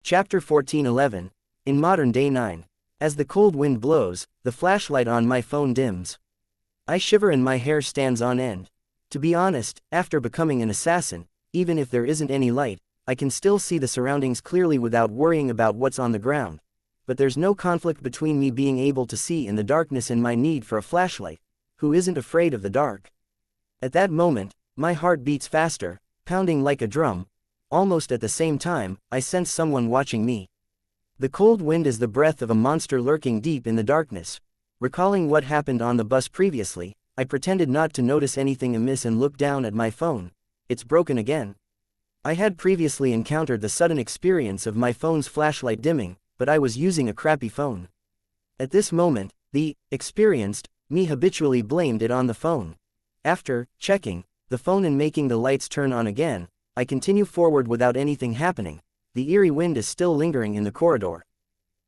Chapter 14:11. In modern day 9. As the cold wind blows, the flashlight on my phone dims. I shiver and my hair stands on end. To be honest, after becoming an assassin, even if there isn't any light, I can still see the surroundings clearly without worrying about what's on the ground. But there's no conflict between me being able to see in the darkness and my need for a flashlight. Who isn't afraid of the dark? At that moment, my heart beats faster, pounding like a drum. Almost at the same time, I sense someone watching me. The cold wind is the breath of a monster lurking deep in the darkness. Recalling what happened on the bus previously, I pretended not to notice anything amiss and looked down at my phone. It's broken again. I had previously encountered the sudden experience of my phone's flashlight dimming, but I was using a crappy phone. At this moment, the experienced me habitually blamed it on the phone. After checking the phone and making the lights turn on again, I continue forward without anything happening. The eerie wind is still lingering in the corridor.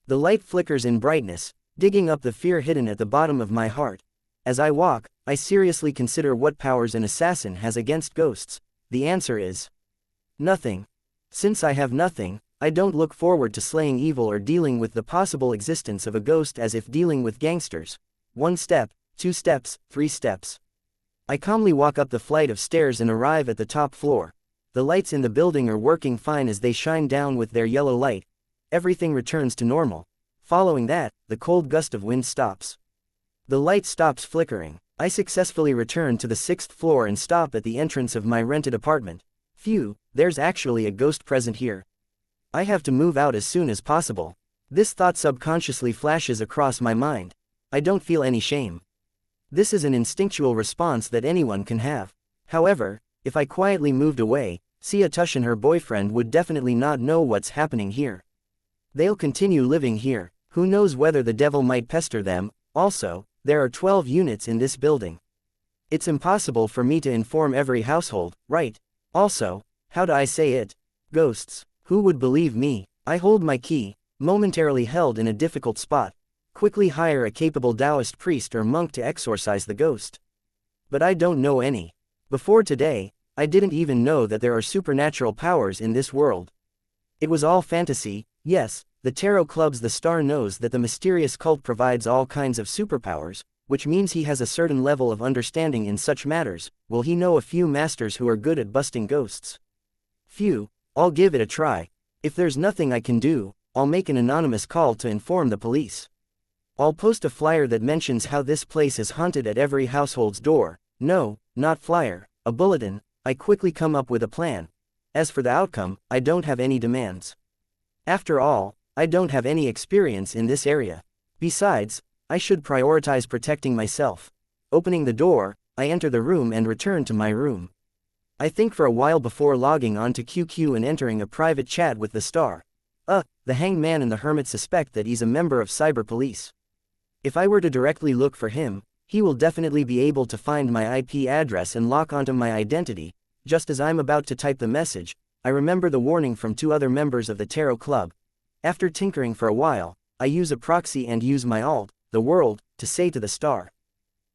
The light flickers in brightness, digging up the fear hidden at the bottom of my heart. As I walk, I seriously consider what powers an assassin has against ghosts. The answer is nothing. Since I have nothing, I don't look forward to slaying evil or dealing with the possible existence of a ghost as if dealing with gangsters. 1 step, 2 steps, 3 steps. I calmly walk up the flight of stairs and arrive at the top floor. The lights in the building are working fine as they shine down with their yellow light. Everything returns to normal. Following that, the cold gust of wind stops. The light stops flickering. I successfully return to the 6th floor and stop at the entrance of my rented apartment. Phew, there's actually a ghost present here. I have to move out as soon as possible. This thought subconsciously flashes across my mind. I don't feel any shame. This is an instinctual response that anyone can have. However, if I quietly moved away, Sia Tush and her boyfriend would definitely not know what's happening here. They'll continue living here. Who knows whether the devil might pester them. Also, there are 12 units in this building. It's impossible for me to inform every household, right? Also, how do I say it? Ghosts. Who would believe me? I hold my key, momentarily held in a difficult spot. Quickly hire a capable Taoist priest or monk to exorcise the ghost. But I don't know any. Before today, I didn't even know that there are supernatural powers in this world. It was all fantasy. Yes, the tarot club's The Star knows that the mysterious cult provides all kinds of superpowers, which means he has a certain level of understanding in such matters. Will he know a few masters who are good at busting ghosts? Phew, I'll give it a try. If there's nothing I can do, I'll make an anonymous call to inform the police. I'll post a flyer that mentions how this place is haunted at every household's door. No, not flyer, a bulletin. I quickly come up with a plan. As for the outcome, I don't have any demands. After all, I don't have any experience in this area. Besides, I should prioritize protecting myself. Opening the door, I enter the room and return to my room. I think for a while before logging on to QQ and entering a private chat with the Star. The Hanged Man and the Hermit suspect that he's a member of cyber police. If I were to directly look for him, he will definitely be able to find my IP address and lock onto my identity. Just as I'm about to type the message, I remember the warning from 2 other members of the Tarot Club. After tinkering for a while, I use a proxy and use my alt, the world, to say to the Star.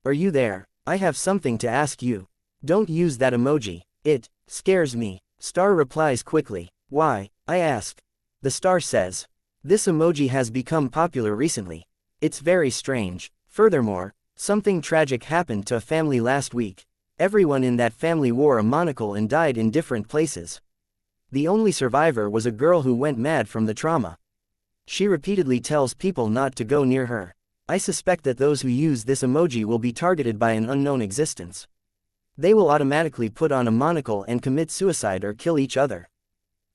Are you there? I have something to ask you. Don't use that emoji. It scares me. Star replies quickly. Why? I ask. The Star says. This emoji has become popular recently. It's very strange. Furthermore, something tragic happened to a family last week. Everyone in that family wore a monocle and died in different places. The only survivor was a girl who went mad from the trauma. She repeatedly tells people not to go near her. I suspect that those who use this emoji will be targeted by an unknown existence. They will automatically put on a monocle and commit suicide or kill each other.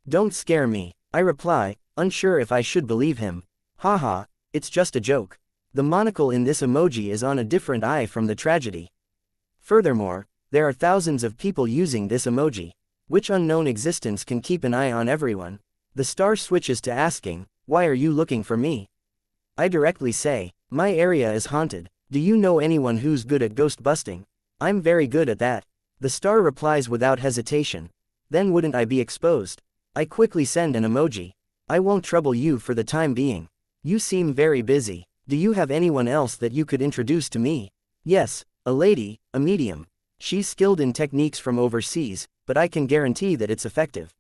Don't scare me, I reply, unsure if I should believe him. Haha, it's just a joke. The monocle in this emoji is on a different eye from the tragedy. Furthermore, there are thousands of people using this emoji. Which unknown existence can keep an eye on everyone? The Star switches to asking, why are you looking for me? I directly say, my area is haunted. Do you know anyone who's good at ghost busting? I'm very good at that. The Star replies without hesitation. Then wouldn't I be exposed? I quickly send an emoji. I won't trouble you for the time being. You seem very busy. Do you have anyone else that you could introduce to me? Yes, a lady, a medium. She's skilled in techniques from overseas, but I can guarantee that it's effective.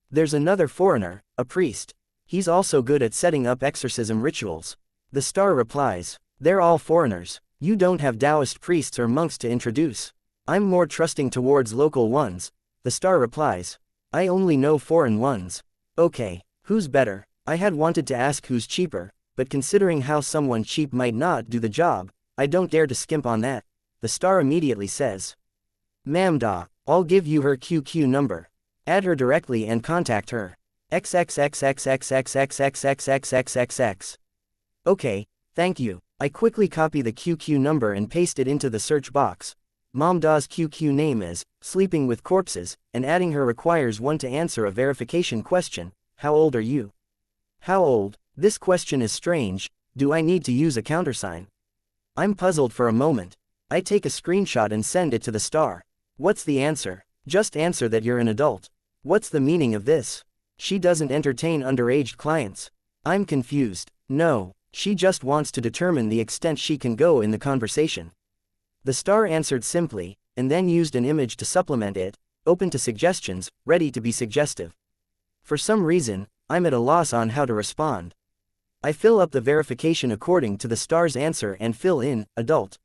There's another foreigner, a priest. He's also good at setting up exorcism rituals. The star replies, they're all foreigners. You don't have Taoist priests or monks to introduce. I'm more trusting towards local ones. The star replies, I only know foreign ones. Okay, who's better? I had wanted to ask who's cheaper, but considering how someone cheap might not do the job, I don't dare to skimp on that. The star immediately says, Ma'am da, I'll give you her QQ number. Add her directly and contact her. XXXXXXXXXXXXXX. Okay, thank you. I quickly copy the QQ number and paste it into the search box. Mom Da's QQ name is Sleeping with Corpses, and adding her requires one to answer a verification question. How old are you? How old? This question is strange. Do I need to use a countersign? I'm puzzled for a moment. I take a screenshot and send it to the star. What's the answer? Just answer that you're an adult. What's the meaning of this? She doesn't entertain underage clients. I'm confused. No, she just wants to determine the extent she can go in the conversation. The star answered simply, and then used an image to supplement it, open to suggestions, ready to be suggestive. For some reason, I'm at a loss on how to respond. I fill up the verification according to the star's answer and fill in, adult.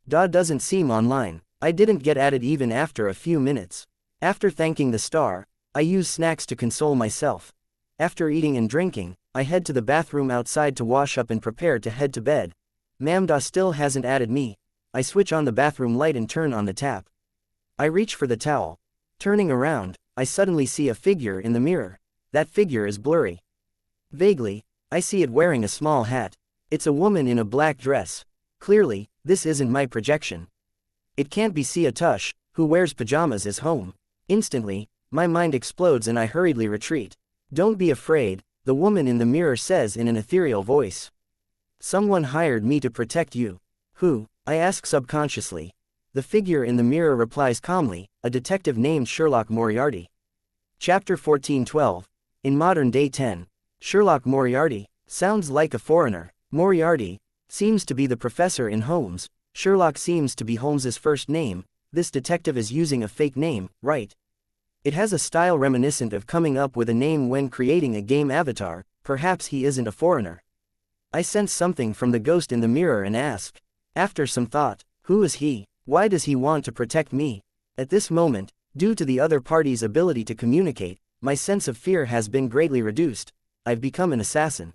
Da doesn't seem online. I didn't get added even after a few minutes. After thanking the star, I use snacks to console myself. After eating and drinking, I head to the bathroom outside to wash up and prepare to head to bed. Ma'am Da still hasn't added me. I switch on the bathroom light and turn on the tap. I reach for the towel. Turning around, I suddenly see a figure in the mirror. That figure is blurry. Vaguely, I see it wearing a small hat. It's a woman in a black dress. Clearly, this isn't my projection. It can't be Sia Tush, who wears pajamas is home. Instantly, my mind explodes and I hurriedly retreat. Don't be afraid, the woman in the mirror says in an ethereal voice. Someone hired me to protect you. Who? I ask subconsciously. The figure in the mirror replies calmly, a detective named Sherlock Moriarty. Chapter 14:12. In modern day 10. Sherlock Moriarty sounds like a foreigner. Moriarty seems to be the professor in Holmes. Sherlock seems to be Holmes's first name. This detective is using a fake name, right? It has a style reminiscent of coming up with a name when creating a game avatar. Perhaps he isn't a foreigner. I sense something from the ghost in the mirror and ask. After some thought, who is he? Why does he want to protect me? At this moment, due to the other party's ability to communicate, my sense of fear has been greatly reduced. I've become an assassin.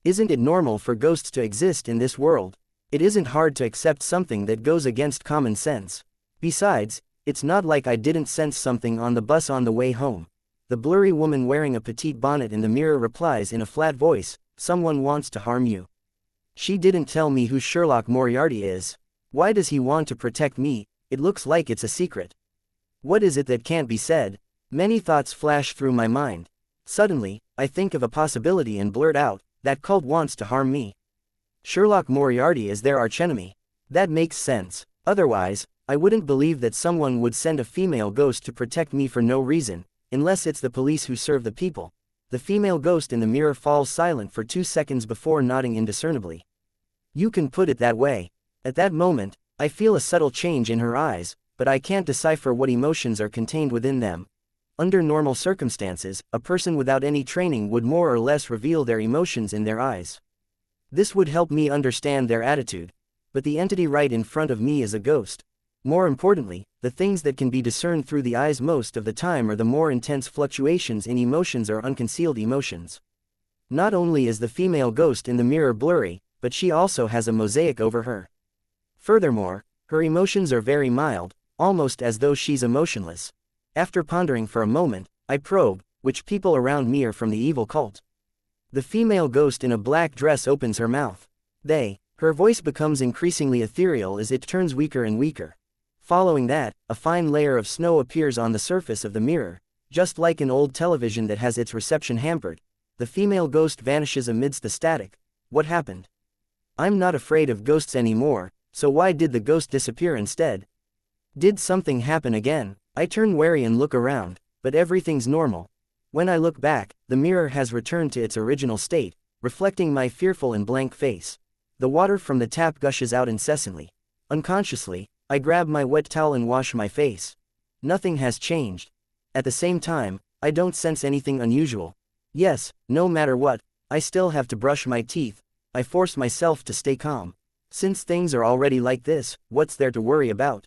Isn't it normal for ghosts to exist in this world? It isn't hard to accept something that goes against common sense. Besides, it's not like I didn't sense something on the bus on the way home. The blurry woman wearing a petite bonnet in the mirror replies in a flat voice, someone wants to harm you. She didn't tell me who Sherlock Moriarty is. Why does he want to protect me? It looks like it's a secret. What is it that can't be said? Many thoughts flash through my mind. Suddenly, I think of a possibility and blurt out, that cult wants to harm me. Sherlock Moriarty is their archenemy. That makes sense. Otherwise, I wouldn't believe that someone would send a female ghost to protect me for no reason, unless it's the police who serve the people. The female ghost in the mirror falls silent for 2 seconds before nodding indiscernibly. You can put it that way. At that moment, I feel a subtle change in her eyes, but I can't decipher what emotions are contained within them. Under normal circumstances, a person without any training would more or less reveal their emotions in their eyes. This would help me understand their attitude. But the entity right in front of me is a ghost. More importantly, the things that can be discerned through the eyes most of the time are the more intense fluctuations in emotions or unconcealed emotions. Not only is the female ghost in the mirror blurry, but she also has a mosaic over her. Furthermore, her emotions are very mild, almost as though she's emotionless. After pondering for a moment, I probe, which people around me are from the evil cult. The female ghost in a black dress opens her mouth. Her voice becomes increasingly ethereal as it turns weaker and weaker. Following that, a fine layer of snow appears on the surface of the mirror. Just like an old television that has its reception hampered, the female ghost vanishes amidst the static. What happened? I'm not afraid of ghosts anymore, so why did the ghost disappear instead? Did something happen again? I turn wary and look around, but everything's normal. When I look back, the mirror has returned to its original state, reflecting my fearful and blank face. The water from the tap gushes out incessantly. Unconsciously, I grab my wet towel and wash my face. Nothing has changed. At the same time, I don't sense anything unusual. Yes, no matter what, I still have to brush my teeth. I force myself to stay calm. Since things are already like this, what's there to worry about?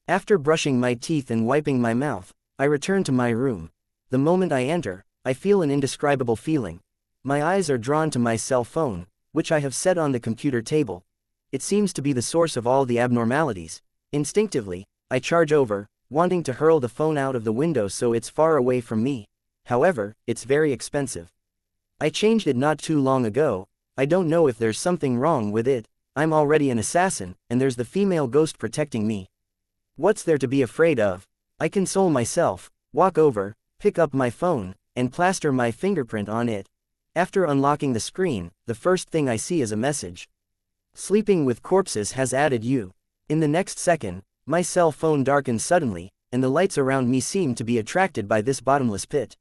After brushing my teeth and wiping my mouth, I return to my room. The moment I enter, I feel an indescribable feeling. My eyes are drawn to my cell phone, which I have set on the computer table. It seems to be the source of all the abnormalities. Instinctively, I charge over, wanting to hurl the phone out of the window so it's far away from me. However, it's very expensive. I changed it not too long ago. I don't know if there's something wrong with it. I'm already an assassin, and there's the female ghost protecting me. What's there to be afraid of? I console myself, walk over, pick up my phone, and plaster my fingerprint on it. After unlocking the screen, the first thing I see is a message. Sleeping with corpses has added you. In the next second, my cell phone darkens suddenly, and the lights around me seem to be attracted by this bottomless pit.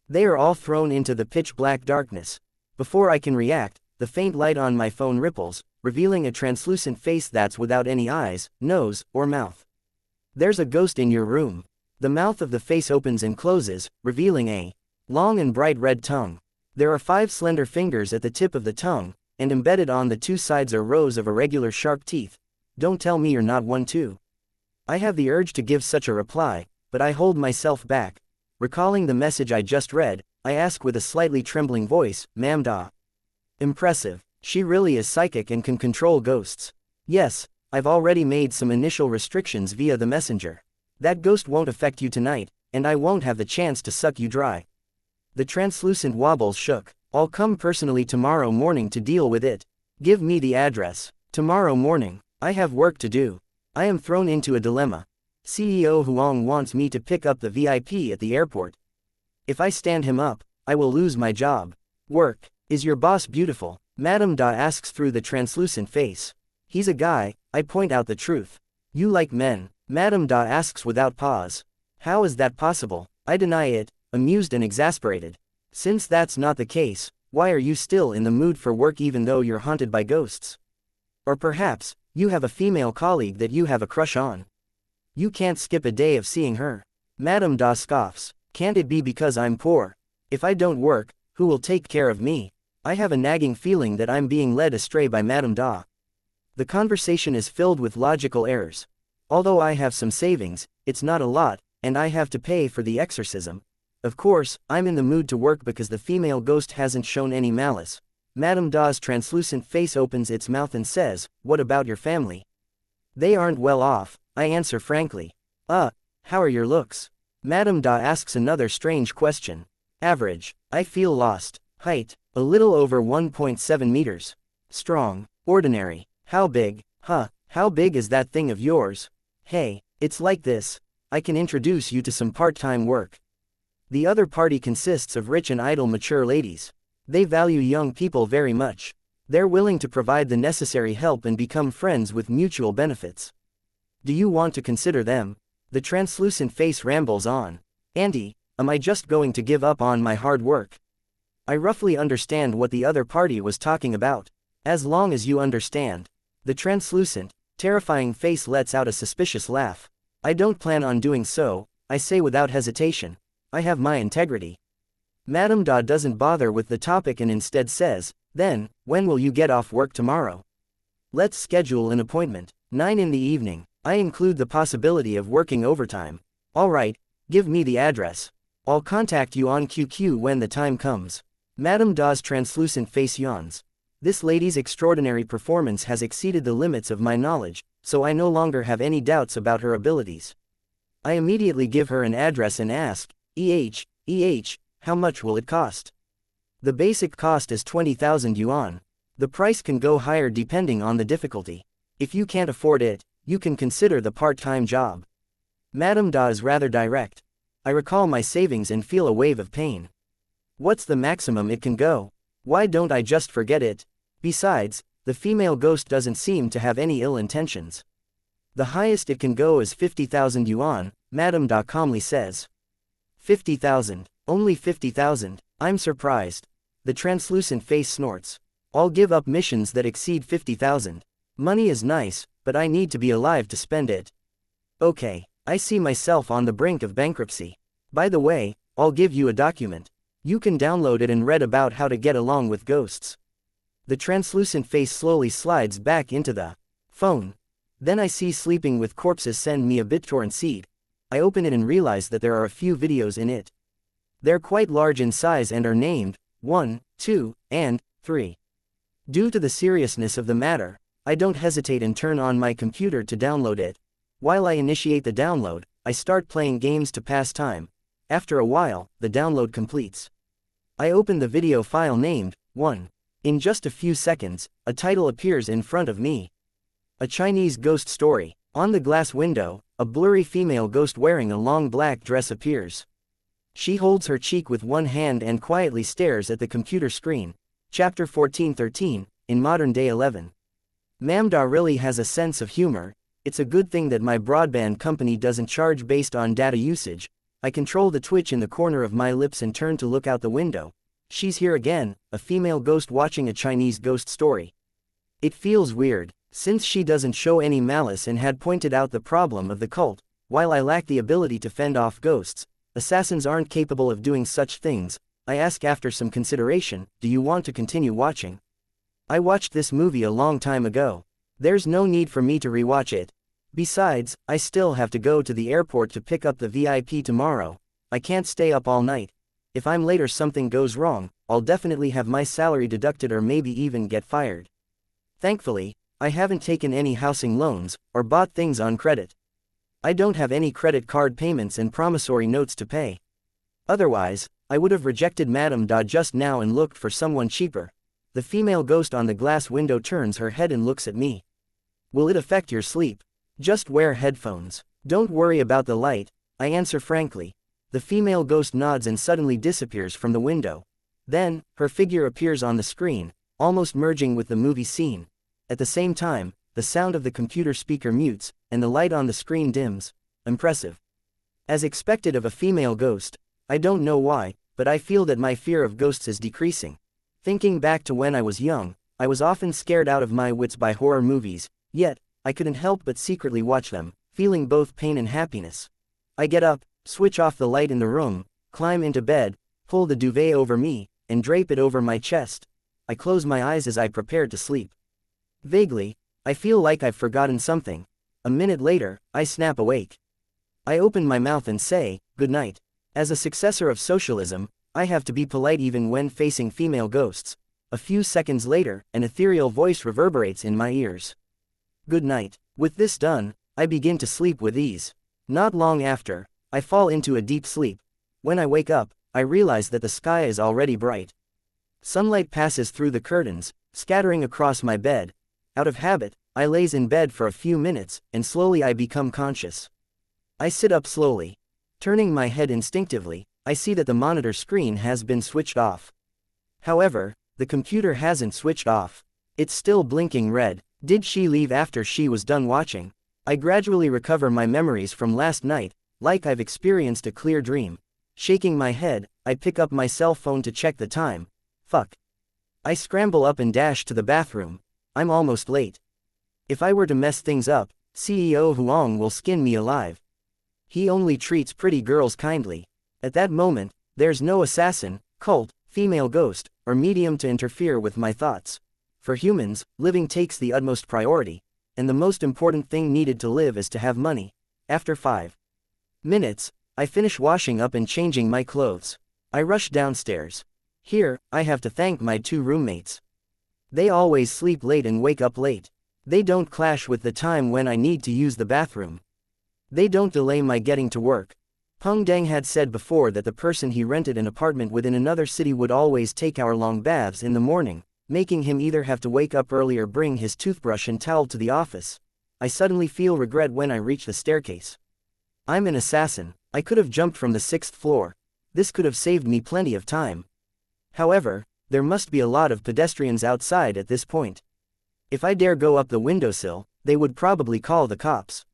They are all thrown into the pitch-black darkness. Before I can react, the faint light on my phone ripples, revealing a translucent face that's without any eyes, nose, or mouth. There's a ghost in your room. The mouth of the face opens and closes, revealing a long and bright red tongue. There are 5 slender fingers at the tip of the tongue, and embedded on the 2 sides are rows of irregular sharp teeth. Don't tell me you're not one too. I have the urge to give such a reply, but I hold myself back. Recalling the message I just read, I ask with a slightly trembling voice, "Ma'am Da." Impressive. She really is psychic and can control ghosts. Yes, I've already made some initial restrictions via the messenger. That ghost won't affect you tonight, and I won't have the chance to suck you dry. The translucent wobbles shook. I'll come personally tomorrow morning to deal with it. Give me the address. Tomorrow morning. I have work to do. I am thrown into a dilemma. CEO Huang wants me to pick up the VIP at the airport. If I stand him up, I will lose my job. Work. Is your boss beautiful? Madame Da asks through the translucent face. He's a guy, I point out the truth. You like men? Madame Da asks without pause. How is that possible? I deny it, amused and exasperated. Since that's not the case, why are you still in the mood for work even though you're haunted by ghosts? Or perhaps, you have a female colleague that you have a crush on. You can't skip a day of seeing her. Madame Da scoffs. Can't it be because I'm poor? If I don't work, who will take care of me? I have a nagging feeling that I'm being led astray by Madame Da. The conversation is filled with logical errors. Although I have some savings, it's not a lot, and I have to pay for the exorcism. Of course, I'm in the mood to work because the female ghost hasn't shown any malice. Madame Da's translucent face opens its mouth and says, "What about your family?" They aren't well off, I answer frankly. How are your looks? Madame Da asks another strange question. Average. I feel lost. Height, a little over 1.7 meters. Strong. Ordinary. How big? How big is that thing of yours? Hey, it's like this. I can introduce you to some part-time work. The other party consists of rich and idle mature ladies. They value young people very much. They're willing to provide the necessary help and become friends with mutual benefits. Do you want to consider them? The translucent face rambles on. Auntie, am I just going to give up on my hard work? I roughly understand what the other party was talking about. As long as you understand. The translucent, terrifying face lets out a suspicious laugh. I don't plan on doing so, I say without hesitation. I have my integrity. Madame Da doesn't bother with the topic and instead says, "Then, when will you get off work tomorrow? Let's schedule an appointment. 9 in the evening. I include the possibility of working overtime. Alright, give me the address. I'll contact you on QQ when the time comes." Madame Da's translucent face yawns. This lady's extraordinary performance has exceeded the limits of my knowledge, so I no longer have any doubts about her abilities. I immediately give her an address and ask, how much will it cost? The basic cost is 20,000 yuan. The price can go higher depending on the difficulty. If you can't afford it, you can consider the part-time job. Madame Da is rather direct. I recall my savings and feel a wave of pain. What's the maximum it can go? Why don't I just forget it? Besides, the female ghost doesn't seem to have any ill intentions. The highest it can go is 50,000 yuan, Madame Da calmly says. 50,000, only 50,000, I'm surprised. The translucent face snorts. I'll give up missions that exceed 50,000. Money is nice, but I need to be alive to spend it. Okay, I see myself on the brink of bankruptcy. By the way, I'll give you a document. You can download it and read about how to get along with ghosts. The translucent face slowly slides back into the phone. Then I see Sleeping with Corpses send me a BitTorrent seed. I open it and realize that there are a few videos in it. They're quite large in size and are named 1, 2, and 3. Due to the seriousness of the matter, I don't hesitate and turn on my computer to download it. While I initiate the download, I start playing games to pass time. After a while, the download completes. I open the video file named 1. In just a few seconds, a title appears in front of me. A Chinese ghost story. On the glass window, a blurry female ghost wearing a long black dress appears. She holds her cheek with one hand and quietly stares at the computer screen. Chapter 14:13, in modern day 11. Mamda really has a sense of humor. It's a good thing that my broadband company doesn't charge based on data usage. I control the twitch in the corner of my lips and turn to look out the window. She's here again, a female ghost watching a Chinese ghost story. It feels weird, since she doesn't show any malice and had pointed out the problem of the cult. While I lack the ability to fend off ghosts, assassins aren't capable of doing such things. I ask after some consideration, do you want to continue watching? I watched this movie a long time ago. There's no need for me to rewatch it. Besides, I still have to go to the airport to pick up the VIP tomorrow. I can't stay up all night. If I'm late or something goes wrong, I'll definitely have my salary deducted or maybe even get fired. Thankfully, I haven't taken any housing loans, or bought things on credit. I don't have any credit card payments and promissory notes to pay. Otherwise, I would have rejected Madame Da just now and looked for someone cheaper. The female ghost on the glass window turns her head and looks at me. Will it affect your sleep? Just wear headphones. Don't worry about the light, I answer frankly. The female ghost nods and suddenly disappears from the window. Then, her figure appears on the screen, almost merging with the movie scene. At the same time, the sound of the computer speaker mutes, and the light on the screen dims. Impressive. As expected of a female ghost, I don't know why, but I feel that my fear of ghosts is decreasing. Thinking back to when I was young, I was often scared out of my wits by horror movies, yet, I couldn't help but secretly watch them, feeling both pain and happiness. I get up, switch off the light in the room, climb into bed, pull the duvet over me, and drape it over my chest. I close my eyes as I prepare to sleep. Vaguely, I feel like I've forgotten something. A minute later, I snap awake. I open my mouth and say, good night. As a successor of socialism, I have to be polite even when facing female ghosts. A few seconds later, an ethereal voice reverberates in my ears. Good night. With this done, I begin to sleep with ease. Not long after, I fall into a deep sleep. When I wake up, I realize that the sky is already bright. Sunlight passes through the curtains, scattering across my bed. Out of habit, I laze in bed for a few minutes, and slowly I become conscious. I sit up slowly. Turning my head instinctively, I see that the monitor screen has been switched off. However, the computer hasn't switched off. It's still blinking red. Did she leave after she was done watching? I gradually recover my memories from last night, like I've experienced a clear dream. Shaking my head, I pick up my cell phone to check the time. Fuck. I scramble up and dash to the bathroom. I'm almost late. If I were to mess things up, CEO Huang will skin me alive. He only treats pretty girls kindly. At that moment, there's no assassin, cult, female ghost, or medium to interfere with my thoughts. For humans, living takes the utmost priority, and the most important thing needed to live is to have money. After 5 minutes, I finish washing up and changing my clothes. I rush downstairs. Here, I have to thank my 2 roommates. They always sleep late and wake up late. They don't clash with the time when I need to use the bathroom. They don't delay my getting to work. Peng Deng had said before that the person he rented an apartment with in another city would always take hour-long baths in the morning, making him either have to wake up early or bring his toothbrush and towel to the office. I suddenly feel regret when I reach the staircase. I'm an assassin. I could have jumped from the 6th floor. This could have saved me plenty of time. However, there must be a lot of pedestrians outside at this point. If I dare go up the windowsill, they would probably call the cops.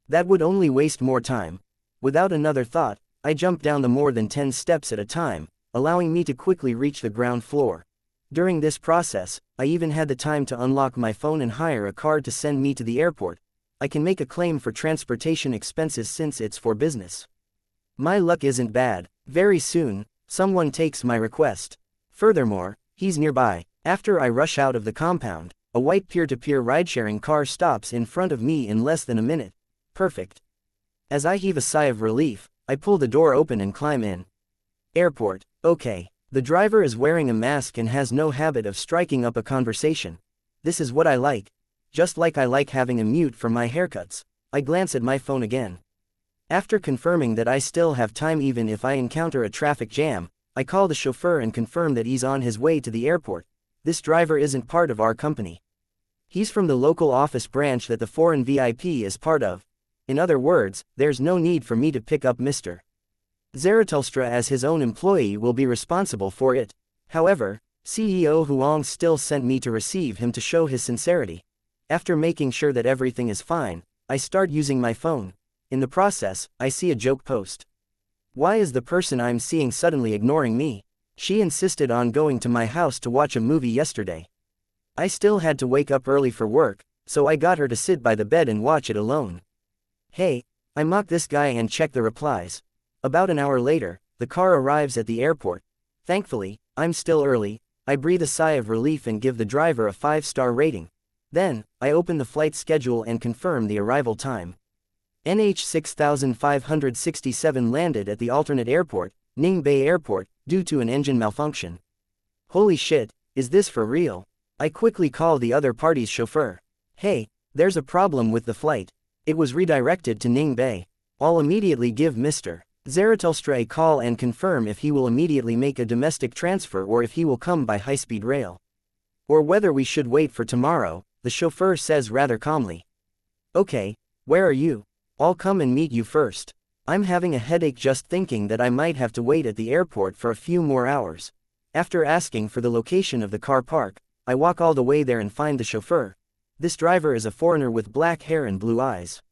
That would only waste more time. Without another thought, I jump down the more than 10 steps at a time, allowing me to quickly reach the ground floor. During this process, I even had the time to unlock my phone and hire a car to send me to the airport. I can make a claim for transportation expenses since it's for business. My luck isn't bad. Very soon, Someone takes my request. Furthermore, he's nearby. After I rush out of the compound, a white peer-to-peer ride-sharing car stops in front of me in less than a minute. Perfect. As I heave a sigh of relief, I pull the door open and climb in. Airport. Okay. The driver is wearing a mask and has no habit of striking up a conversation. This is what I like. Just like I like having a mute for my haircuts. I glance at my phone again. After confirming that I still have time even if I encounter a traffic jam, I call the chauffeur and confirm that he's on his way to the airport. This driver isn't part of our company. He's from the local office branch that the foreign VIP is part of. In other words, there's no need for me to pick up Mr. Zarathustra as his own employee will be responsible for it. However, CEO Huang still sent me to receive him to show his sincerity. After making sure that everything is fine, I start using my phone. In the process, I see a joke post. Why is the person I'm seeing suddenly ignoring me? She insisted on going to my house to watch a movie yesterday. I still had to wake up early for work, so I got her to sit by the bed and watch it alone. Hey, I mock this guy and check the replies. About an hour later, the car arrives at the airport. Thankfully, I'm still early. I breathe a sigh of relief and give the driver a 5-star rating. Then, I open the flight schedule and confirm the arrival time. NH 6567 landed at the alternate airport, Ningbei Airport, due to an engine malfunction. Holy shit, is this for real? I quickly call the other party's chauffeur. Hey, there's a problem with the flight. It was redirected to Ningbei. I'll immediately give Mr. Zarathustra a call and confirm if he will immediately make a domestic transfer or if he will come by high-speed rail. Or whether we should wait for tomorrow, the chauffeur says rather calmly. Okay, where are you? I'll come and meet you first. I'm having a headache just thinking that I might have to wait at the airport for a few more hours. After asking for the location of the car park, I walk all the way there and find the chauffeur. This driver is a foreigner with black hair and blue eyes.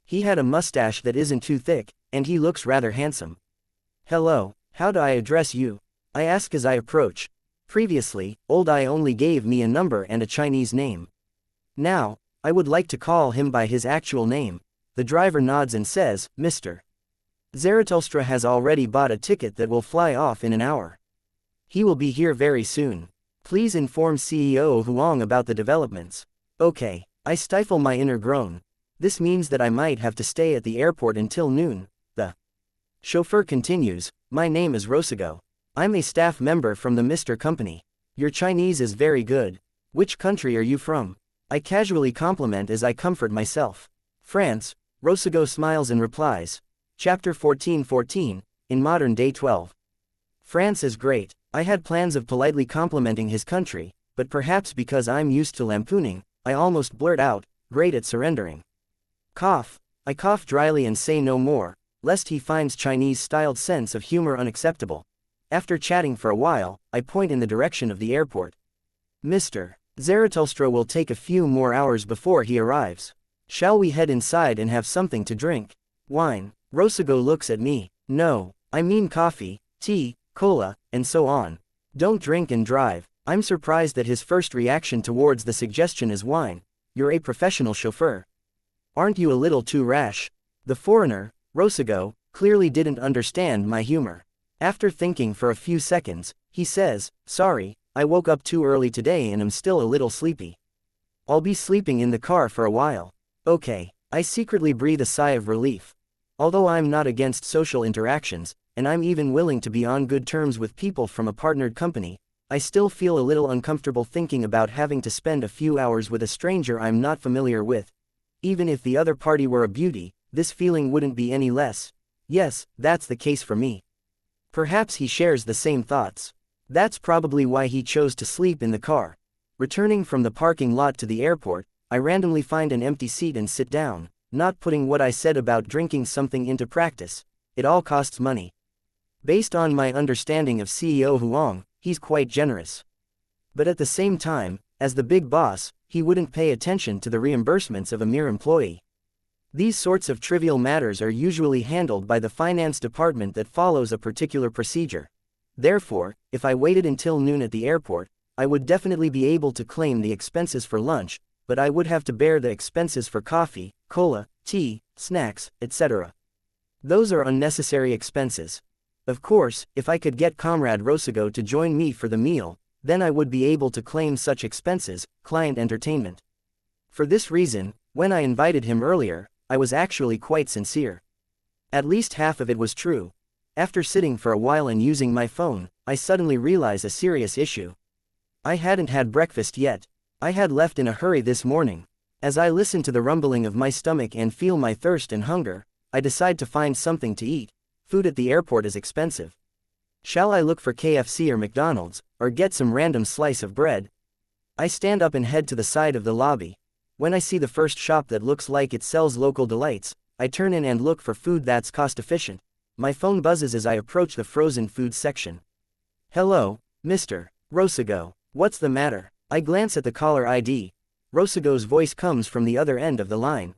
He had a mustache that isn't too thick, and he looks rather handsome. Hello, how do I address you? I ask as I approach. Previously, Old Eye only gave me a number and a Chinese name. Now, I would like to call him by his actual name. The driver nods and says, Mr. Zarathustra has already bought a ticket that will fly off in an hour. He will be here very soon. Please inform CEO Huang about the developments. Okay, I stifle my inner groan. This means that I might have to stay at the airport until noon. The chauffeur continues, my name is Rosago. I'm a staff member from the Mr. Company. Your Chinese is very good. Which country are you from? I casually compliment as I comfort myself. France. Rosago smiles and replies. Chapter 14:14, in modern day 12. France is great. I had plans of politely complimenting his country, but perhaps because I'm used to lampooning, I almost blurt out, great at surrendering. Cough. I cough dryly and say no more, lest he finds Chinese-styled sense of humor unacceptable. After chatting for a while, I point in the direction of the airport. Mr. Zarathustra will take a few more hours before he arrives. Shall we head inside and have something to drink? Wine. Rosago looks at me. No, I mean coffee, tea, cola, and so on. Don't drink and drive. I'm surprised that his first reaction towards the suggestion is wine. You're a professional chauffeur. Aren't you a little too rash? The foreigner, Rosago, clearly didn't understand my humor. After thinking for a few seconds, he says, sorry, I woke up too early today and am still a little sleepy. I'll be sleeping in the car for a while. Okay, I secretly breathe a sigh of relief. Although I'm not against social interactions, and I'm even willing to be on good terms with people from a partnered company, I still feel a little uncomfortable thinking about having to spend a few hours with a stranger I'm not familiar with. Even if the other party were a beauty, this feeling wouldn't be any less. Yes, that's the case for me. Perhaps he shares the same thoughts. That's probably why he chose to sleep in the car. Returning from the parking lot to the airport, I randomly find an empty seat and sit down, not putting what I said about drinking something into practice. It all costs money. Based on my understanding of CEO Huang, he's quite generous. But at the same time, as the big boss, he wouldn't pay attention to the reimbursements of a mere employee. These sorts of trivial matters are usually handled by the finance department that follows a particular procedure. Therefore, if I waited until noon at the airport, I would definitely be able to claim the expenses for lunch, but I would have to bear the expenses for coffee, cola, tea, snacks, etc. Those are unnecessary expenses. Of course, if I could get Comrade Rosago to join me for the meal, then I would be able to claim such expenses, client entertainment. For this reason, when I invited him earlier, I was actually quite sincere. At least half of it was true. After sitting for a while and using my phone, I suddenly realized a serious issue. I hadn't had breakfast yet. I had left in a hurry this morning. As I listen to the rumbling of my stomach and feel my thirst and hunger, I decide to find something to eat. Food at the airport is expensive. Shall I look for KFC or McDonald's, or get some random slice of bread? I stand up and head to the side of the lobby. When I see the first shop that looks like it sells local delights, I turn in and look for food that's cost efficient. My phone buzzes as I approach the frozen food section. Hello, Mr. Rosago. What's the matter? I glance at the caller ID. Rosago's voice comes from the other end of the line.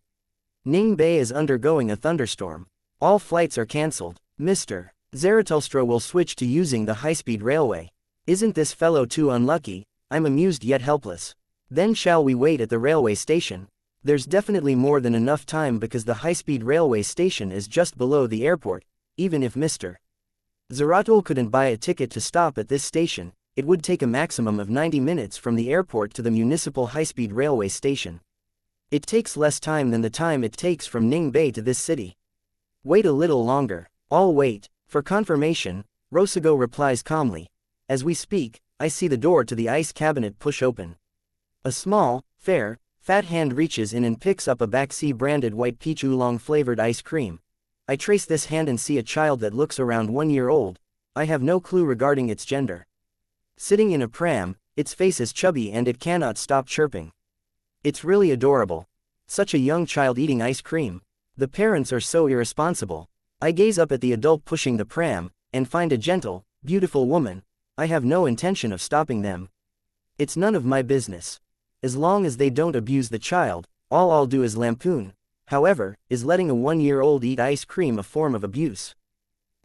Ningbei is undergoing a thunderstorm. All flights are cancelled. Mr. Zaratulstra will switch to using the high-speed railway. Isn't this fellow too unlucky? I'm amused yet helpless. Then shall we wait at the railway station? There's definitely more than enough time because the high-speed railway station is just below the airport. Even if Mr. Zaratul couldn't buy a ticket to stop at this station, it would take a maximum of 90 minutes from the airport to the municipal high-speed railway station. It takes less time than the time it takes from Ningbei to this city. Wait a little longer. I'll wait. For confirmation, Rosago replies calmly. As we speak, I see the door to the ice cabinet push open. A small, fair, fat hand reaches in and picks up a Baxi branded white peach oolong flavored ice cream. I trace this hand and see a child that looks around 1 year old. I have no clue regarding its gender. Sitting in a pram, its face is chubby and it cannot stop chirping. It's really adorable. Such a young child eating ice cream. The parents are so irresponsible. I gaze up at the adult pushing the pram, and find a gentle, beautiful woman. I have no intention of stopping them. It's none of my business. As long as they don't abuse the child, all I'll do is lampoon. However, is letting a 1-year-old eat ice cream a form of abuse?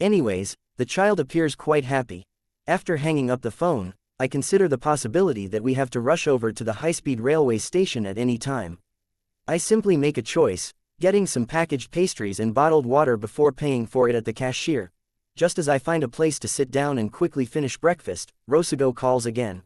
Anyways, the child appears quite happy. After hanging up the phone, I consider the possibility that we have to rush over to the high-speed railway station at any time. I simply make a choice, getting some packaged pastries and bottled water before paying for it at the cashier. Just as I find a place to sit down and quickly finish breakfast, Rosago calls again.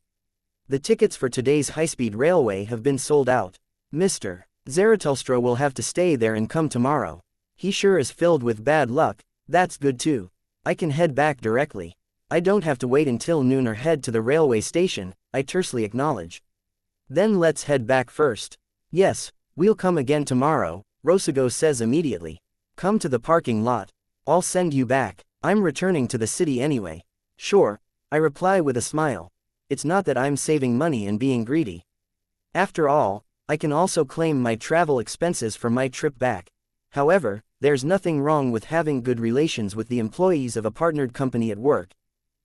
The tickets for today's high-speed railway have been sold out. Mr. Zaratulstra will have to stay there and come tomorrow. He sure is filled with bad luck. That's good too. I can head back directly. I don't have to wait until noon or head to the railway station, I tersely acknowledge. Then let's head back first. Yes, we'll come again tomorrow, Rosago says immediately. Come to the parking lot. I'll send you back. I'm returning to the city anyway. Sure, I reply with a smile. It's not that I'm saving money and being greedy. After all, I can also claim my travel expenses for my trip back. However, there's nothing wrong with having good relations with the employees of a partnered company at work.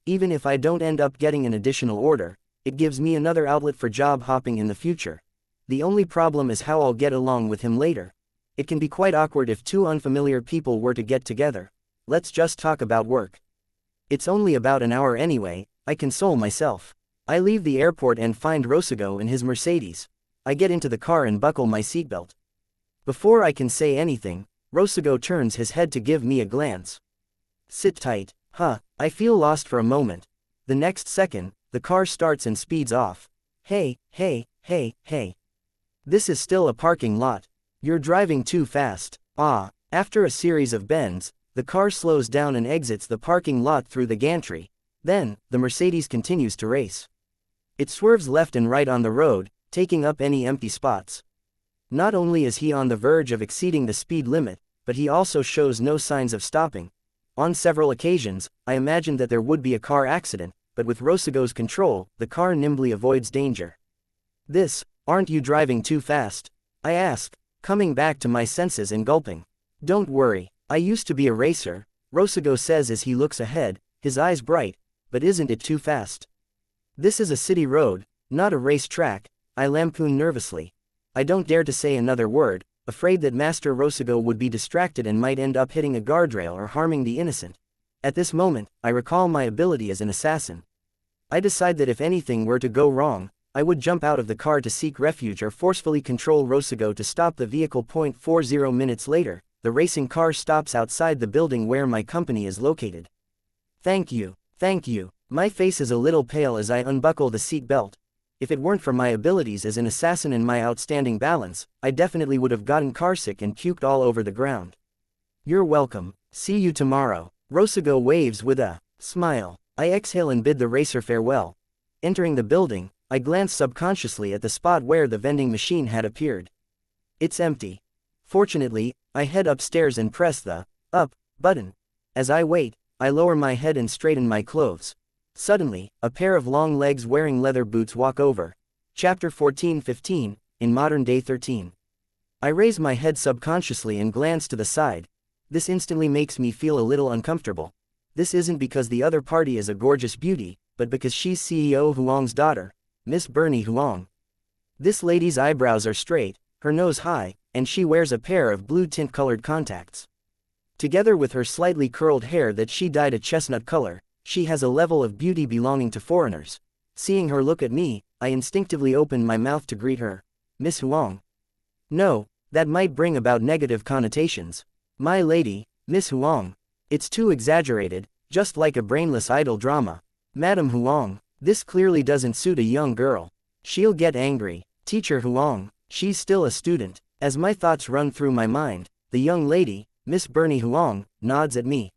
Even if I don't end up getting an additional order, it gives me another outlet for job hopping in the future. The only problem is how I'll get along with him later. It can be quite awkward if two unfamiliar people were to get together. Let's just talk about work. It's only about an hour anyway, I console myself. I leave the airport and find Rosago in his Mercedes. I get into the car and buckle my seatbelt. Before I can say anything, Rosago turns his head to give me a glance. Sit tight, huh? I feel lost for a moment. The next second, the car starts and speeds off. Hey. This is still a parking lot. You're driving too fast. Ah. After a series of bends, the car slows down and exits the parking lot through the gantry. Then, the Mercedes continues to race. It swerves left and right on the road, taking up any empty spots. Not only is he on the verge of exceeding the speed limit, but he also shows no signs of stopping. On several occasions, I imagined that there would be a car accident, but with Rosago's control, the car nimbly avoids danger. Aren't you driving too fast? I ask, coming back to my senses and gulping. Don't worry, I used to be a racer, Rosago says as he looks ahead, his eyes bright, but isn't it too fast? This is a city road, not a race track, I lampoon nervously. I don't dare to say another word, afraid that Master Rosago would be distracted and might end up hitting a guardrail or harming the innocent. At this moment, I recall my ability as an assassin. I decide that if anything were to go wrong, I would jump out of the car to seek refuge or forcefully control Rosago to stop the vehicle. 40 minutes later, the racing car stops outside the building where my company is located. Thank you, thank you. My face is a little pale as I unbuckle the seat belt. If it weren't for my abilities as an assassin and my outstanding balance, I definitely would have gotten carsick and puked all over the ground. You're welcome. See you tomorrow. Rosago waves with a smile. I exhale and bid the racer farewell. Entering the building, I glance subconsciously at the spot where the vending machine had appeared. It's empty. Fortunately, I head upstairs and press the up button. As I wait, I lower my head and straighten my clothes. Suddenly, a pair of long legs wearing leather boots walk over. Chapter 14:15, in modern day 13. I raise my head subconsciously and glance to the side. This instantly makes me feel a little uncomfortable. This isn't because the other party is a gorgeous beauty, but because she's CEO Huang's daughter, Miss Bernie Huang. This lady's eyebrows are straight, her nose high, and she wears a pair of blue tint-colored contacts. Together with her slightly curled hair that she dyed a chestnut color, she has a level of beauty belonging to foreigners. Seeing her look at me, I instinctively open my mouth to greet her. Miss Huang. No, that might bring about negative connotations. My lady, Miss Huang. It's too exaggerated, just like a brainless idol drama. Madam Huang, this clearly doesn't suit a young girl. She'll get angry. Teacher Huang, she's still a student. As my thoughts run through my mind, the young lady, Miss Bernie Huang, nods at me.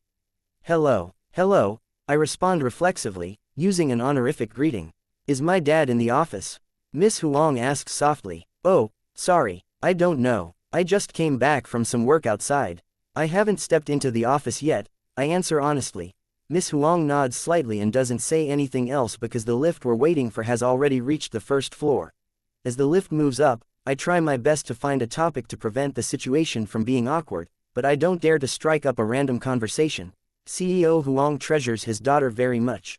Hello, hello, I respond reflexively, using an honorific greeting. Is my dad in the office? Miss Huang asks softly. Oh, sorry, I don't know. I just came back from some work outside. I haven't stepped into the office yet, I answer honestly. Miss Huang nods slightly and doesn't say anything else because the lift we're waiting for has already reached the first floor. As the lift moves up, I try my best to find a topic to prevent the situation from being awkward, but I don't dare to strike up a random conversation. CEO Huang treasures his daughter very much.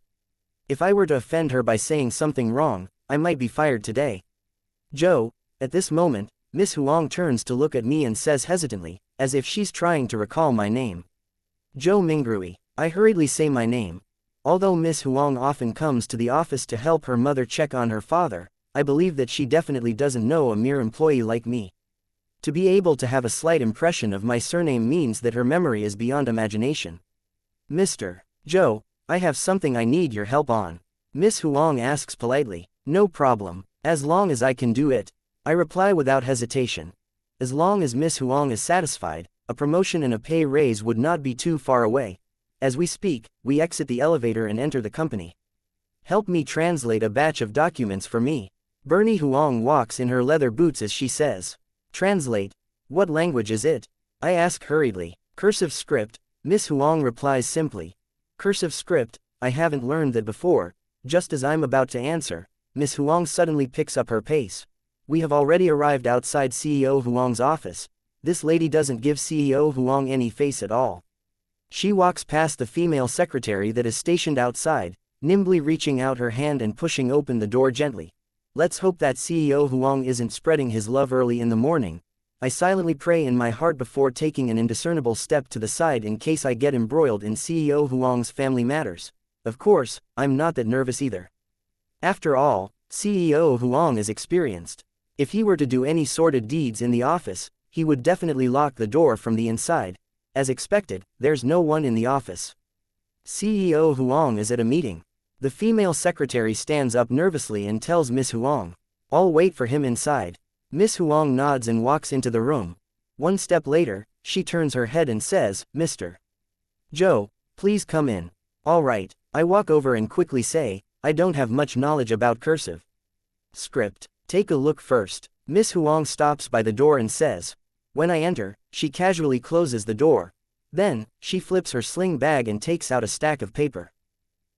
If I were to offend her by saying something wrong, I might be fired today. Joe, at this moment, Miss Huang turns to look at me and says hesitantly, as if she's trying to recall my name. Joe Mingrui. I hurriedly say my name. Although Miss Huang often comes to the office to help her mother check on her father, I believe that she definitely doesn't know a mere employee like me. To be able to have a slight impression of my surname means that her memory is beyond imagination. Mr. Joe, I have something I need your help on. Miss Huang asks politely. No problem, as long as I can do it. I reply without hesitation. As long as Miss Huang is satisfied, a promotion and a pay raise would not be too far away. As we speak, we exit the elevator and enter the company. Help me translate a batch of documents for me. Bernie Huang walks in her leather boots as she says. Translate? What language is it? I ask hurriedly. Cursive script, Miss Huang replies simply. Cursive script, I haven't learned that before. Just as I'm about to answer, Miss Huang suddenly picks up her pace. We have already arrived outside CEO Huang's office. This lady doesn't give CEO Huang any face at all. She walks past the female secretary that is stationed outside, nimbly reaching out her hand and pushing open the door gently. Let's hope that CEO Huang isn't spreading his love early in the morning. I silently pray in my heart before taking an indiscernible step to the side in case I get embroiled in CEO Huang's family matters. Of course, I'm not that nervous either. After all, CEO Huang is experienced. If he were to do any sordid deeds in the office, he would definitely lock the door from the inside. As expected, there's no one in the office. CEO Huang is at a meeting. The female secretary stands up nervously and tells Miss Huang, "I'll wait for him inside." Miss Huang nods and walks into the room. One step later, she turns her head and says, "Mr. Joe, please come in." All right, I walk over and quickly say, I don't have much knowledge about cursive script. Take a look first. Miss Huang stops by the door and says. When I enter, she casually closes the door. Then, she flips her sling bag and takes out a stack of paper.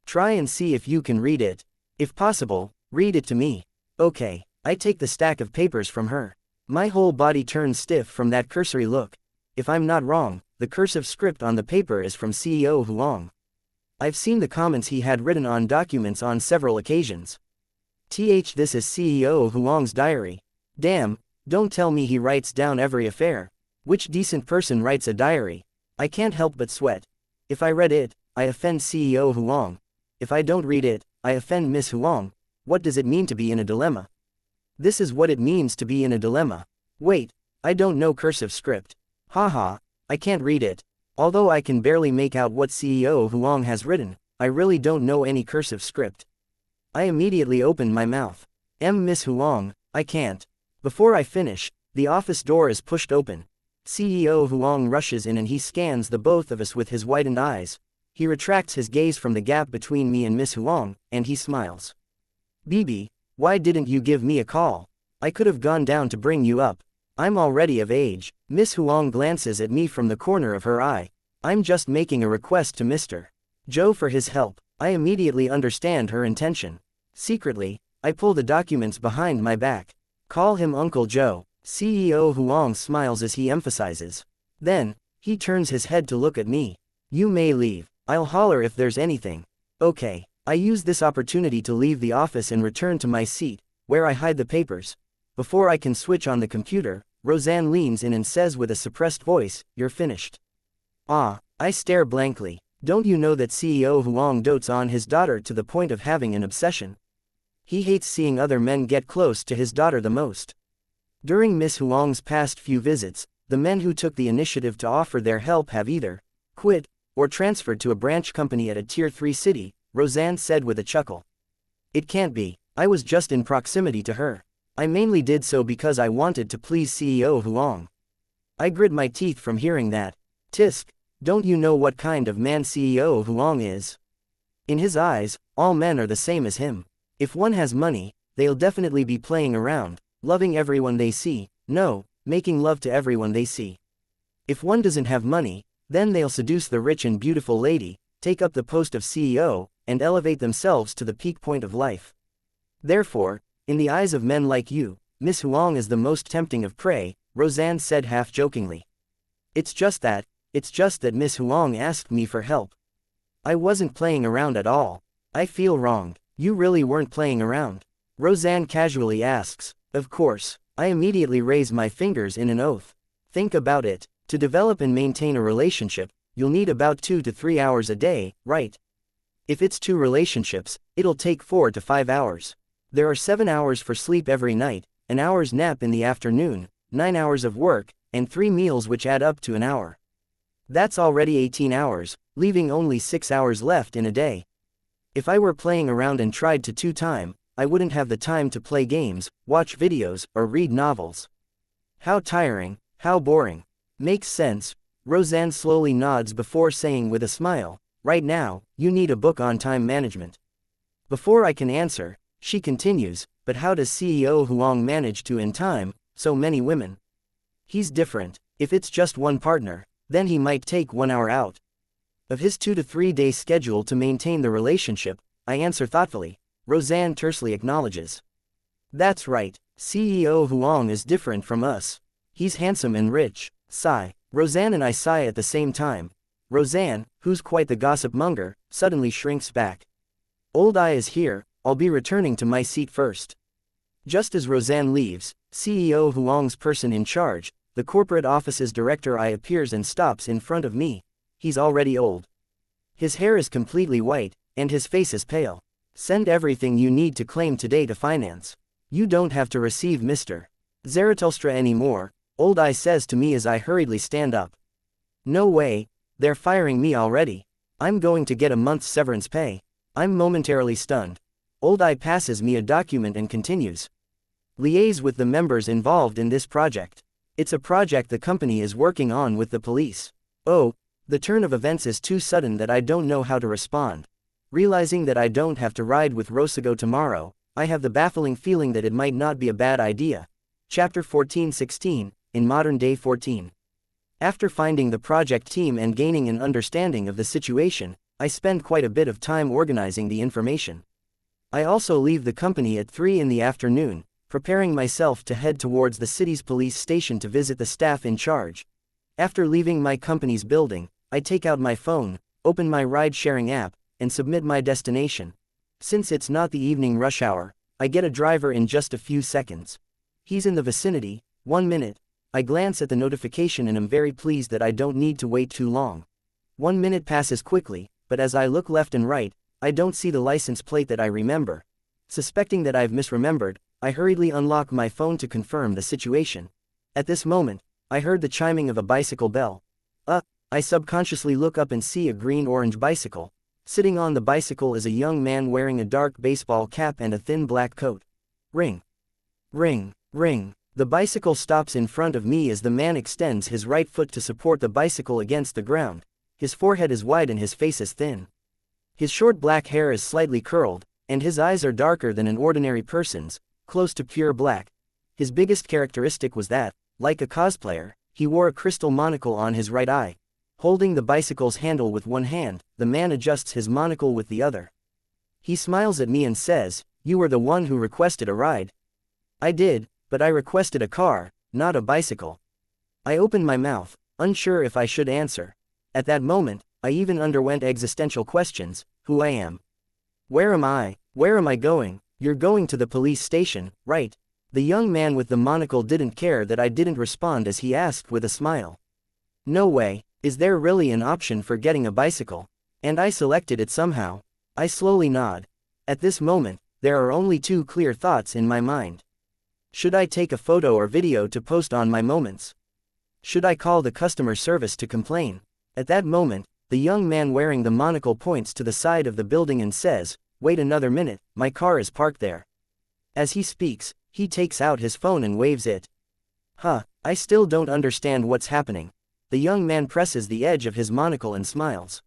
Try and see if you can read it. If possible, read it to me. Okay, I take the stack of papers from her. My whole body turns stiff from that cursory look. If I'm not wrong, the cursive script on the paper is from CEO Huang. I've seen the comments he had written on documents on several occasions. This is CEO Huang's diary. Damn, don't tell me he writes down every affair. Which decent person writes a diary? I can't help but sweat. If I read it, I offend CEO Huang. If I don't read it, I offend Miss Huang. What does it mean to be in a dilemma? This is what it means to be in a dilemma. Wait, I don't know cursive script. Haha, I can't read it. Although I can barely make out what CEO Huang has written, I really don't know any cursive script. I immediately opened my mouth. Miss Huang, I can't. Before I finish, the office door is pushed open. CEO Huang rushes in and he scans the both of us with his widened eyes. He retracts his gaze from the gap between me and Miss Huang, and he smiles. Bibi, why didn't you give me a call? I could have gone down to bring you up. I'm already of age. Miss Huang glances at me from the corner of her eye. I'm just making a request to Mr. Joe for his help. I immediately understand her intention. Secretly, I pull the documents behind my back. Call him Uncle Joe. CEO Huang smiles as he emphasizes. Then, he turns his head to look at me. You may leave. I'll holler if there's anything. Okay. I use this opportunity to leave the office and return to my seat, where I hide the papers. Before I can switch on the computer, Roseanne leans in and says with a suppressed voice, "You're finished." Ah, I stare blankly. Don't you know that CEO Huang dotes on his daughter to the point of having an obsession? He hates seeing other men get close to his daughter the most. During Miss Huang's past few visits, the men who took the initiative to offer their help have either quit or transferred to a branch company at a Tier 3 city, Roseanne said with a chuckle. It can't be. I was just in proximity to her. I mainly did so because I wanted to please CEO Huang. I grit my teeth from hearing that. Tisk, don't you know what kind of man CEO Huang is? In his eyes, all men are the same as him. If one has money, they'll definitely be playing around, loving everyone they see, no, making love to everyone they see. If one doesn't have money, then they'll seduce the rich and beautiful lady, take up the post of CEO, and elevate themselves to the peak point of life. Therefore, in the eyes of men like you, Miss Huang is the most tempting of prey, Roseanne said half-jokingly. It's just that Miss Huang asked me for help. I wasn't playing around at all. I feel wronged. You really weren't playing around? Roseanne casually asks. Of course. I immediately raise my fingers in an oath. Think about it. To develop and maintain a relationship, you'll need about 2 to 3 hours a day, right? If it's 2 relationships, it'll take 4 to 5 hours. There are 7 hours for sleep every night, an hour's nap in the afternoon, 9 hours of work, and 3 meals which add up to an hour. That's already 18 hours, leaving only 6 hours left in a day. If I were playing around and tried to time, I wouldn't have the time to play games, watch videos, or read novels. How tiring, how boring. Makes sense. Roseanne slowly nods before saying with a smile, right now, you need a book on time management. Before I can answer, she continues, but how does CEO Huang manage to in time, so many women? He's different. If it's just one partner, then he might take 1 hour out of his 2 to 3 day schedule to maintain the relationship, I answer thoughtfully. Roseanne tersely acknowledges. That's right, CEO Huang is different from us. He's handsome and rich. Sigh. Roseanne and I sigh at the same time. Roseanne, who's quite the gossip monger, suddenly shrinks back. Old I is here, I'll be returning to my seat first. Just as Roseanne leaves, CEO Huang's person in charge, the corporate office's director I appears and stops in front of me. He's already old. His hair is completely white, and his face is pale. Send everything you need to claim today to finance. You don't have to receive Mr. Zarathustra anymore, Old I says to me as I hurriedly stand up. No way, they're firing me already. I'm going to get a month's severance pay. I'm momentarily stunned. Old I passes me a document and continues. Liaise with the members involved in this project. It's a project the company is working on with the police. Oh, the turn of events is too sudden that I don't know how to respond. Realizing that I don't have to ride with Rosago tomorrow, I have the baffling feeling that it might not be a bad idea. Chapter 14:16, in modern day 14. After finding the project team and gaining an understanding of the situation, I spend quite a bit of time organizing the information. I also leave the company at 3 in the afternoon, preparing myself to head towards the city's police station to visit the staff in charge. After leaving my company's building, I take out my phone, open my ride-sharing app, and submit my destination. Since it's not the evening rush hour, I get a driver in just a few seconds. He's in the vicinity. 1 minute. I glance at the notification and am very pleased that I don't need to wait too long. 1 minute passes quickly, but as I look left and right, I don't see the license plate that I remember. Suspecting that I've misremembered, I hurriedly unlock my phone to confirm the situation. At this moment, I heard the chiming of a bicycle bell. I subconsciously look up and see a green-orange bicycle. Sitting on the bicycle is a young man wearing a dark baseball cap and a thin black coat. Ring. Ring, ring. The bicycle stops in front of me as the man extends his right foot to support the bicycle against the ground. His forehead is wide and his face is thin. His short black hair is slightly curled, and his eyes are darker than an ordinary person's, close to pure black. His biggest characteristic was that, like a cosplayer, he wore a crystal monocle on his right eye. Holding the bicycle's handle with one hand, the man adjusts his monocle with the other. He smiles at me and says, "You were the one who requested a ride." I did, but I requested a car, not a bicycle. I opened my mouth, unsure if I should answer. At that moment, I even underwent existential questions: who I am. Where am I? Where am I going? You're going to the police station, right? The young man with the monocle didn't care that I didn't respond as he asked with a smile. No way. Is there really an option for getting a bicycle? And I selected it somehow. I slowly nod. At this moment, there are only two clear thoughts in my mind. Should I take a photo or video to post on my moments? Should I call the customer service to complain? At that moment, the young man wearing the monocle points to the side of the building and says, "Wait another minute, my car is parked there." As he speaks, he takes out his phone and waves it. I still don't understand what's happening. The young man presses the edge of his monocle and smiles.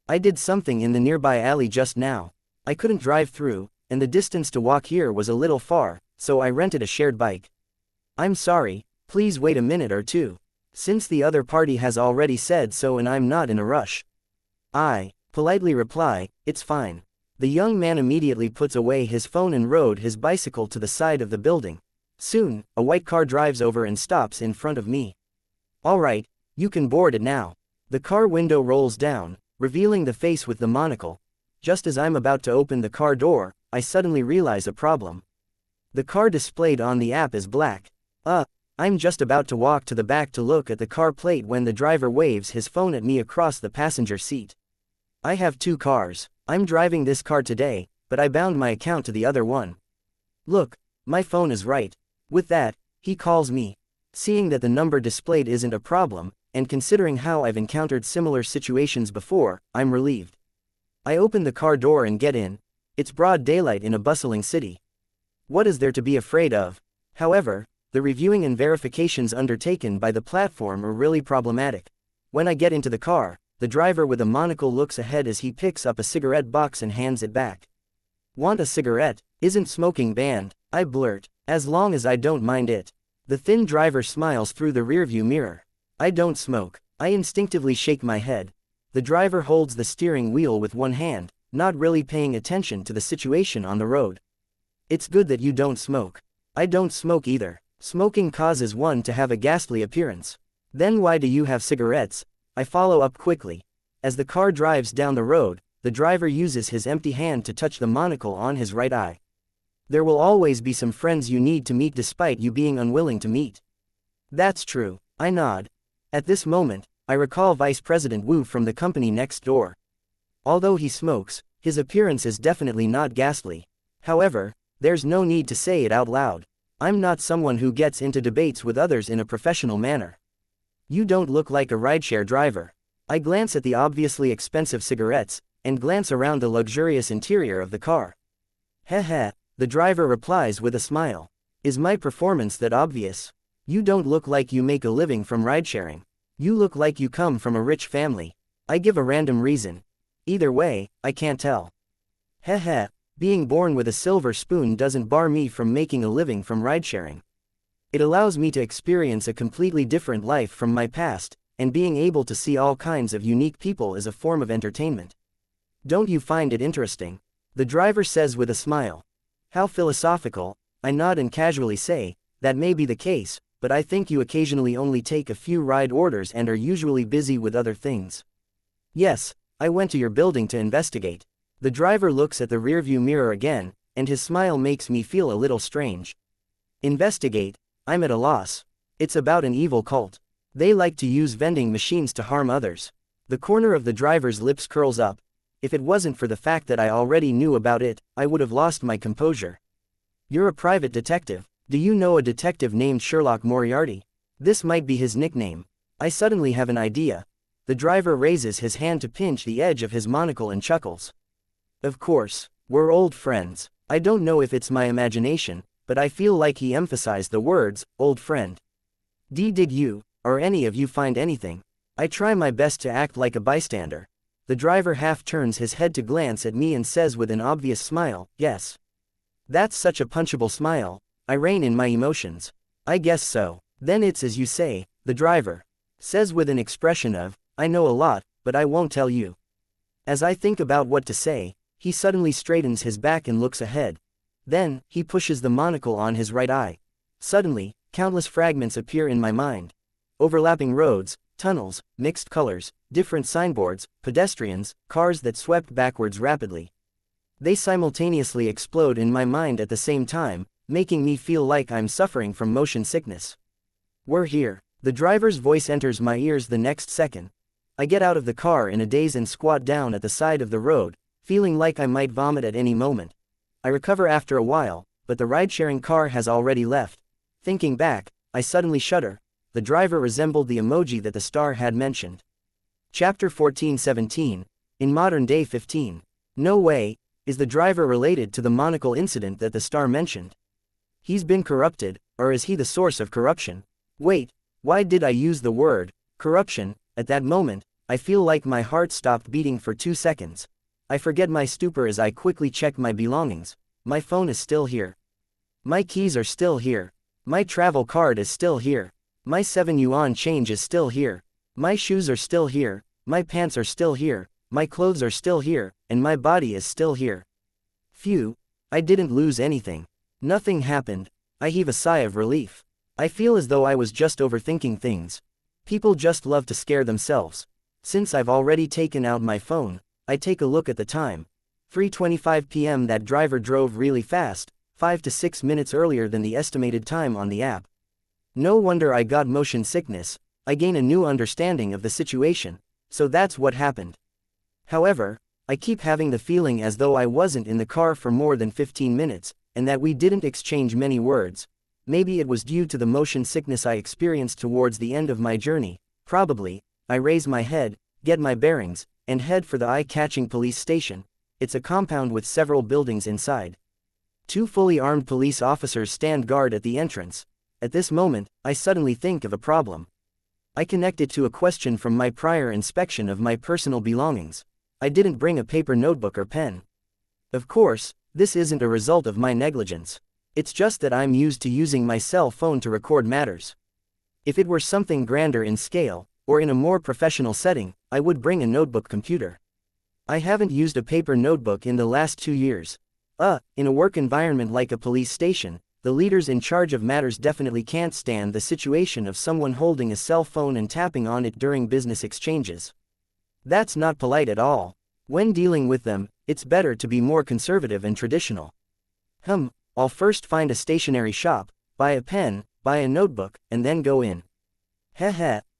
I did something in the nearby alley just now. I couldn't drive through, and the distance to walk here was a little far, so I rented a shared bike. I'm sorry, please wait a minute or two. Since the other party has already said so and I'm not in a rush. I politely reply, "It's fine." The young man immediately puts away his phone and rode his bicycle to the side of the building. Soon, a white car drives over and stops in front of me. "All right, you can board it now." The car window rolls down, revealing the face with the monocle. Just as I'm about to open the car door, I suddenly realize a problem. The car displayed on the app is black. I'm just about to walk to the back to look at the car plate when the driver waves his phone at me across the passenger seat. I have two cars. I'm driving this car today, but I bound my account to the other one. Look, my phone is right. With that, he calls me. Seeing that the number displayed isn't a problem, and considering how I've encountered similar situations before, I'm relieved. I open the car door and get in. It's broad daylight in a bustling city. What is there to be afraid of? However, the reviewing and verifications undertaken by the platform are really problematic. When I get into the car, the driver with a monocle looks ahead as he picks up a cigarette box and hands it back. "Want a cigarette? Isn't smoking banned?" I blurt, "as long as I don't mind it." The thin driver smiles through the rearview mirror. "I don't smoke." I instinctively shake my head. The driver holds the steering wheel with one hand, not really paying attention to the situation on the road. "It's good that you don't smoke." I don't smoke either. Smoking causes one to have a ghastly appearance. "Then why do you have cigarettes?" I follow up quickly. As the car drives down the road, the driver uses his empty hand to touch the monocle on his right eye. "There will always be some friends you need to meet despite you being unwilling to meet." "That's true." I nod. At this moment, I recall Vice President Wu from the company next door. Although he smokes, his appearance is definitely not ghastly. However, there's no need to say it out loud. I'm not someone who gets into debates with others in a professional manner. "You don't look like a rideshare driver." I glance at the obviously expensive cigarettes, and glance around the luxurious interior of the car. "Heh," the driver replies with a smile. "Is my performance that obvious? You don't look like you make a living from ridesharing. You look like you come from a rich family." I give a random reason. Either way, I can't tell. "Heh, being born with a silver spoon doesn't bar me from making a living from ridesharing. It allows me to experience a completely different life from my past, and being able to see all kinds of unique people is a form of entertainment. Don't you find it interesting?" The driver says with a smile. "How philosophical." I nod and casually say, "That may be the case, but I think you occasionally only take a few ride orders and are usually busy with other things." "Yes, I went to your building to investigate." The driver looks at the rearview mirror again, and his smile makes me feel a little strange. "Investigate?" I'm at a loss. "It's about an evil cult. They like to use vending machines to harm others." The corner of the driver's lips curls up. If it wasn't for the fact that I already knew about it, I would have lost my composure. "You're a private detective. Do you know a detective named Sherlock Moriarty?" This might be his nickname. I suddenly have an idea. The driver raises his hand to pinch the edge of his monocle and chuckles. Of course, we're old friends. I don't know if it's my imagination, but I feel like he emphasized the words, old friend. Did you, or any of you find anything? I try my best to act like a bystander. The driver half turns his head to glance at me and says with an obvious smile, yes. That's such a punchable smile. I rein in my emotions. I guess so. Then it's as you say, the driver says with an expression of, I know a lot, but I won't tell you. As I think about what to say, he suddenly straightens his back and looks ahead. Then, he pushes the monocle on his right eye. Suddenly, countless fragments appear in my mind. Overlapping roads, tunnels, mixed colors, different signboards, pedestrians, cars that swept backwards rapidly. They simultaneously explode in my mind at the same time, making me feel like I'm suffering from motion sickness. We're here. The driver's voice enters my ears the next second. I get out of the car in a daze and squat down at the side of the road, feeling like I might vomit at any moment. I recover after a while, but the ride-sharing car has already left. Thinking back, I suddenly shudder. The driver resembled the emoji that the star had mentioned. Chapter 14:17, in modern day 15. No way, is the driver related to the monocle incident that the star mentioned? He's been corrupted, or is he the source of corruption? Wait, why did I use the word corruption? At that moment, I feel like my heart stopped beating for 2 seconds. I forget my stupor as I quickly check my belongings. My phone is still here. My keys are still here. My travel card is still here. My 7 yuan change is still here. My shoes are still here. My pants are still here. My clothes are still here, and my body is still here. Phew, I didn't lose anything. Nothing happened. I heave a sigh of relief. I feel as though I was just overthinking things. People just love to scare themselves. Since I've already taken out my phone, I take a look at the time. 3:25 p.m. That driver drove really fast, 5 to 6 minutes earlier than the estimated time on the app. No wonder I got motion sickness. I gain a new understanding of the situation. So that's what happened. However, I keep having the feeling as though I wasn't in the car for more than 15 minutes, and that we didn't exchange many words. Maybe it was due to the motion sickness I experienced towards the end of my journey. Probably. I raise my head, get my bearings, and head for the eye-catching police station. It's a compound with several buildings inside. 2 fully armed police officers stand guard at the entrance. At this moment, I suddenly think of a problem. I connect it to a question from my prior inspection of my personal belongings. I didn't bring a paper notebook or pen. Of course, this isn't a result of my negligence. It's just that I'm used to using my cell phone to record matters. If it were something grander in scale, or in a more professional setting, I would bring a notebook computer. I haven't used a paper notebook in the last 2 years. In a work environment like a police station, the leaders in charge of matters definitely can't stand the situation of someone holding a cell phone and tapping on it during business exchanges. That's not polite at all. When dealing with them, it's better to be more conservative and traditional. I'll first find a stationery shop, buy a pen, buy a notebook, and then go in.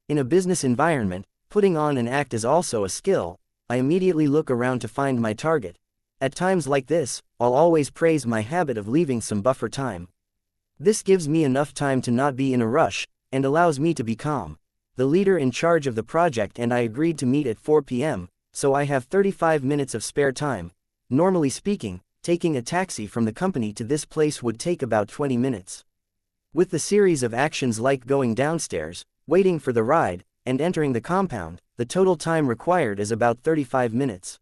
In a business environment, putting on an act is also a skill. I immediately look around to find my target. At times like this, I'll always praise my habit of leaving some buffer time. This gives me enough time to not be in a rush, and allows me to be calm. The leader in charge of the project and I agreed to meet at 4 p.m., so I have 35 minutes of spare time. Normally speaking, taking a taxi from the company to this place would take about 20 minutes. With the series of actions like going downstairs, waiting for the ride, and entering the compound, the total time required is about 35 minutes.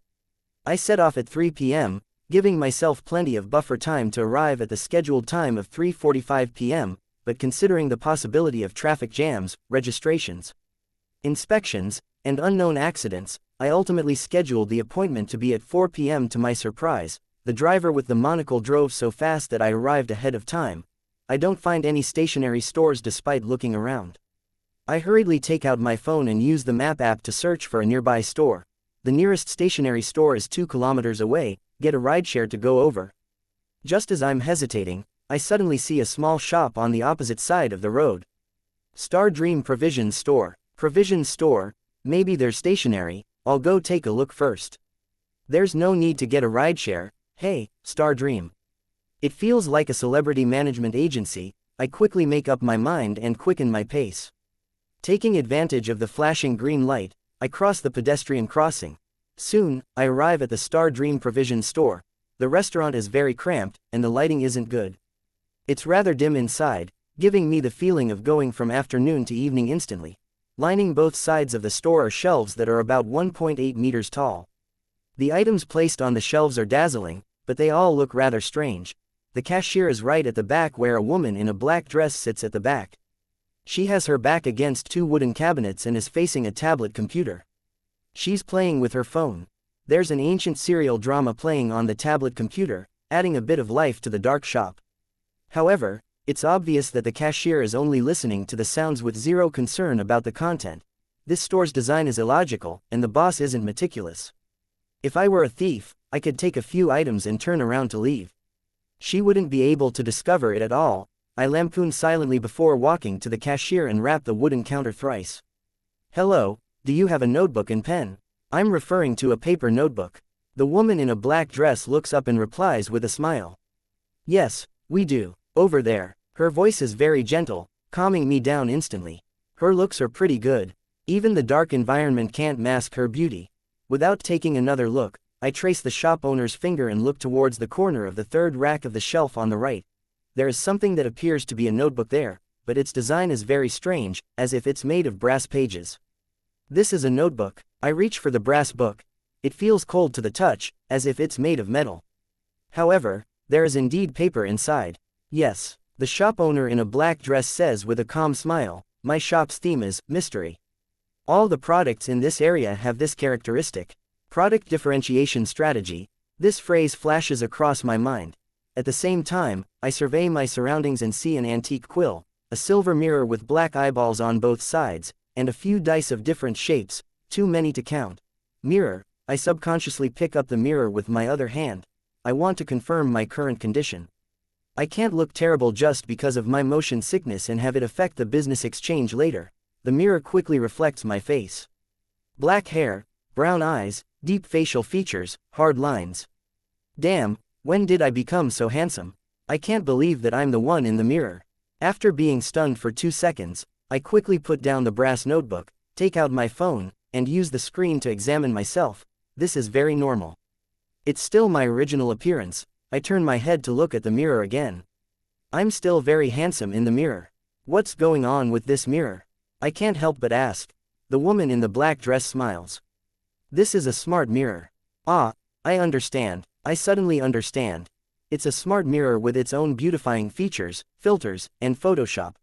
I set off at 3 p.m., giving myself plenty of buffer time to arrive at the scheduled time of 3:45 p.m., but considering the possibility of traffic jams, registrations, inspections, and unknown accidents, I ultimately scheduled the appointment to be at 4 p.m. To my surprise, the driver with the monocle drove so fast that I arrived ahead of time. I don't find any stationery stores despite looking around. I hurriedly take out my phone and use the map app to search for a nearby store. The nearest stationery store is 2 kilometers away, get a rideshare to go over. Just as I'm hesitating, I suddenly see a small shop on the opposite side of the road. Star Dream Provision Store. Provision store, maybe they're stationary, I'll go take a look first. There's no need to get a rideshare. Hey, Star Dream. It feels like a celebrity management agency. I quickly make up my mind and quicken my pace. Taking advantage of the flashing green light, I cross the pedestrian crossing. Soon, I arrive at the Star Dream Provision store. The restaurant is very cramped, and the lighting isn't good. It's rather dim inside, giving me the feeling of going from afternoon to evening instantly. Lining both sides of the store are shelves that are about 1.8 meters tall. The items placed on the shelves are dazzling, but they all look rather strange. The cashier is right at the back where a woman in a black dress sits at the back. She has her back against two wooden cabinets and is facing a tablet computer. She's playing with her phone. There's an ancient serial drama playing on the tablet computer, adding a bit of life to the dark shop. However, it's obvious that the cashier is only listening to the sounds with zero concern about the content. This store's design is illogical, and the boss isn't meticulous. If I were a thief, I could take a few items and turn around to leave. She wouldn't be able to discover it at all. I lampoon silently before walking to the cashier and rap the wooden counter thrice. Hello, do you have a notebook and pen? I'm referring to a paper notebook. The woman in a black dress looks up and replies with a smile. Yes, we do, over there. Her voice is very gentle, calming me down instantly. Her looks are pretty good. Even the dark environment can't mask her beauty. Without taking another look, I trace the shop owner's finger and look towards the corner of the third rack of the shelf on the right. There is something that appears to be a notebook there, but its design is very strange, as if it's made of brass pages. This is a notebook. I reach for the brass book. It feels cold to the touch, as if it's made of metal. However, there is indeed paper inside. Yes, the shop owner in a black dress says with a calm smile, my shop's theme is mystery. All the products in this area have this characteristic. Product differentiation strategy. This phrase flashes across my mind. At the same time, I survey my surroundings and see an antique quill, a silver mirror with black eyeballs on both sides, and a few dice of different shapes, too many to count. Mirror. I subconsciously pick up the mirror with my other hand. I want to confirm my current condition. I can't look terrible just because of my motion sickness and have it affect the business exchange later. The mirror quickly reflects my face. Black hair, brown eyes, deep facial features, hard lines. Damn, when did I become so handsome? I can't believe that I'm the one in the mirror. After being stunned for 2 seconds, I quickly put down the brass notebook, take out my phone, and use the screen to examine myself. This is very normal. It's still my original appearance. I turn my head to look at the mirror again. I'm still very handsome in the mirror. What's going on with this mirror? I can't help but ask. The woman in the black dress smiles. This is a smart mirror. Ah, I understand. I suddenly understand. It's a smart mirror with its own beautifying features, filters, and Photoshop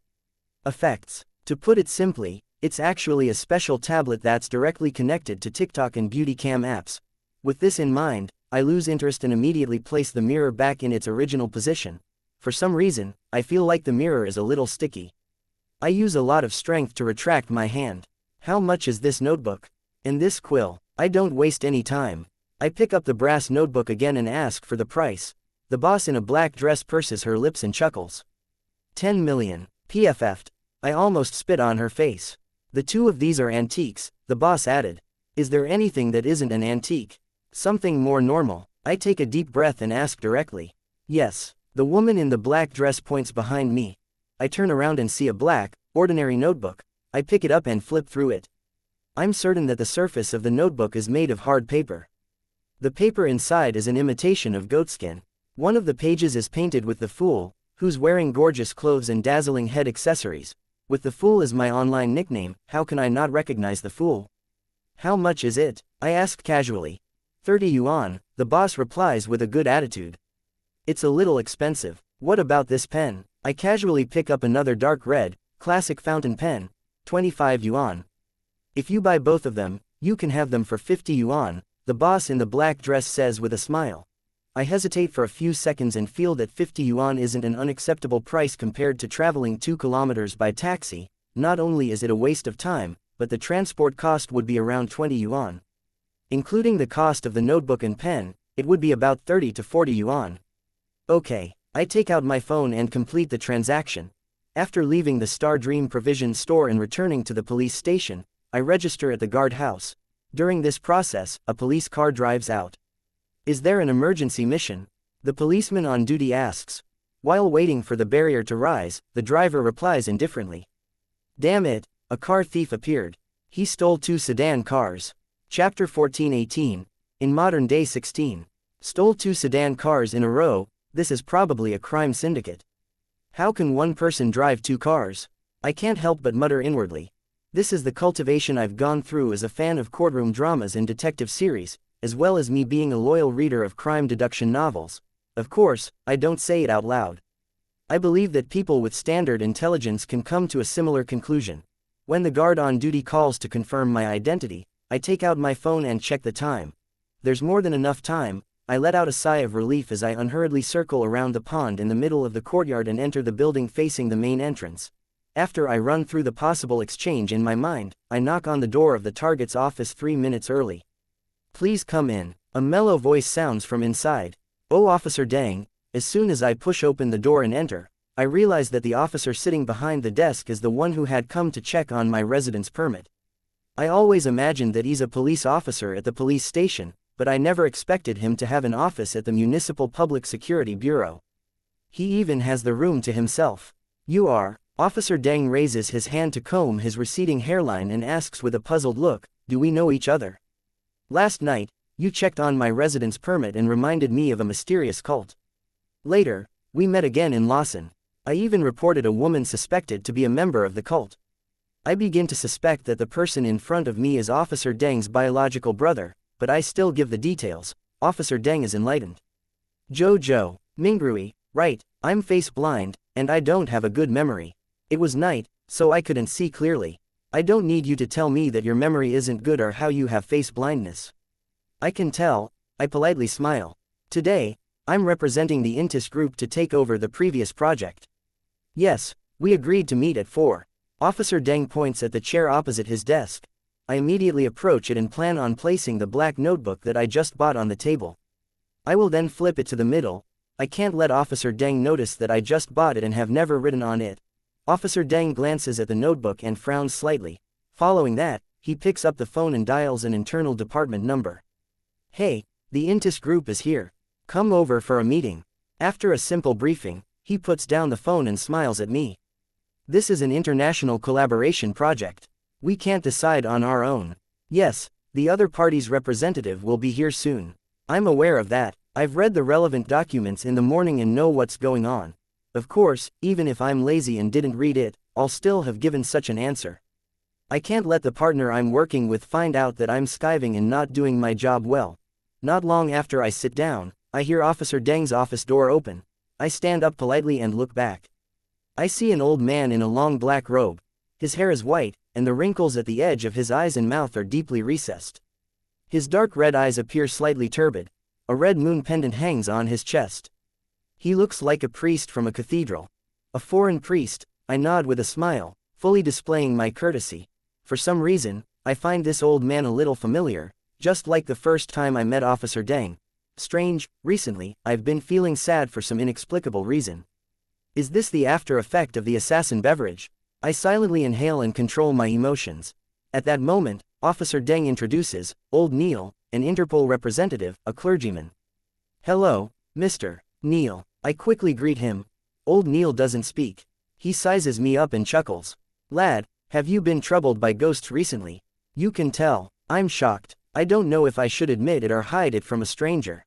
effects. To put it simply, it's actually a special tablet that's directly connected to TikTok and beauty cam apps. With this in mind, I lose interest and immediately place the mirror back in its original position. For some reason, I feel like the mirror is a little sticky. I use a lot of strength to retract my hand. How much is this notebook? And this quill? I don't waste any time. I pick up the brass notebook again and ask for the price. The boss in a black dress purses her lips and chuckles. 10 million. PFF'd. I almost spit on her face. The two of these are antiques, the boss added. Is there anything that isn't an antique? Something more normal? I take a deep breath and ask directly. Yes. The woman in the black dress points behind me. I turn around and see a black, ordinary notebook. I pick it up and flip through it. I'm certain that the surface of the notebook is made of hard paper. The paper inside is an imitation of goatskin. One of the pages is painted with the fool, who's wearing gorgeous clothes and dazzling head accessories. With the fool as my online nickname, how can I not recognize the fool? How much is it? I ask casually. 30 yuan, the boss replies with a good attitude. It's a little expensive. What about this pen? I casually pick up another dark red, classic fountain pen. 25 yuan. If you buy both of them, you can have them for 50 yuan, the boss in the black dress says with a smile. I hesitate for a few seconds and feel that 50 yuan isn't an unacceptable price compared to traveling 2 kilometers by taxi. Not only is it a waste of time, but the transport cost would be around 20 yuan. Including the cost of the notebook and pen, it would be about 30 to 40 yuan. Okay, I take out my phone and complete the transaction. After leaving the Star Dream Provision store and returning to the police station, I register at the guardhouse. During this process, a police car drives out. Is there an emergency mission? The policeman on duty asks. While waiting for the barrier to rise, the driver replies indifferently. Damn it, a car thief appeared. He stole 2 sedan cars. Chapter 14:18. In modern day 16. Stole 2 sedan cars in a row, this is probably a crime syndicate. How can one person drive 2 cars? I can't help but mutter inwardly. This is the cultivation I've gone through as a fan of courtroom dramas and detective series, as well as me being a loyal reader of crime deduction novels. Of course, I don't say it out loud. I believe that people with standard intelligence can come to a similar conclusion. When the guard on duty calls to confirm my identity, I take out my phone and check the time. There's more than enough time. I let out a sigh of relief as I unhurriedly circle around the pond in the middle of the courtyard and enter the building facing the main entrance. After I run through the possible exchange in my mind, I knock on the door of the target's office 3 minutes early. Please come in. A mellow voice sounds from inside. Oh, Officer Deng. As soon as I push open the door and enter, I realize that the officer sitting behind the desk is the one who had come to check on my residence permit. I always imagined that he's a police officer at the police station, but I never expected him to have an office at the Municipal Public Security Bureau. He even has the room to himself. You are? Officer Deng raises his hand to comb his receding hairline and asks with a puzzled look, do we know each other? Last night, you checked on my residence permit and reminded me of a mysterious cult. Later, we met again in Lawson. I even reported a woman suspected to be a member of the cult. I begin to suspect that the person in front of me is Officer Deng's biological brother, but I still give the details. Officer Deng is enlightened. Joe, Mingrui, right, I'm face blind, and I don't have a good memory. It was night, so I couldn't see clearly. I don't need you to tell me that your memory isn't good or how you have face blindness. I can tell. I politely smile. Today, I'm representing the Intis group to take over the previous project. Yes, we agreed to meet at 4. Officer Deng points at the chair opposite his desk. I immediately approach it and plan on placing the black notebook that I just bought on the table. I will then flip it to the middle. I can't let Officer Deng notice that I just bought it and have never written on it. Officer Deng glances at the notebook and frowns slightly. Following that, he picks up the phone and dials an internal department number. Hey, the Intis group is here. Come over for a meeting. After a simple briefing, he puts down the phone and smiles at me. This is an international collaboration project. We can't decide on our own. Yes, the other party's representative will be here soon. I'm aware of that. I've read the relevant documents in the morning and know what's going on. Of course, even if I'm lazy and didn't read it, I'll still have given such an answer. I can't let the partner I'm working with find out that I'm skiving and not doing my job well. Not long after I sit down, I hear Officer Deng's office door open. I stand up politely and look back. I see an old man in a long black robe. His hair is white, and the wrinkles at the edge of his eyes and mouth are deeply recessed. His dark red eyes appear slightly turbid. A red moon pendant hangs on his chest. He looks like a priest from a cathedral. A foreign priest. I nod with a smile, fully displaying my courtesy. For some reason, I find this old man a little familiar, just like the first time I met Officer Deng. Strange, recently, I've been feeling sad for some inexplicable reason. Is this the after effect of the assassin beverage? I silently inhale and control my emotions. At that moment, Officer Deng introduces, Old Neil, an Interpol representative, a clergyman. Hello, Mr. Neil. I quickly greet him. Old Neil doesn't speak. He sizes me up and chuckles. Lad, have you been troubled by ghosts recently? You can tell. I'm shocked. I don't know if I should admit it or hide it from a stranger.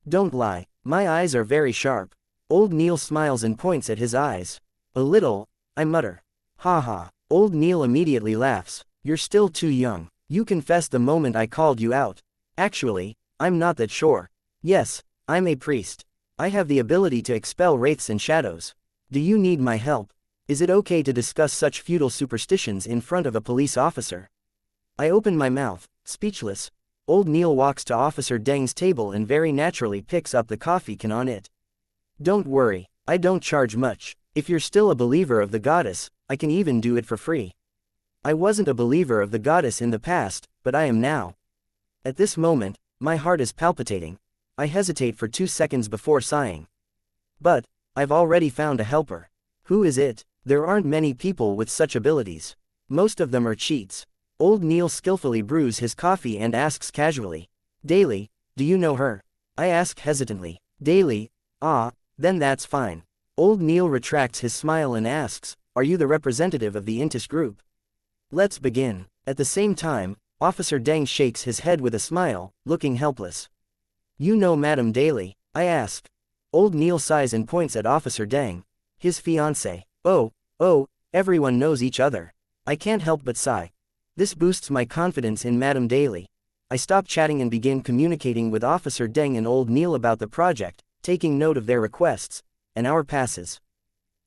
Don't lie. My eyes are very sharp. Old Neil smiles and points at his eyes. A little, I mutter. Ha ha. Old Neil immediately laughs. You're still too young. You confessed the moment I called you out. Actually, I'm not that sure. Yes, I'm a priest. I have the ability to expel wraiths and shadows. Do you need my help? Is it okay to discuss such feudal superstitions in front of a police officer? I open my mouth, speechless. Old Neil walks to Officer Deng's table and very naturally picks up the coffee can on it. Don't worry, I don't charge much. If you're still a believer of the goddess, I can even do it for free. I wasn't a believer of the goddess in the past, but I am now. At this moment, my heart is palpitating. I hesitate for 2 seconds before sighing. But, I've already found a helper. Who is it? There aren't many people with such abilities. Most of them are cheats. Old Neil skillfully brews his coffee and asks casually. Daily, do you know her? I ask hesitantly. Daily? Ah, then that's fine. Old Neil retracts his smile and asks, are you the representative of the Intis group? Let's begin. At the same time, Officer Deng shakes his head with a smile, looking helpless. You know Madame Daly? I ask. Old Neil sighs and points at Officer Deng, his fiancée. Oh, everyone knows each other. I can't help but sigh. This boosts my confidence in Madame Daly. I stop chatting and begin communicating with Officer Deng and Old Neil about the project, taking note of their requests. An hour passes.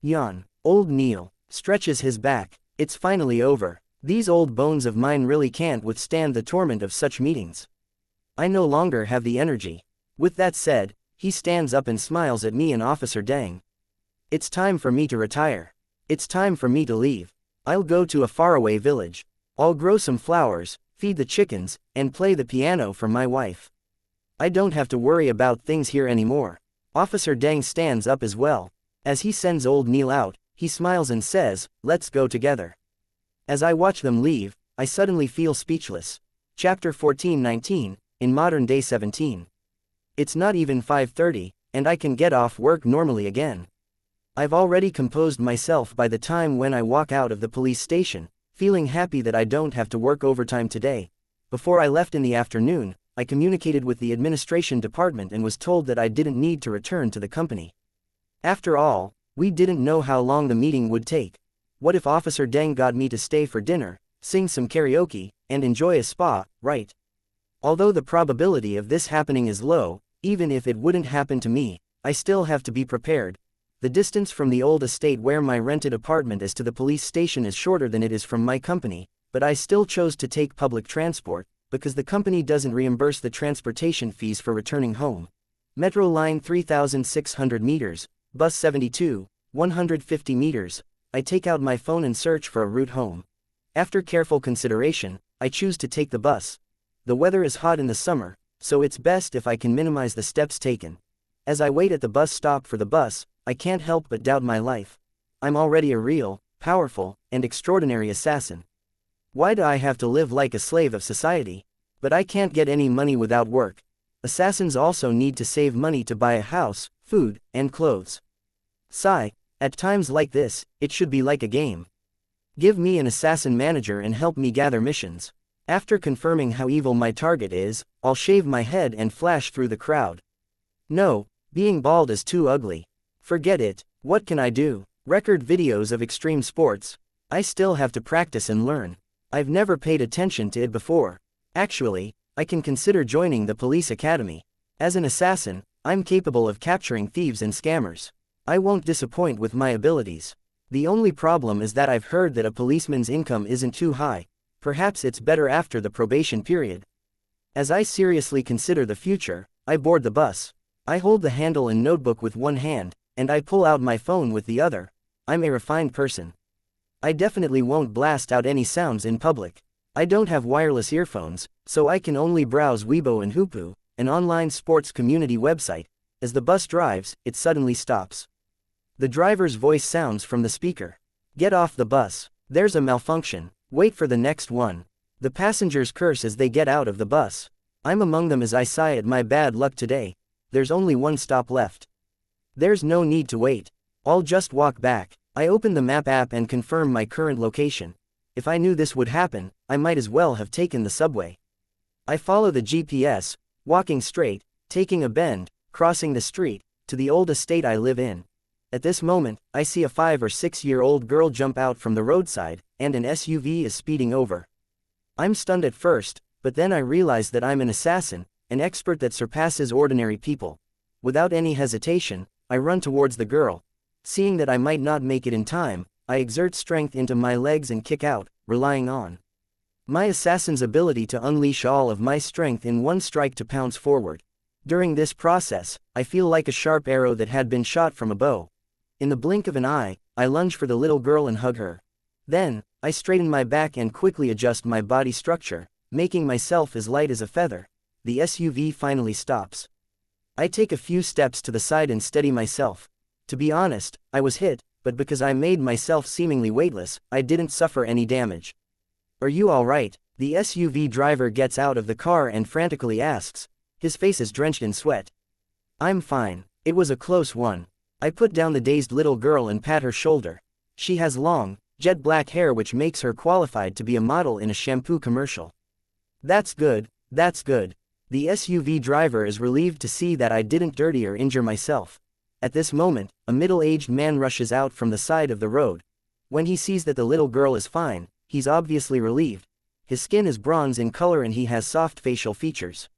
Yawn. Old Neil stretches his back. It's finally over. These old bones of mine really can't withstand the torment of such meetings. I no longer have the energy. With that said, he stands up and smiles at me and Officer Deng. It's time for me to retire. It's time for me to leave. I'll go to a faraway village. I'll grow some flowers, feed the chickens, and play the piano for my wife. I don't have to worry about things here anymore. Officer Deng stands up as well. As he sends Old Neil out, he smiles and says, let's go together. As I watch them leave, I suddenly feel speechless. Chapter 14:19, in modern day 17. It's not even 5:30, and I can get off work normally again. I've already composed myself by the time when I walk out of the police station, feeling happy that I don't have to work overtime today. Before I left in the afternoon, I communicated with the administration department and was told that I didn't need to return to the company. After all, we didn't know how long the meeting would take. What if Officer Deng got me to stay for dinner, sing some karaoke, and enjoy a spa, right? Although the probability of this happening is low, even if it wouldn't happen to me, I still have to be prepared. The distance from the old estate where my rented apartment is to the police station is shorter than it is from my company, but I still chose to take public transport, because the company doesn't reimburse the transportation fees for returning home. Metro line 3,600 meters, bus 72, 150 meters. I take out my phone and search for a route home. After careful consideration, I choose to take the bus. The weather is hot in the summer, so it's best if I can minimize the steps taken. As I wait at the bus stop for the bus, I can't help but doubt my life. I'm already a real, powerful, and extraordinary assassin. Why do I have to live like a slave of society? But I can't get any money without work. Assassins also need to save money to buy a house, food, and clothes. Sigh. At times like this, it should be like a game. Give me an assassin manager and help me gather missions. After confirming how evil my target is, I'll shave my head and flash through the crowd. No, being bald is too ugly. Forget it. What can I do? Record videos of extreme sports. I still have to practice and learn. I've never paid attention to it before. Actually, I can consider joining the police academy. As an assassin, I'm capable of capturing thieves and scammers. I won't disappoint with my abilities. The only problem is that I've heard that a policeman's income isn't too high. Perhaps it's better after the probation period. As I seriously consider the future, I board the bus. I hold the handle and notebook with one hand, and I pull out my phone with the other. I'm a refined person. I definitely won't blast out any sounds in public. I don't have wireless earphones, so I can only browse Weibo and Hupu, an online sports community website. As the bus drives, it suddenly stops. The driver's voice sounds from the speaker. Get off the bus. There's a malfunction. Wait for the next one. The passengers curse as they get out of the bus. I'm among them as I sigh at my bad luck today. There's only one stop left. There's no need to wait. I'll just walk back. I open the map app and confirm my current location. If I knew this would happen, I might as well have taken the subway. I follow the GPS, walking straight, taking a bend, crossing the street, to the old estate I live in. At this moment, I see a 5 or 6-year-old girl jump out from the roadside, and an SUV is speeding over. I'm stunned at first, but then I realize that I'm an assassin, an expert that surpasses ordinary people. Without any hesitation, I run towards the girl. Seeing that I might not make it in time, I exert strength into my legs and kick out, relying on my assassin's ability to unleash all of my strength in one strike to pounce forward. During this process, I feel like a sharp arrow that had been shot from a bow. In the blink of an eye, I lunge for the little girl and hug her. Then, I straighten my back and quickly adjust my body structure, making myself as light as a feather. The SUV finally stops. I take a few steps to the side and steady myself. To be honest, I was hit, but because I made myself seemingly weightless, I didn't suffer any damage. Are you alright? The SUV driver gets out of the car and frantically asks. His face is drenched in sweat. I'm fine. It was a close one. I put down the dazed little girl and pat her shoulder. She has long, jet black hair which makes her qualified to be a model in a shampoo commercial. That's good, that's good. The SUV driver is relieved to see that I didn't dirty or injure myself. At this moment, a middle-aged man rushes out from the side of the road. When he sees that the little girl is fine, he's obviously relieved. His skin is bronze in color and he has soft facial features.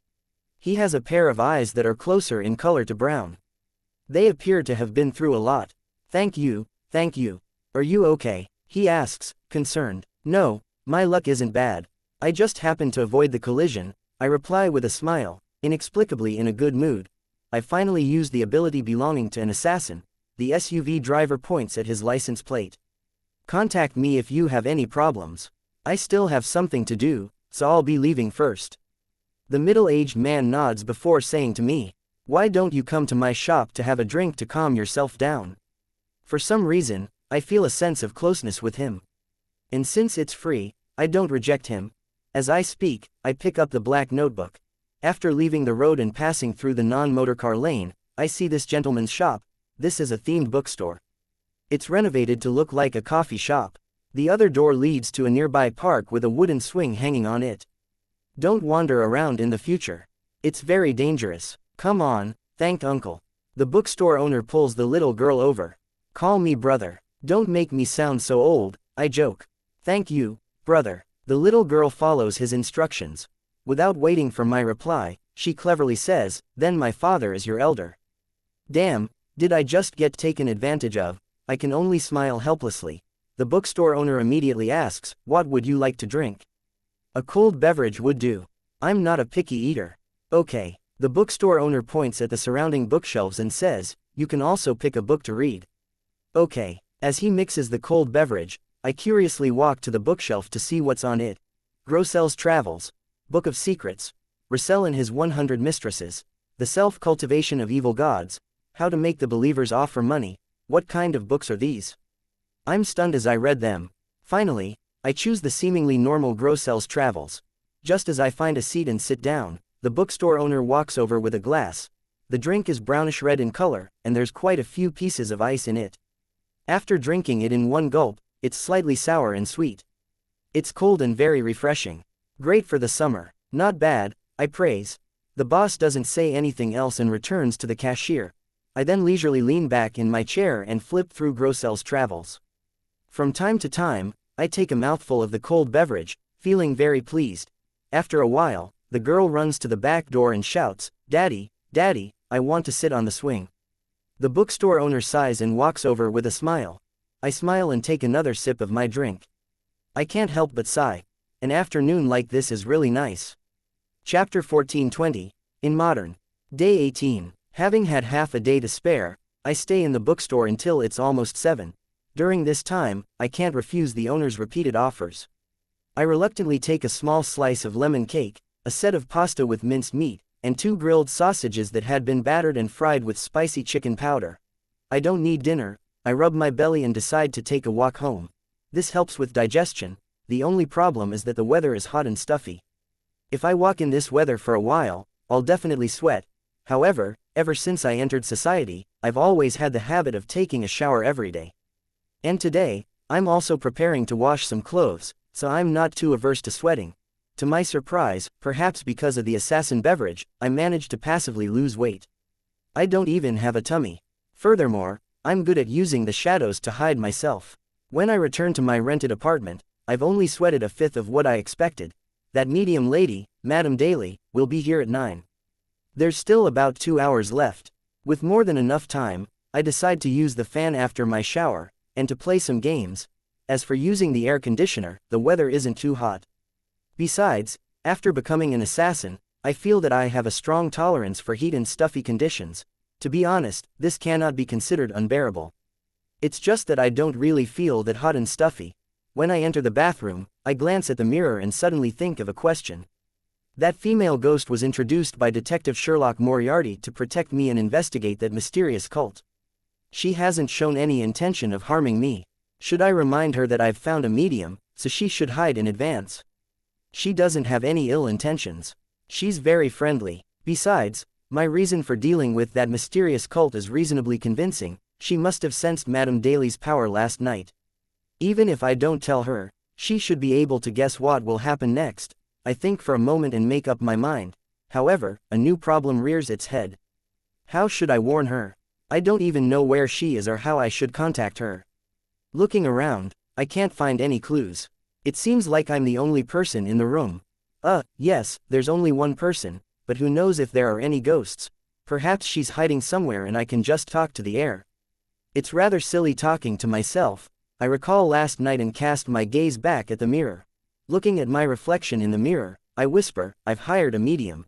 He has a pair of eyes that are closer in color to brown. They appear to have been through a lot. Thank you, thank you. Are you okay? He asks, concerned. No, my luck isn't bad. I just happened to avoid the collision, I reply with a smile, inexplicably in a good mood. I finally used the ability belonging to an assassin. The SUV driver points at his license plate. Contact me if you have any problems. I still have something to do, so I'll be leaving first. The middle-aged man nods before saying to me, why don't you come to my shop to have a drink to calm yourself down? For some reason, I feel a sense of closeness with him. And since it's free, I don't reject him. As I speak, I pick up the black notebook. After leaving the road and passing through the non-motorcar lane, I see this gentleman's shop. This is a themed bookstore. It's renovated to look like a coffee shop. The other door leads to a nearby park with a wooden swing hanging on it. Don't wander around in the future. It's very dangerous. Come on, thank uncle. The bookstore owner pulls the little girl over. Call me brother. Don't make me sound so old, I joke. Thank you, brother. The little girl follows his instructions. Without waiting for my reply, she cleverly says, then my father is your elder. Damn, did I just get taken advantage of? I can only smile helplessly. The bookstore owner immediately asks, what would you like to drink? A cold beverage would do. I'm not a picky eater. Okay. The bookstore owner points at the surrounding bookshelves and says, you can also pick a book to read. Okay. As he mixes the cold beverage, I curiously walk to the bookshelf to see what's on it. Grossel's Travels, Book of Secrets, Russell and His 100 Mistresses, The Self-Cultivation of Evil Gods, How to Make the Believers Offer Money. What kind of books are these? I'm stunned as I read them. Finally, I choose the seemingly normal Grossel's Travels. Just as I find a seat and sit down, the bookstore owner walks over with a glass. The drink is brownish red in color, and there's quite a few pieces of ice in it. After drinking it in one gulp, it's slightly sour and sweet. It's cold and very refreshing. Great for the summer. Not bad, I praise. The boss doesn't say anything else and returns to the cashier. I then leisurely lean back in my chair and flip through Grossel's Travels. From time to time, I take a mouthful of the cold beverage, feeling very pleased. After a while, the girl runs to the back door and shouts, Daddy, Daddy, I want to sit on the swing. The bookstore owner sighs and walks over with a smile. I smile and take another sip of my drink. I can't help but sigh. An afternoon like this is really nice. Chapter 14:20. In Modern. Day 18. Having had half a day to spare, I stay in the bookstore until it's almost 7. During this time, I can't refuse the owner's repeated offers. I reluctantly take a small slice of lemon cake, a set of pasta with minced meat, and 2 grilled sausages that had been battered and fried with spicy chicken powder. I don't need dinner. I rub my belly and decide to take a walk home. This helps with digestion. The only problem is that the weather is hot and stuffy. If I walk in this weather for a while, I'll definitely sweat. However, ever since I entered society, I've always had the habit of taking a shower every day. And today, I'm also preparing to wash some clothes, so I'm not too averse to sweating. To my surprise, perhaps because of the assassin beverage, I managed to passively lose weight. I don't even have a tummy. Furthermore, I'm good at using the shadows to hide myself. When I return to my rented apartment, I've only sweated a fifth of what I expected. That medium lady, Madame Daly, will be here at 9. There's still about 2 hours left. With more than enough time, I decide to use the fan after my shower, and to play some games. As for using the air conditioner, the weather isn't too hot. Besides, after becoming an assassin, I feel that I have a strong tolerance for heat and stuffy conditions. To be honest, this cannot be considered unbearable. It's just that I don't really feel that hot and stuffy. When I enter the bathroom, I glance at the mirror and suddenly think of a question. That female ghost was introduced by Detective Sherlock Moriarty to protect me and investigate that mysterious cult. She hasn't shown any intention of harming me. Should I remind her that I've found a medium, so she should hide in advance? She doesn't have any ill intentions. She's very friendly. Besides, my reason for dealing with that mysterious cult is reasonably convincing. She must have sensed Madame Daly's power last night. Even if I don't tell her, she should be able to guess what will happen next. I think for a moment and make up my mind. However, a new problem rears its head. How should I warn her? I don't even know where she is or how I should contact her. Looking around, I can't find any clues. It seems like I'm the only person in the room. Yes, there's only one person, but who knows if there are any ghosts. Perhaps she's hiding somewhere and I can just talk to the air. It's rather silly talking to myself. I recall last night and cast my gaze back at the mirror. Looking at my reflection in the mirror, I whisper, I've hired a medium.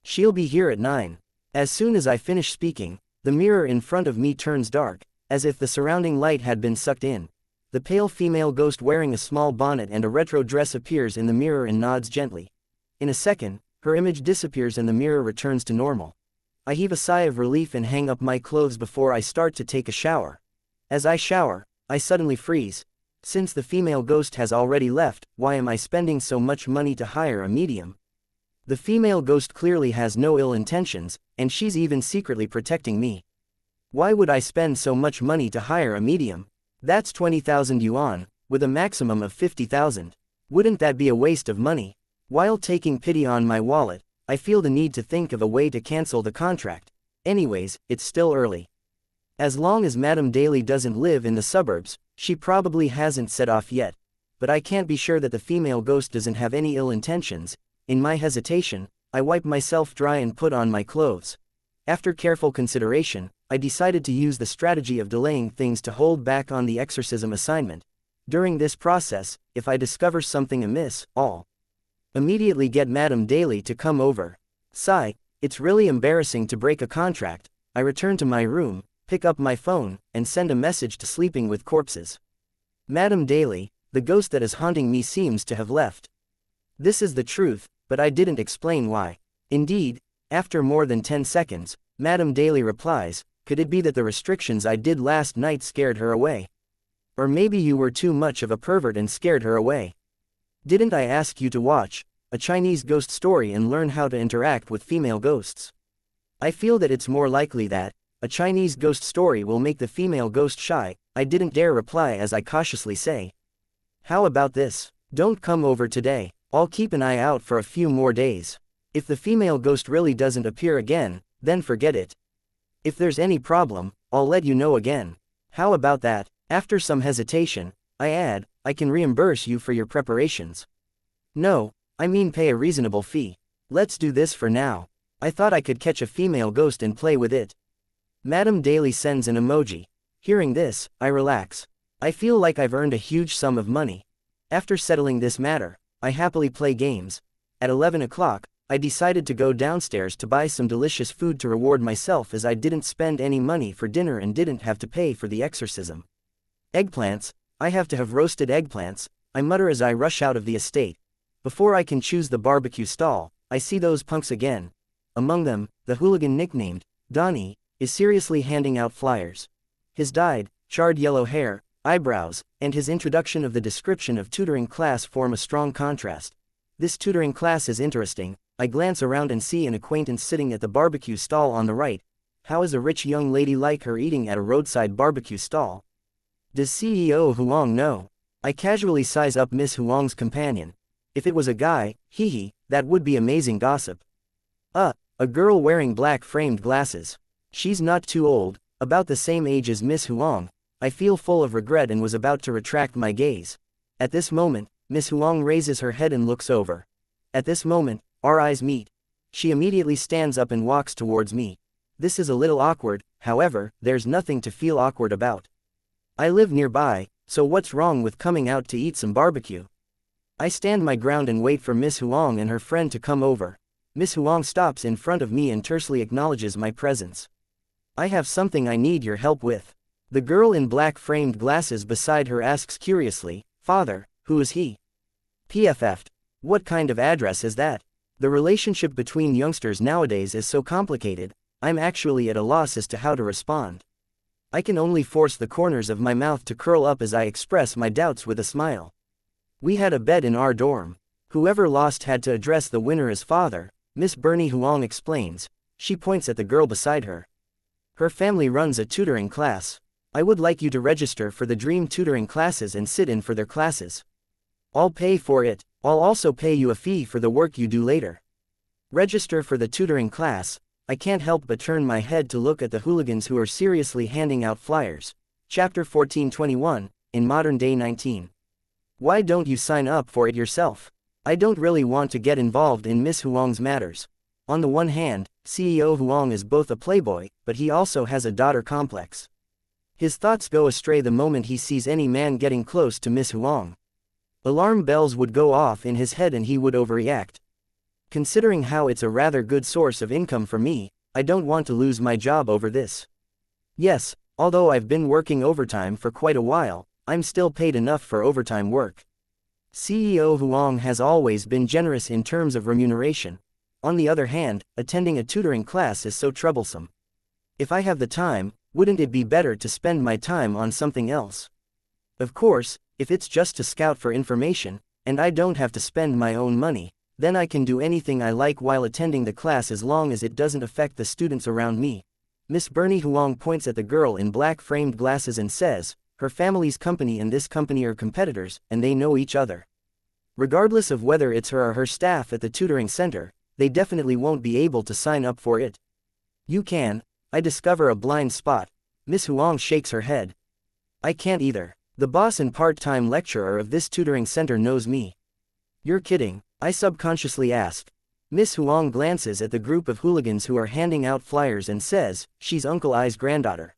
She'll be here at 9. As soon as I finish speaking, the mirror in front of me turns dark, as if the surrounding light had been sucked in. The pale female ghost wearing a small bonnet and a retro dress appears in the mirror and nods gently. In a second, her image disappears and the mirror returns to normal. I heave a sigh of relief and hang up my clothes before I start to take a shower. As I shower, I suddenly freeze. Since the female ghost has already left, why am I spending so much money to hire a medium? The female ghost clearly has no ill intentions, and she's even secretly protecting me. Why would I spend so much money to hire a medium? That's 20,000 yuan, with a maximum of 50,000. Wouldn't that be a waste of money? While taking pity on my wallet, I feel the need to think of a way to cancel the contract. Anyways, it's still early. As long as Madame Daly doesn't live in the suburbs, she probably hasn't set off yet. But I can't be sure that the female ghost doesn't have any ill intentions. In my hesitation, I wipe myself dry and put on my clothes. After careful consideration, I decided to use the strategy of delaying things to hold back on the exorcism assignment. During this process, if I discover something amiss, I'll immediately get Madame Daly to come over. Sigh, it's really embarrassing to break a contract. I return to my room, pick up my phone, and send a message to Sleeping with Corpses. Madame Daly, the ghost that is haunting me seems to have left. This is the truth, but I didn't explain why. Indeed, after more than 10 seconds, Madame Daly replies, could it be that the restrictions I did last night scared her away? Or maybe you were too much of a pervert and scared her away. Didn't I ask you to watch a Chinese ghost story and learn how to interact with female ghosts? I feel that it's more likely that a Chinese ghost story will make the female ghost shy. I didn't dare reply as I cautiously say, how about this? Don't come over today. I'll keep an eye out for a few more days. If the female ghost really doesn't appear again, then forget it. If there's any problem, I'll let you know again. How about that? After some hesitation, I add, I can reimburse you for your preparations. No, I mean pay a reasonable fee. Let's do this for now. I thought I could catch a female ghost and play with it. Madame Daly sends an emoji. Hearing this, I relax. I feel like I've earned a huge sum of money. After settling this matter, I happily play games. At 11 o'clock, I decided to go downstairs to buy some delicious food to reward myself as I didn't spend any money for dinner and didn't have to pay for the exorcism. Eggplants, I have to have roasted eggplants, I mutter as I rush out of the estate. Before I can choose the barbecue stall, I see those punks again. Among them, the hooligan nicknamed Donnie is seriously handing out flyers. His dyed, charred yellow hair, eyebrows, and his introduction of the description of tutoring class form a strong contrast. This tutoring class is interesting. I glance around and see an acquaintance sitting at the barbecue stall on the right. How is a rich young lady like her eating at a roadside barbecue stall? Does CEO Huang know? I casually size up Miss Huang's companion. If it was a guy, hee, that would be amazing gossip. A girl wearing black framed glasses. She's not too old, about the same age as Miss Huang. I feel full of regret and was about to retract my gaze. At this moment, Miss Huang raises her head and looks over. At this moment, our eyes meet. She immediately stands up and walks towards me. This is a little awkward, however, there's nothing to feel awkward about. I live nearby, so what's wrong with coming out to eat some barbecue? I stand my ground and wait for Miss Huang and her friend to come over. Miss Huang stops in front of me and tersely acknowledges my presence. I have something I need your help with. The girl in black framed glasses beside her asks curiously, Father, who is he? PFF'd. What kind of address is that? The relationship between youngsters nowadays is so complicated, I'm actually at a loss as to how to respond. I can only force the corners of my mouth to curl up as I express my doubts with a smile. We had a bet in our dorm. Whoever lost had to address the winner as father, Miss Bernie Huang explains. She points at the girl beside her. Her family runs a tutoring class. I would like you to register for the dream tutoring classes and sit in for their classes. I'll pay for it. I'll also pay you a fee for the work you do later. Register for the tutoring class. I can't help but turn my head to look at the hooligans who are seriously handing out flyers. Chapter 1421, in modern day 19. Why don't you sign up for it yourself? I don't really want to get involved in Miss Huang's matters. On the one hand, CEO Huang is both a playboy, but he also has a daughter complex. His thoughts go astray the moment he sees any man getting close to Miss Huang. Alarm bells would go off in his head and he would overreact. Considering how it's a rather good source of income for me, I don't want to lose my job over this. Yes, although I've been working overtime for quite a while, I'm still paid enough for overtime work. CEO Huang has always been generous in terms of remuneration. On the other hand, attending a tutoring class is so troublesome. If I have the time, wouldn't it be better to spend my time on something else? Of course, if it's just to scout for information, and I don't have to spend my own money, then I can do anything I like while attending the class as long as it doesn't affect the students around me. Miss Bernie Huang points at the girl in black framed glasses and says, her family's company and this company are competitors, and they know each other. Regardless of whether it's her or her staff at the tutoring center, they definitely won't be able to sign up for it. You can. I discover a blind spot. Miss Huang shakes her head. I can't either. The boss and part-time lecturer of this tutoring center knows me. You're kidding, I subconsciously ask. Miss Huang glances at the group of hooligans who are handing out flyers and says, she's Uncle I's granddaughter.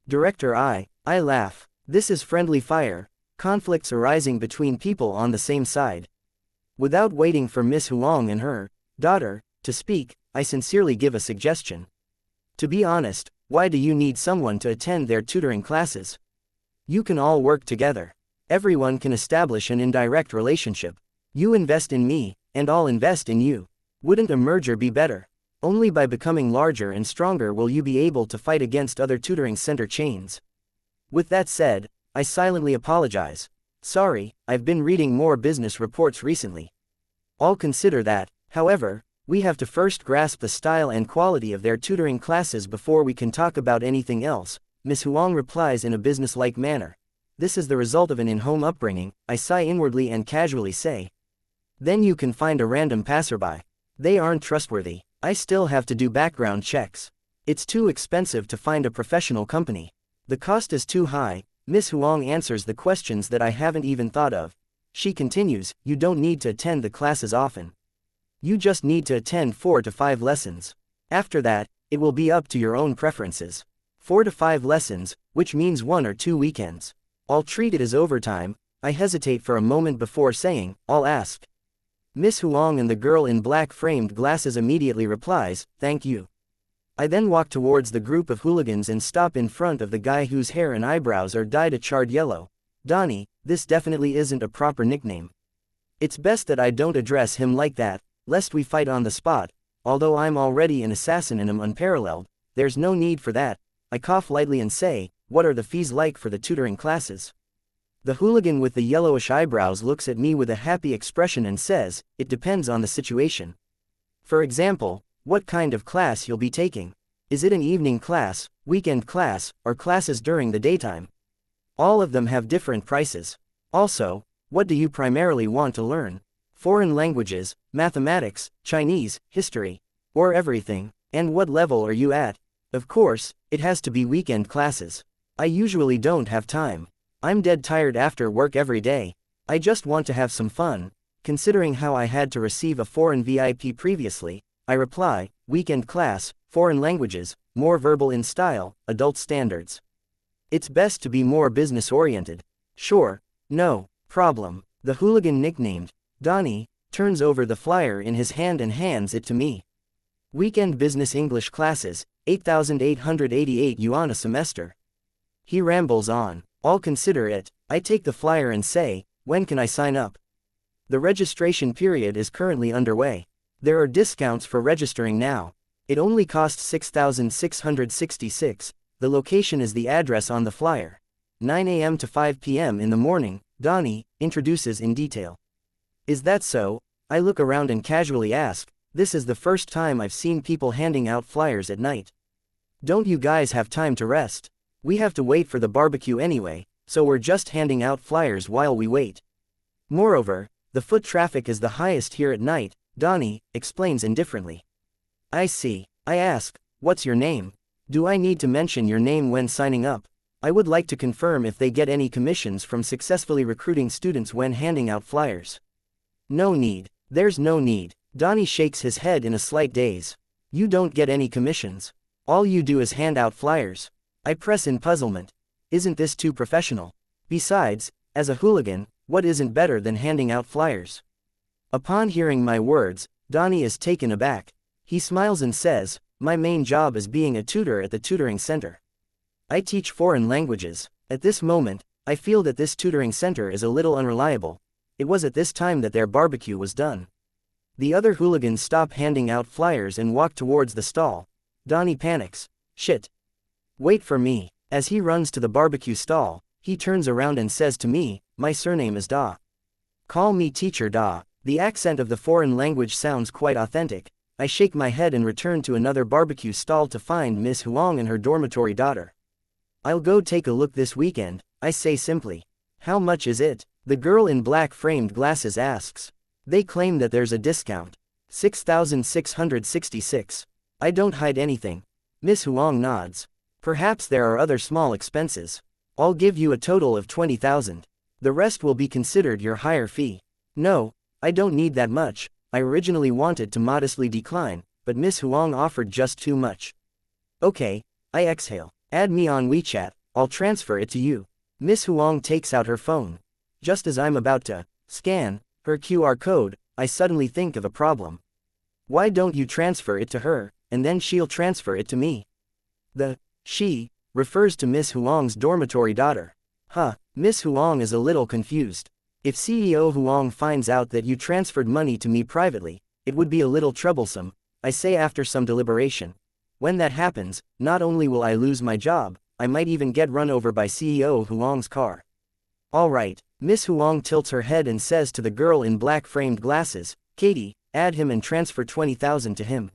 Director I laugh. This is friendly fire, conflicts arising between people on the same side. Without waiting for Miss Huang and her daughter to speak, I sincerely give a suggestion. To be honest, why do you need someone to attend their tutoring classes? You can all work together. Everyone can establish an indirect relationship. You invest in me, and I'll invest in you. Wouldn't a merger be better? Only by becoming larger and stronger will you be able to fight against other tutoring center chains. With that said, I silently apologize. Sorry, I've been reading more business reports recently. I'll consider that. However, we have to first grasp the style and quality of their tutoring classes before we can talk about anything else, Miss Huang replies in a business-like manner. This is the result of an in-home upbringing, I sigh inwardly and casually say. Then you can find a random passerby. They aren't trustworthy. I still have to do background checks. It's too expensive to find a professional company. The cost is too high. Miss Huang answers the questions that I haven't even thought of. She continues, you don't need to attend the classes often. You just need to attend 4 to 5 lessons. After that, it will be up to your own preferences. 4 to 5 lessons, which means 1 or 2 weekends. I'll treat it as overtime. I hesitate for a moment before saying, I'll ask. Miss Huang and the girl in black framed glasses immediately replies, thank you. I then walk towards the group of hooligans and stop in front of the guy whose hair and eyebrows are dyed a charred yellow. Donnie, this definitely isn't a proper nickname. It's best that I don't address him like that, lest we fight on the spot. Although I'm already an assassin and am unparalleled, there's no need for that. I cough lightly and say, what are the fees like for the tutoring classes? The hooligan with the yellowish eyebrows looks at me with a happy expression and says, it depends on the situation. For example, what kind of class you'll be taking. Is it an evening class, weekend class, or classes during the daytime? All of them have different prices. Also, what do you primarily want to learn? Foreign languages, mathematics, Chinese, history, or everything? And what level are you at? Of course, it has to be weekend classes. I usually don't have time. I'm dead tired after work every day. I just want to have some fun. Considering how I had to receive a foreign VIP previously, I reply, weekend class, foreign languages, more verbal in style, adult standards. It's best to be more business-oriented. Sure, no problem. The hooligan nicknamed Donnie turns over the flyer in his hand and hands it to me. Weekend business English classes, 8,888 yuan a semester. He rambles on. I'll consider it. I take the flyer and say, when can I sign up? The registration period is currently underway. There are discounts for registering now. It only costs 6,666. The location is the address on the flyer. 9 a.m. to 5 p.m. in the morning, Donnie introduces in detail. Is that so? I look around and casually ask, this is the first time I've seen people handing out flyers at night. Don't you guys have time to rest? We have to wait for the barbecue anyway, so we're just handing out flyers while we wait. Moreover, the foot traffic is the highest here at night, Donnie explains indifferently. I see. I ask, what's your name? Do I need to mention your name when signing up? I would like to confirm if they get any commissions from successfully recruiting students when handing out flyers. No need. There's no need. Donnie shakes his head in a slight daze. You don't get any commissions. All you do is hand out flyers. I press in puzzlement. Isn't this too professional? Besides, as a hooligan, what isn't better than handing out flyers? Upon hearing my words, Donnie is taken aback. He smiles and says, my main job is being a tutor at the tutoring center. I teach foreign languages. At this moment, I feel that this tutoring center is a little unreliable. It was at this time that their barbecue was done. The other hooligans stop handing out flyers and walk towards the stall. Donnie panics. Shit. Wait for me. As he runs to the barbecue stall, he turns around and says to me, my surname is Da. Call me Teacher Da. The accent of the foreign language sounds quite authentic. I shake my head and return to another barbecue stall to find Miss Huang and her dormitory daughter. I'll go take a look this weekend, I say simply. How much is it? The girl in black framed glasses asks. They claim that there's a discount. 6,666. I don't hide anything. Miss Huang nods. Perhaps there are other small expenses. I'll give you a total of 20,000. The rest will be considered your higher fee. No, I don't need that much. I originally wanted to modestly decline, but Miss Huang offered just too much. Okay, I exhale. Add me on WeChat, I'll transfer it to you. Miss Huang takes out her phone. Just as I'm about to scan her QR code, I suddenly think of a problem. Why don't you transfer it to her, and then she'll transfer it to me? The she refers to Miss Huang's dormitory daughter. Miss Huang is a little confused. If CEO Huang finds out that you transferred money to me privately, it would be a little troublesome, I say after some deliberation. When that happens, not only will I lose my job, I might even get run over by CEO Huang's car. Alright, Miss Huang tilts her head and says to the girl in black framed glasses, Katie, add him and transfer 20,000 to him.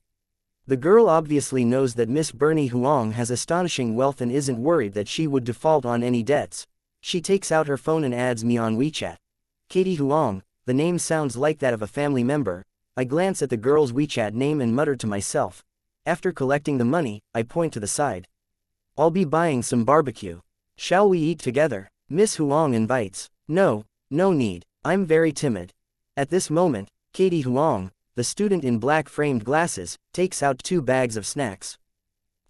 The girl obviously knows that Miss Bernie Huang has astonishing wealth and isn't worried that she would default on any debts. She takes out her phone and adds me on WeChat. Katie Huang, the name sounds like that of a family member. I glance at the girl's WeChat name and mutter to myself. After collecting the money, I point to the side. I'll be buying some barbecue. Shall we eat together? Miss Huang invites. No, no need. I'm very timid. At this moment, Katie Huang, the student in black framed glasses, takes out 2 bags of snacks.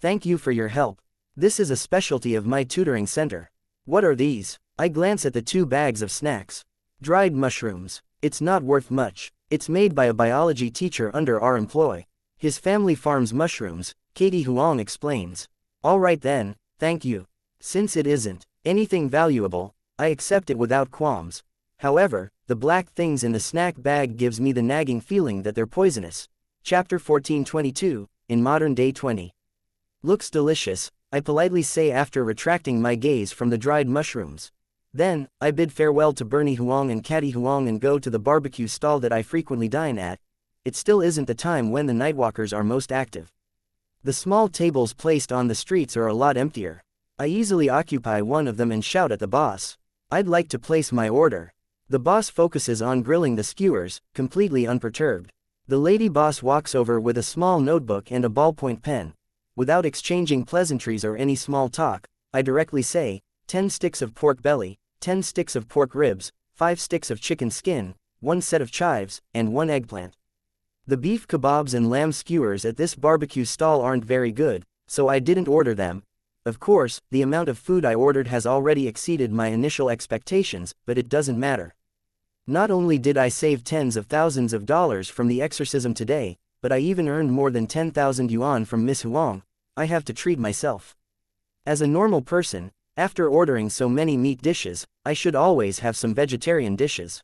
Thank you for your help. This is a specialty of my tutoring center. What are these? I glance at the 2 bags of snacks. Dried mushrooms. It's not worth much. It's made by a biology teacher under our employ. His family farms mushrooms, Katie Huang explains. Alright then, thank you. Since it isn't anything valuable, I accept it without qualms. However, the black things in the snack bag gives me the nagging feeling that they're poisonous. Chapter 1422, in modern day 20. Looks delicious, I politely say after retracting my gaze from the dried mushrooms. Then, I bid farewell to Bernie Huang and Katie Huang and go to the barbecue stall that I frequently dine at. It still isn't the time when the nightwalkers are most active. The small tables placed on the streets are a lot emptier. I easily occupy one of them and shout at the boss. I'd like to place my order. The boss focuses on grilling the skewers, completely unperturbed. The lady boss walks over with a small notebook and a ballpoint pen. Without exchanging pleasantries or any small talk, I directly say, 10 sticks of pork belly, 10 sticks of pork ribs, 5 sticks of chicken skin, 1 set of chives, and 1 eggplant. The beef kebabs and lamb skewers at this barbecue stall aren't very good, so I didn't order them. Of course, the amount of food I ordered has already exceeded my initial expectations, but it doesn't matter. Not only did I save tens of thousands of dollars from the exorcism today, but I even earned more than 10,000 yuan from Miss Huang. I have to treat myself. As a normal person, after ordering so many meat dishes, I should always have some vegetarian dishes.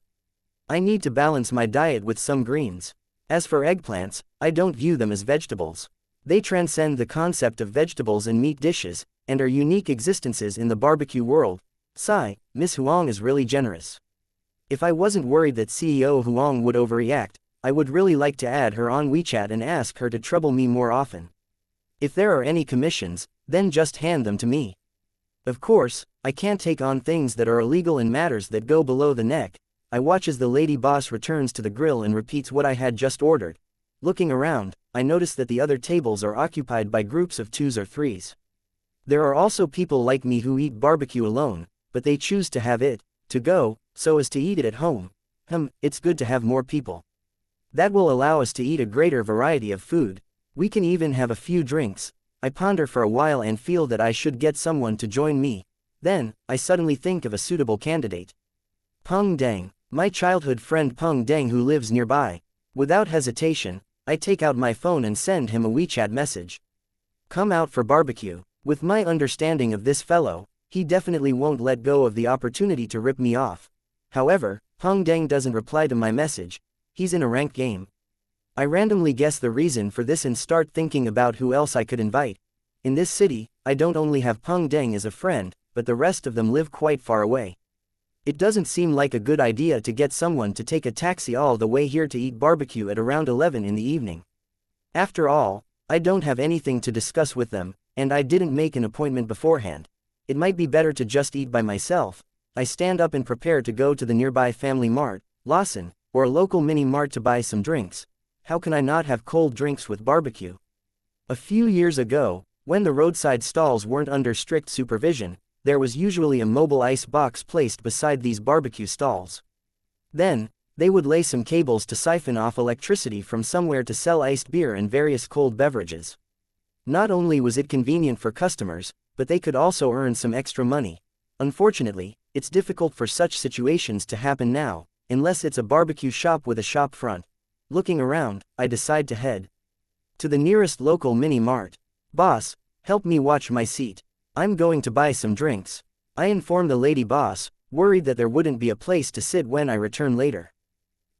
I need to balance my diet with some greens. As for eggplants, I don't view them as vegetables. They transcend the concept of vegetables and meat dishes, and are unique existences in the barbecue world. Sigh, Miss Huang is really generous. If I wasn't worried that CEO Huang would overreact, I would really like to add her on WeChat and ask her to trouble me more often. If there are any commissions, then just hand them to me. Of course, I can't take on things that are illegal in matters that go below the neck. I watch as the lady boss returns to the grill and repeats what I had just ordered. Looking around, I notice that the other tables are occupied by groups of 2s or 3s. There are also people like me who eat barbecue alone, but they choose to have it, to go, so as to eat it at home. It's good to have more people. That will allow us to eat a greater variety of food. We can even have a few drinks. I ponder for a while and feel that I should get someone to join me. Then, I suddenly think of a suitable candidate. Peng Deng, my childhood friend Peng Deng who lives nearby. Without hesitation, I take out my phone and send him a WeChat message. Come out for barbecue. With my understanding of this fellow, he definitely won't let go of the opportunity to rip me off. However, Peng Deng doesn't reply to my message. He's in a ranked game. I randomly guess the reason for this and start thinking about who else I could invite. In this city, I don't only have Peng Deng as a friend, but the rest of them live quite far away. It doesn't seem like a good idea to get someone to take a taxi all the way here to eat barbecue at around 11 in the evening. After all, I don't have anything to discuss with them, and I didn't make an appointment beforehand. It might be better to just eat by myself. I stand up and prepare to go to the nearby Family Mart, Lawson, or a local mini mart to buy some drinks. How can I not have cold drinks with barbecue? A few years ago, when the roadside stalls weren't under strict supervision, there was usually a mobile ice box placed beside these barbecue stalls. Then, they would lay some cables to siphon off electricity from somewhere to sell iced beer and various cold beverages. Not only was it convenient for customers, but they could also earn some extra money. Unfortunately, it's difficult for such situations to happen now, unless it's a barbecue shop with a shop front. Looking around, I decide to head to the nearest local mini mart. Boss, help me watch my seat. I'm going to buy some drinks. I inform the lady boss, worried that there wouldn't be a place to sit when I return later.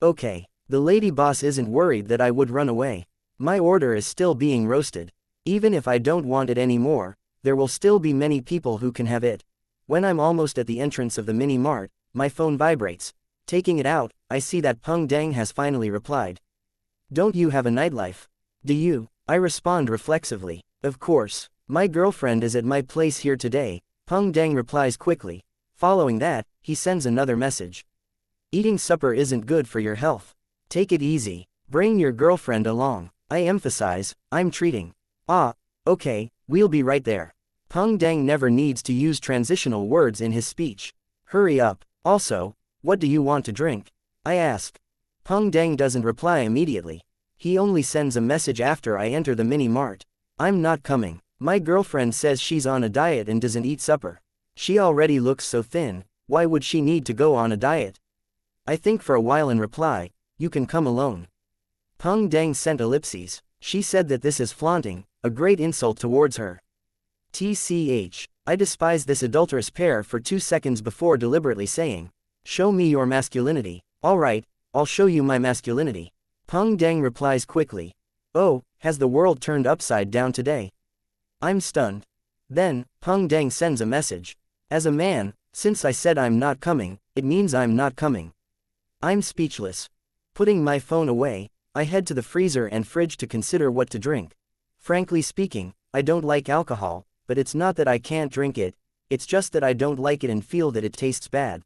Okay, the lady boss isn't worried that I would run away. My order is still being roasted. Even if I don't want it anymore, there will still be many people who can have it. When I'm almost at the entrance of the mini mart, my phone vibrates. Taking it out, I see that Peng Deng has finally replied. Don't you have a nightlife? Do you? I respond reflexively. Of course. My girlfriend is at my place here today, Peng Deng replies quickly. Following that, he sends another message. Eating supper isn't good for your health. Take it easy. Bring your girlfriend along. I emphasize, I'm treating. Okay, we'll be right there. Peng Deng never needs to use transitional words in his speech. Hurry up. Also, what do you want to drink? I ask. Peng Deng doesn't reply immediately. He only sends a message after I enter the mini mart. I'm not coming. My girlfriend says she's on a diet and doesn't eat supper. She already looks so thin, why would she need to go on a diet? I think for a while and reply, you can come alone. Peng Deng sent ellipses. She said that this is flaunting, a great insult towards her. TCH. I despise this adulterous pair for 2 seconds before deliberately saying, show me your masculinity. Alright, I'll show you my masculinity. Peng Deng replies quickly. Oh, has the world turned upside down today? I'm stunned. Then, Peng Deng sends a message. As a man, since I said I'm not coming, it means I'm not coming. I'm speechless. Putting my phone away, I head to the freezer and fridge to consider what to drink. Frankly speaking, I don't like alcohol, but it's not that I can't drink it, it's just that I don't like it and feel that it tastes bad.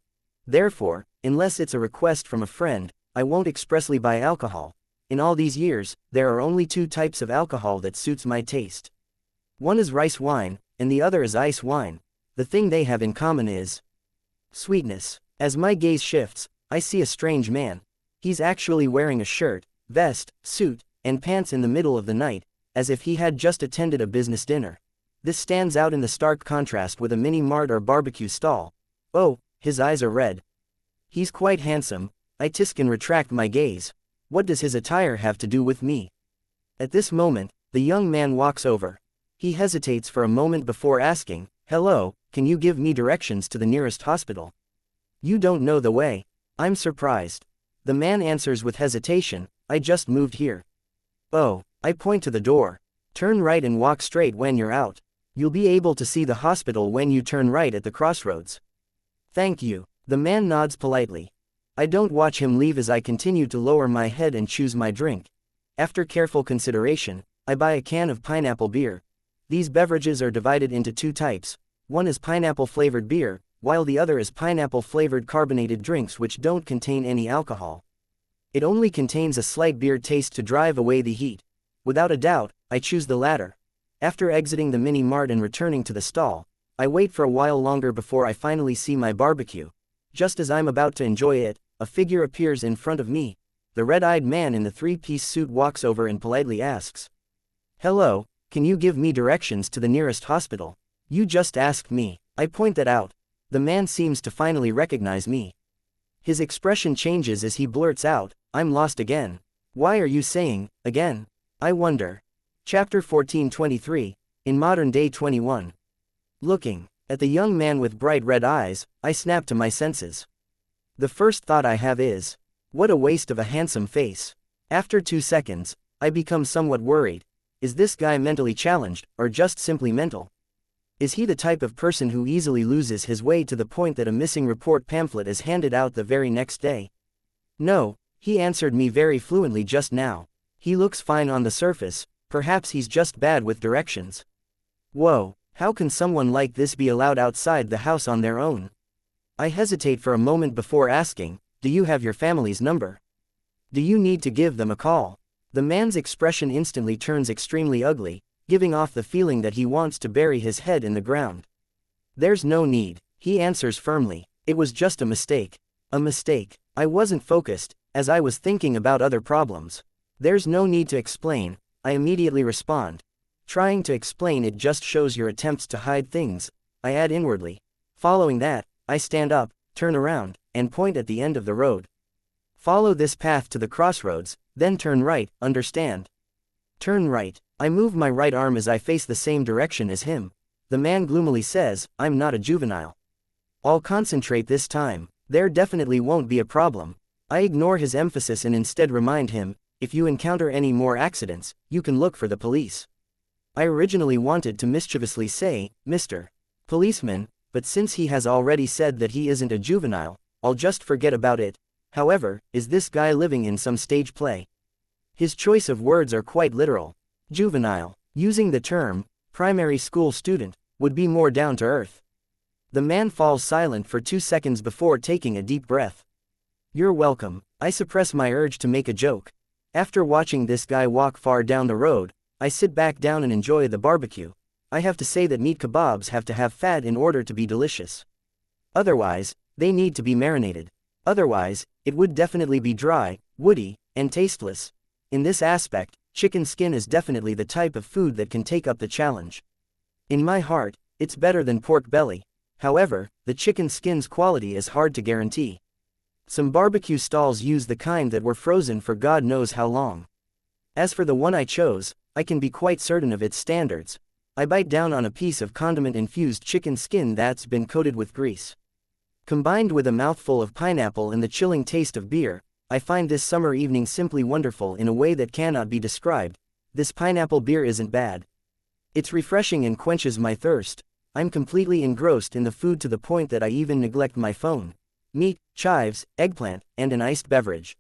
Therefore, unless it's a request from a friend, I won't expressly buy alcohol. In all these years, there are only 2 types of alcohol that suits my taste. One is rice wine, and the other is ice wine. The thing they have in common is sweetness. As my gaze shifts, I see a strange man. He's actually wearing a shirt, vest, suit, and pants in the middle of the night, as if he had just attended a business dinner. This stands out in the stark contrast with a mini mart or barbecue stall. Oh, his eyes are red. He's quite handsome. I can retract my gaze. What does his attire have to do with me? At this moment, the young man walks over. He hesitates for a moment before asking, hello, can you give me directions to the nearest hospital? You don't know the way. I'm surprised. The man answers with hesitation, I just moved here. Oh, I point to the door. Turn right and walk straight when you're out. You'll be able to see the hospital when you turn right at the crossroads. Thank you. The man nods politely. I don't watch him leave as I continue to lower my head and choose my drink. After careful consideration, I buy a can of pineapple beer. These beverages are divided into 2 types, One is pineapple-flavored beer, while the other is pineapple-flavored carbonated drinks which don't contain any alcohol. It only contains a slight beer taste to drive away the heat. Without a doubt, I choose the latter. After exiting the mini-mart and returning to the stall, I wait for a while longer before I finally see my barbecue. Just as I'm about to enjoy it, a figure appears in front of me. The red-eyed man in the three-piece suit walks over and politely asks, "Hello, can you give me directions to the nearest hospital?" "You just asked me." I point that out. The man seems to finally recognize me. His expression changes as he blurts out, "I'm lost again." "Why are you saying, again?" I wonder. Chapter 14:23, in modern day 21. Looking at the young man with bright red eyes, I snap to my senses. The first thought I have is, what a waste of a handsome face. After 2 seconds, I become somewhat worried. Is this guy mentally challenged, or just simply mental? Is he the type of person who easily loses his way to the point that a missing report pamphlet is handed out the very next day? No, he answered me very fluently just now. He looks fine on the surface, perhaps he's just bad with directions. Whoa, how can someone like this be allowed outside the house on their own? I hesitate for a moment before asking, "Do you have your family's number? Do you need to give them a call?" The man's expression instantly turns extremely ugly, giving off the feeling that he wants to bury his head in the ground. "There's no need," he answers firmly. "It was just a mistake." A mistake. I wasn't focused, as I was thinking about other problems. "There's no need to explain," I immediately respond. "Trying to explain it just shows your attempts to hide things," I add inwardly. Following that, I stand up, turn around, and point at the end of the road. "Follow this path to the crossroads, then turn right, understand?" Turn right. I move my right arm as I face the same direction as him. The man gloomily says, "I'm not a juvenile. I'll concentrate this time. There definitely won't be a problem." I ignore his emphasis and instead remind him, "If you encounter any more accidents, you can look for the police." I originally wanted to mischievously say, "Mr. Policeman," but since he has already said that he isn't a juvenile, I'll just forget about it. However, is this guy living in some stage play? His choice of words are quite literal. Juvenile. Using the term, primary school student, would be more down to earth. The man falls silent for 2 seconds before taking a deep breath. "You're welcome." I suppress my urge to make a joke. After watching this guy walk far down the road, I sit back down and enjoy the barbecue. I have to say that meat kebabs have to have fat in order to be delicious. Otherwise, they need to be marinated. Otherwise, it would definitely be dry, woody, and tasteless. In this aspect, chicken skin is definitely the type of food that can take up the challenge. In my heart, it's better than pork belly. However, the chicken skin's quality is hard to guarantee. Some barbecue stalls use the kind that were frozen for God knows how long. As for the one I chose, I can be quite certain of its standards. I bite down on a piece of condiment-infused chicken skin that's been coated with grease. Combined with a mouthful of pineapple and the chilling taste of beer, I find this summer evening simply wonderful in a way that cannot be described. This pineapple beer isn't bad. It's refreshing and quenches my thirst. I'm completely engrossed in the food to the point that I even neglect my phone. Meat, chives, eggplant, and an iced beverage.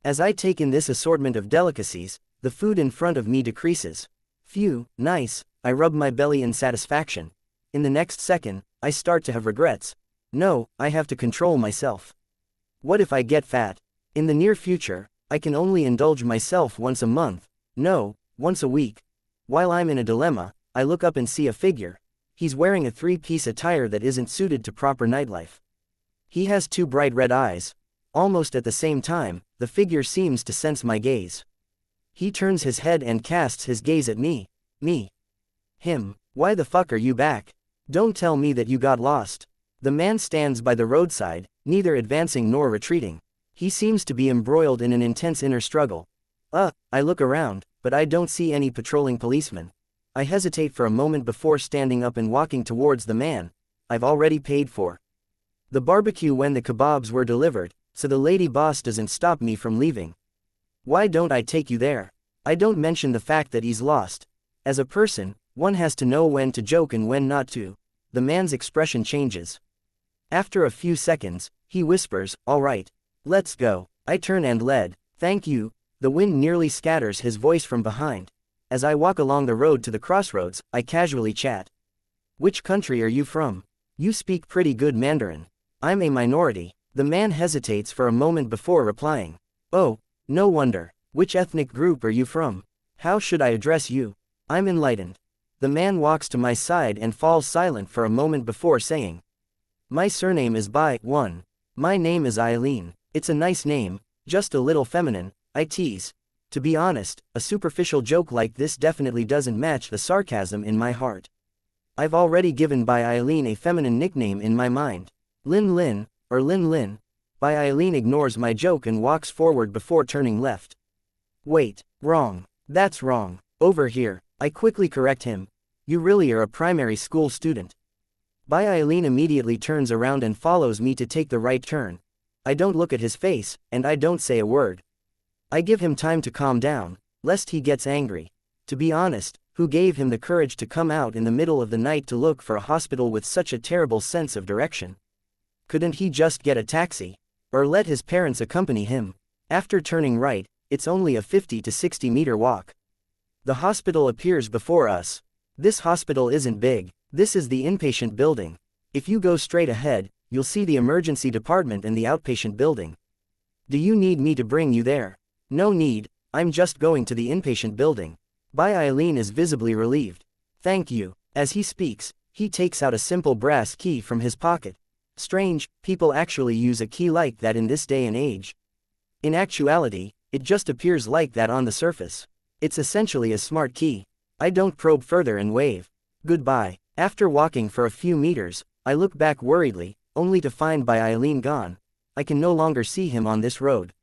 As I take in this assortment of delicacies, the food in front of me decreases. Phew, nice, I rub my belly in satisfaction. In the next second, I start to have regrets. No, I have to control myself. What if I get fat? In the near future, I can only indulge myself once a month. No, once a week. While I'm in a dilemma, I look up and see a figure. He's wearing a three-piece attire that isn't suited to proper nightlife. He has 2 bright red eyes. Almost at the same time, the figure seems to sense my gaze. He turns his head and casts his gaze at me. Me. Him. "Why the fuck are you back? Don't tell me that you got lost." The man stands by the roadside, neither advancing nor retreating. He seems to be embroiled in an intense inner struggle. I look around, but I don't see any patrolling policemen. I hesitate for a moment before standing up and walking towards the man I've already paid for the barbecue when the kebabs were delivered, so the lady boss doesn't stop me from leaving. Why don't I take you there? I don't mention the fact that he's lost. As a person, one has to know when to joke and when not to. The man's expression changes. After a few seconds, he whispers, "All right. Let's go." I turn and lead. "Thank you." The wind nearly scatters his voice from behind. As I walk along the road to the crossroads, I casually chat. Which country are you from? You speak pretty good Mandarin. I'm a minority. The man hesitates for a moment before replying. Oh, no wonder. Which ethnic group are you from? How should I address you? I'm enlightened. The man walks to my side and falls silent for a moment before saying. My surname is Bai. 1. My name is Eileen. It's a nice name, just a little feminine, I tease. To be honest, a superficial joke like this definitely doesn't match the sarcasm in my heart. I've already given Bai Eileen a feminine nickname in my mind. Lin Lin, or Lin Lin. Bai Eileen ignores my joke and walks forward before turning left. Wait, wrong. That's wrong. Over here, I quickly correct him. You really are a primary school student. Bai Eileen immediately turns around and follows me to take the right turn. I don't look at his face, and I don't say a word. I give him time to calm down, lest he gets angry. To be honest, who gave him the courage to come out in the middle of the night to look for a hospital with such a terrible sense of direction? Couldn't he just get a taxi? Or let his parents accompany him? After turning right, it's only a 50 to 60 meter walk. The hospital appears before us. This hospital isn't big. This is the inpatient building. If you go straight ahead, you'll see the emergency department and the outpatient building. Do you need me to bring you there? No need, I'm just going to the inpatient building. Bai Eileen is visibly relieved. Thank you. As he speaks, he takes out a simple brass key from his pocket. Strange, people actually use a key like that in this day and age. In actuality, it just appears like that on the surface. It's essentially a smart key. I don't probe further and wave. Goodbye. After walking for a few meters, I look back worriedly, only to find Bai Eileen gone. I can no longer see him on this road.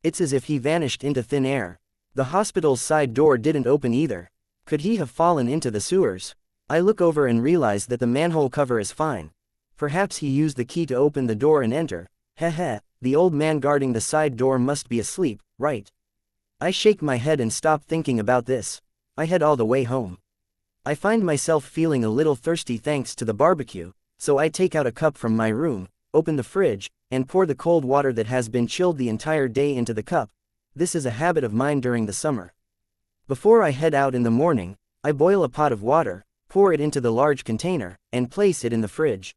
It's as if he vanished into thin air. The hospital's side door didn't open either. Could he have fallen into the sewers? I look over and realize that the manhole cover is fine. Perhaps he used the key to open the door and enter. Heh, the old man guarding the side door must be asleep, right? I shake my head and stop thinking about this. I head all the way home. I find myself feeling a little thirsty thanks to the barbecue, so I take out a cup from my room, open the fridge, and pour the cold water that has been chilled the entire day into the cup. This is a habit of mine during the summer. Before I head out in the morning, I boil a pot of water, pour it into the large container, and place it in the fridge.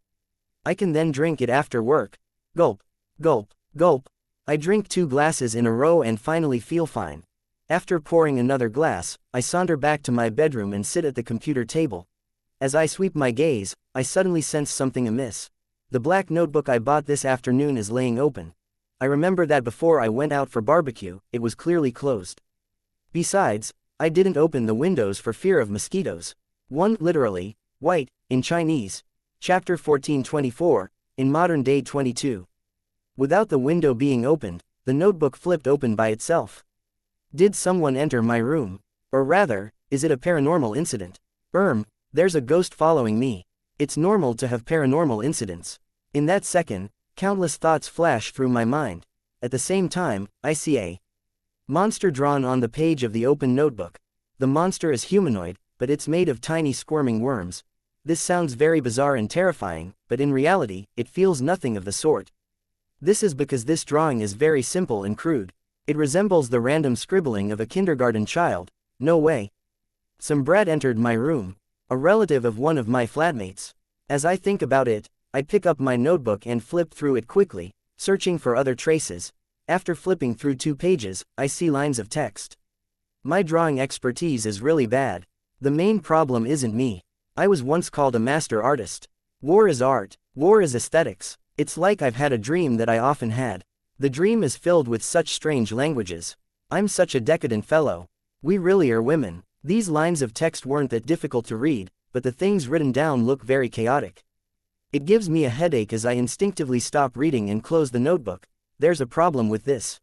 I can then drink it after work. Gulp, gulp, gulp. I drink 2 glasses in a row and finally feel fine. After pouring another glass, I saunter back to my bedroom and sit at the computer table. As I sweep my gaze, I suddenly sense something amiss. The black notebook I bought this afternoon is laying open. I remember that before I went out for barbecue, it was clearly closed. Besides, I didn't open the windows for fear of mosquitoes. 1. Literally, white, in Chinese. Chapter 14:24, in modern day 22. Without the window being opened, the notebook flipped open by itself. Did someone enter my room? Or rather, is it a paranormal incident? There's a ghost following me. It's normal to have paranormal incidents. In that second, countless thoughts flash through my mind. At the same time, I see a monster drawn on the page of the open notebook. The monster is humanoid, but it's made of tiny squirming worms. This sounds very bizarre and terrifying, but in reality, it feels nothing of the sort. This is because this drawing is very simple and crude. It resembles the random scribbling of a kindergarten child. No way. Some brat entered my room, a relative of one of my flatmates. As I think about it, I pick up my notebook and flip through it quickly, searching for other traces. After flipping through 2 pages, I see lines of text. My drawing expertise is really bad. The main problem isn't me. I was once called a master artist. War is art. War is aesthetics. It's like I've had a dream that I often had. The dream is filled with such strange languages. I'm such a decadent fellow. We really are women. These lines of text weren't that difficult to read, but the things written down look very chaotic. It gives me a headache as I instinctively stop reading and close the notebook. There's a problem with this.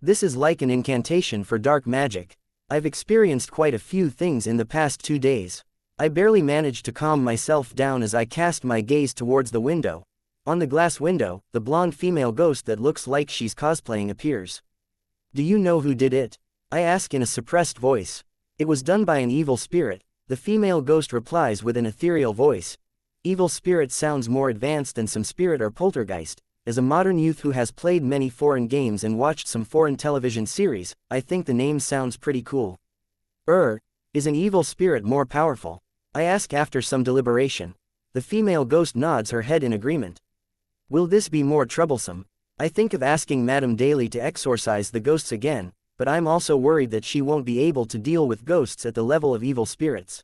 This is like an incantation for dark magic. I've experienced quite a few things in the past 2 days. I barely managed to calm myself down as I cast my gaze towards the window. On the glass window, the blonde female ghost that looks like she's cosplaying appears. Do you know who did it? I ask in a suppressed voice. It was done by an evil spirit, the female ghost replies with an ethereal voice. Evil spirit sounds more advanced than some spirit or poltergeist. As a modern youth who has played many foreign games and watched some foreign television series, I think the name sounds pretty cool. Is an evil spirit more powerful? I ask after some deliberation. The female ghost nods her head in agreement. Will this be more troublesome? I think of asking Madame Daly to exorcise the ghosts again, but I'm also worried that she won't be able to deal with ghosts at the level of evil spirits.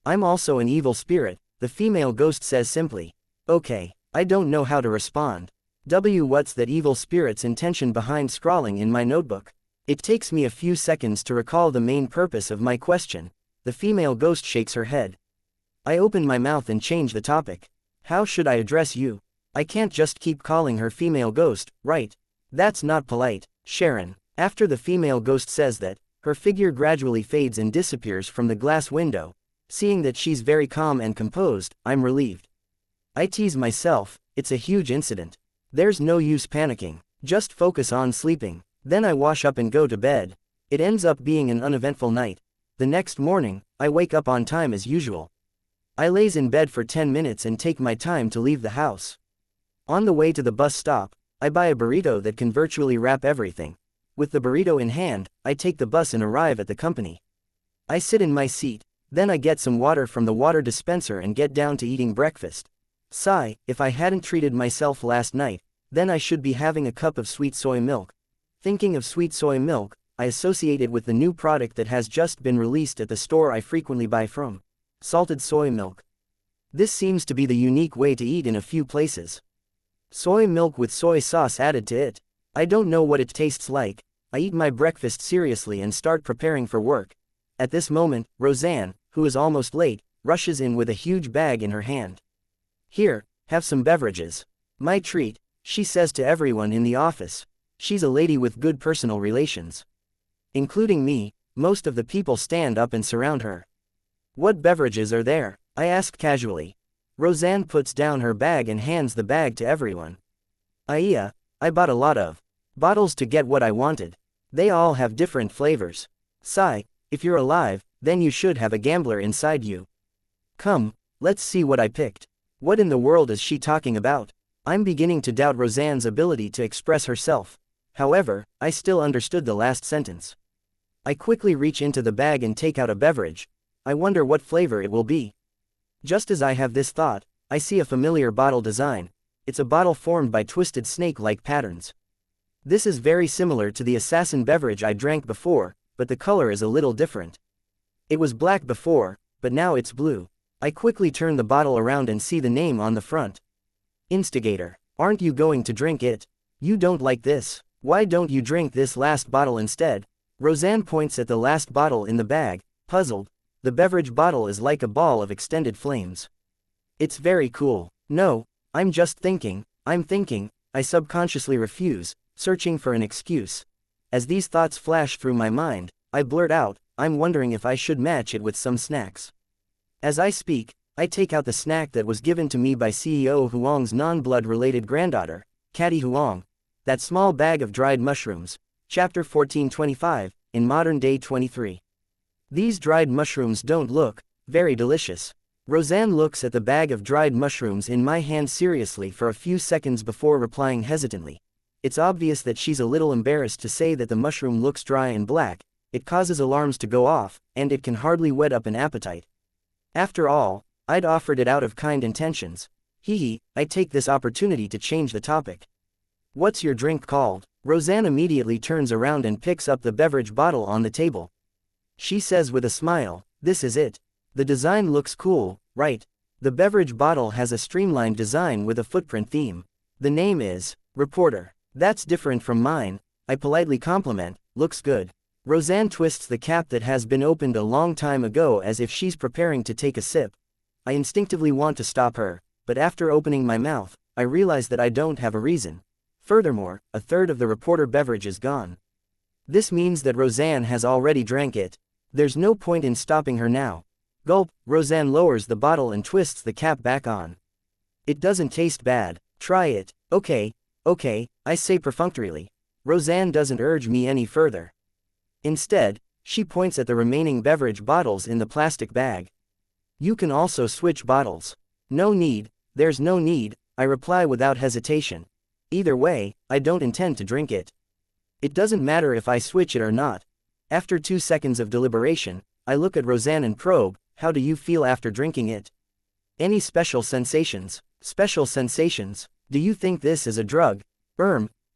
I'm also an evil spirit, the female ghost says simply. Okay, I don't know how to respond. What's that evil spirit's intention behind scrawling in my notebook? It takes me a few seconds to recall the main purpose of my question. The female ghost shakes her head. I open my mouth and change the topic. How should I address you? I can't just keep calling her female ghost, right? That's not polite. Sharon. After the female ghost says that, her figure gradually fades and disappears from the glass window. Seeing that she's very calm and composed, I'm relieved. I tease myself, it's a huge incident. There's no use panicking. Just focus on sleeping. Then I wash up and go to bed. It ends up being an uneventful night. The next morning, I wake up on time as usual. I laze in bed for 10 minutes and take my time to leave the house. On the way to the bus stop, I buy a burrito that can virtually wrap everything. With the burrito in hand, I take the bus and arrive at the company. I sit in my seat, then I get some water from the water dispenser and get down to eating breakfast. Sigh, if I hadn't treated myself last night, then I should be having a cup of sweet soy milk. Thinking of sweet soy milk, I associate it with the new product that has just been released at the store I frequently buy from. Salted soy milk. This seems to be the unique way to eat in a few places. Soy milk with soy sauce added to it. I don't know what it tastes like. I eat my breakfast seriously and start preparing for work. At this moment, Roseanne, who is almost late, rushes in with a huge bag in her hand. Here, have some beverages. My treat, she says to everyone in the office. She's a lady with good personal relations. Including me, most of the people stand up and surround her. What beverages are there? I ask casually. Roseanne puts down her bag and hands the bag to everyone. I bought a lot of bottles to get what I wanted. They all have different flavors. Sigh, if you're alive, then you should have a gambler inside you. Come, let's see what I picked. What in the world is she talking about? I'm beginning to doubt Roseanne's ability to express herself. However, I still understood the last sentence. I quickly reach into the bag and take out a beverage. I wonder what flavor it will be. Just as I have this thought, I see a familiar bottle design. It's a bottle formed by twisted snake-like patterns. This is very similar to the assassin beverage I drank before, but the color is a little different. It was black before, but now it's blue. I quickly turn the bottle around and see the name on the front. Instigator. Aren't you going to drink it? You don't like this. Why don't you drink this last bottle instead? Roseanne points at the last bottle in the bag, puzzled. The beverage bottle is like a ball of extended flames. It's very cool. No, I'm just thinking, I subconsciously refuse, searching for an excuse. As these thoughts flash through my mind, I blurt out, I'm wondering if I should match it with some snacks. As I speak, I take out the snack that was given to me by CEO Huang's non-blood related granddaughter, Catty Huang. That small bag of dried mushrooms. Chapter 1425, in modern day 23. These dried mushrooms don't look very delicious. Roseanne looks at the bag of dried mushrooms in my hand seriously for a few seconds before replying hesitantly. It's obvious that she's a little embarrassed to say that the mushroom looks dry and black. It causes alarms to go off, and it can hardly whet up an appetite. After all, I'd offered it out of kind intentions. I take this opportunity to change the topic. What's your drink called? Roseanne immediately turns around and picks up the beverage bottle on the table. She says with a smile, this is it. The design looks cool, right? The beverage bottle has a streamlined design with a footprint theme. The name is Reporter. That's different from mine. I politely compliment, looks good. Roseanne twists the cap that has been opened a long time ago as if she's preparing to take a sip. I instinctively want to stop her, but after opening my mouth, I realize that I don't have a reason. Furthermore, a third of the Reporter beverage is gone. This means that Roseanne has already drank it. There's no point in stopping her now. Gulp, Roseanne lowers the bottle and twists the cap back on. It doesn't taste bad. Try it. Okay, I say perfunctorily. Roseanne doesn't urge me any further. Instead, she points at the remaining beverage bottles in the plastic bag. You can also switch bottles. No need, there's no need, I reply without hesitation. Either way, I don't intend to drink it. It doesn't matter if I switch it or not. After 2 seconds of deliberation, I look at Roseanne and probe, How do you feel after drinking it? Any special sensations? Special sensations? Do you think this is a drug?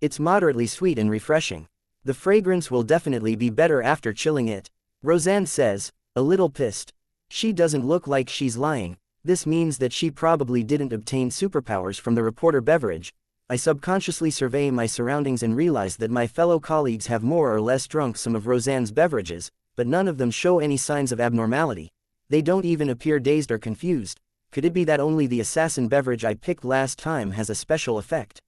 It's moderately sweet and refreshing. The fragrance will definitely be better after chilling it. Roseanne says, a little pissed. She doesn't look like she's lying. This means that she probably didn't obtain superpowers from the reporter beverage. I subconsciously survey my surroundings and realize that my fellow colleagues have more or less drunk some of Roseanne's beverages, but none of them show any signs of abnormality. They don't even appear dazed or confused. Could it be that only the assassin beverage I picked last time has a special effect?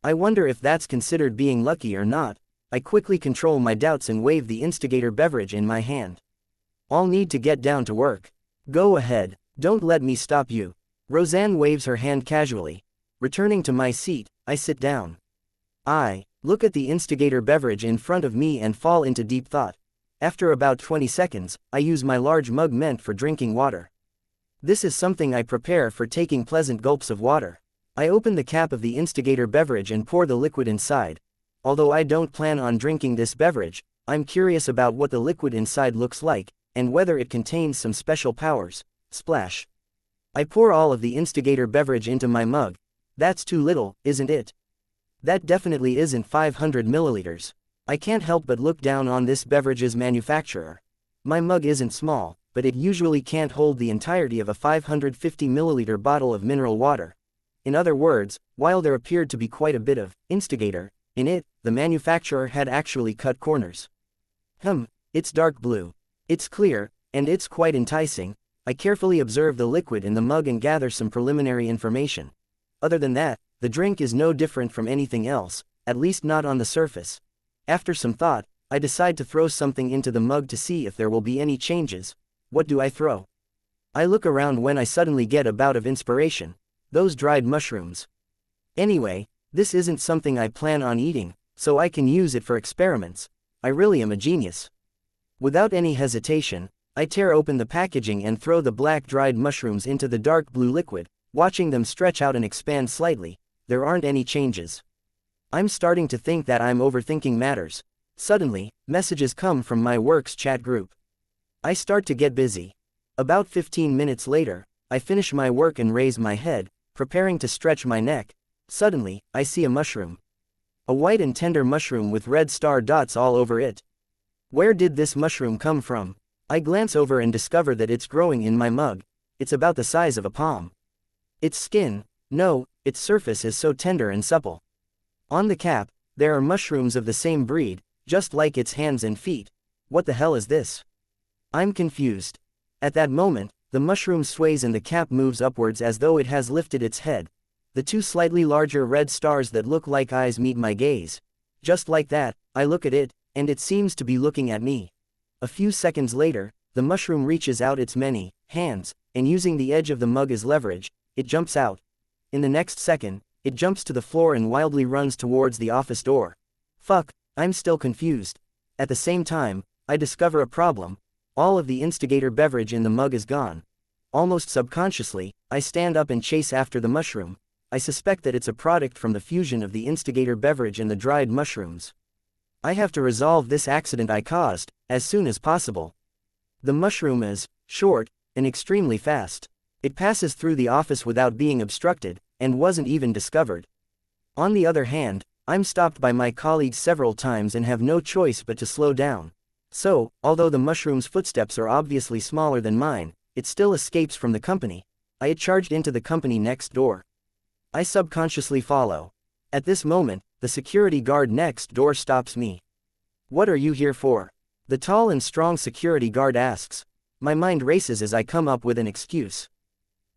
I wonder if that's considered being lucky or not. I quickly control my doubts and wave the instigator beverage in my hand. I'll need to get down to work. Go ahead, don't let me stop you. Roseanne waves her hand casually. Returning to my seat, I sit down. I look at the instigator beverage in front of me and fall into deep thought. After about 20 seconds, I use my large mug meant for drinking water. This is something I prepare for taking pleasant gulps of water. I open the cap of the instigator beverage and pour the liquid inside. Although I don't plan on drinking this beverage, I'm curious about what the liquid inside looks like, and whether it contains some special powers. Splash. I pour all of the instigator beverage into my mug. That's too little, isn't it? That definitely isn't 500 milliliters. I can't help but look down on this beverage's manufacturer. My mug isn't small, but it usually can't hold the entirety of a 550 milliliter bottle of mineral water. In other words, while there appeared to be quite a bit of instigator in it, the manufacturer had actually cut corners. It's dark blue. It's clear, and it's quite enticing. I carefully observe the liquid in the mug and gather some preliminary information. Other than that, the drink is no different from anything else, at least not on the surface. After some thought, I decide to throw something into the mug to see if there will be any changes. What do I throw? I look around when I suddenly get a bout of inspiration. Those dried mushrooms. Anyway, this isn't something I plan on eating, so I can use it for experiments. I really am a genius. Without any hesitation, I tear open the packaging and throw the black dried mushrooms into the dark blue liquid. Watching them stretch out and expand slightly, there aren't any changes. I'm starting to think that I'm overthinking matters. Suddenly, messages come from my work's chat group. I start to get busy. About 15 minutes later, I finish my work and raise my head, preparing to stretch my neck. Suddenly, I see a mushroom. A white and tender mushroom with red star dots all over it. Where did this mushroom come from? I glance over and discover that it's growing in my mug. It's about the size of a palm. Its skin, its surface is so tender and supple. On the cap, there are mushrooms of the same breed, just like its hands and feet. What the hell is this? I'm confused. At that moment, the mushroom sways and the cap moves upwards as though it has lifted its head. The two slightly larger red stars that look like eyes meet my gaze. Just like that, I look at it, and it seems to be looking at me. A few seconds later, the mushroom reaches out its many hands, and using the edge of the mug as leverage, it jumps out. In the next second, it jumps to the floor and wildly runs towards the office door. Fuck, I'm still confused. At the same time, I discover a problem. All of the instigator beverage in the mug is gone. Almost subconsciously, I stand up and chase after the mushroom. I suspect that it's a product from the fusion of the instigator beverage and the dried mushrooms. I have to resolve this accident I caused, as soon as possible. The mushroom is short and extremely fast. It passes through the office without being obstructed, and wasn't even discovered. On the other hand, I'm stopped by my colleagues several times and have no choice but to slow down. So, although the mushroom's footsteps are obviously smaller than mine, it still escapes from the company. I had charged into the company next door. I subconsciously follow. At this moment, the security guard next door stops me. What are you here for? The tall and strong security guard asks. My mind races as I come up with an excuse.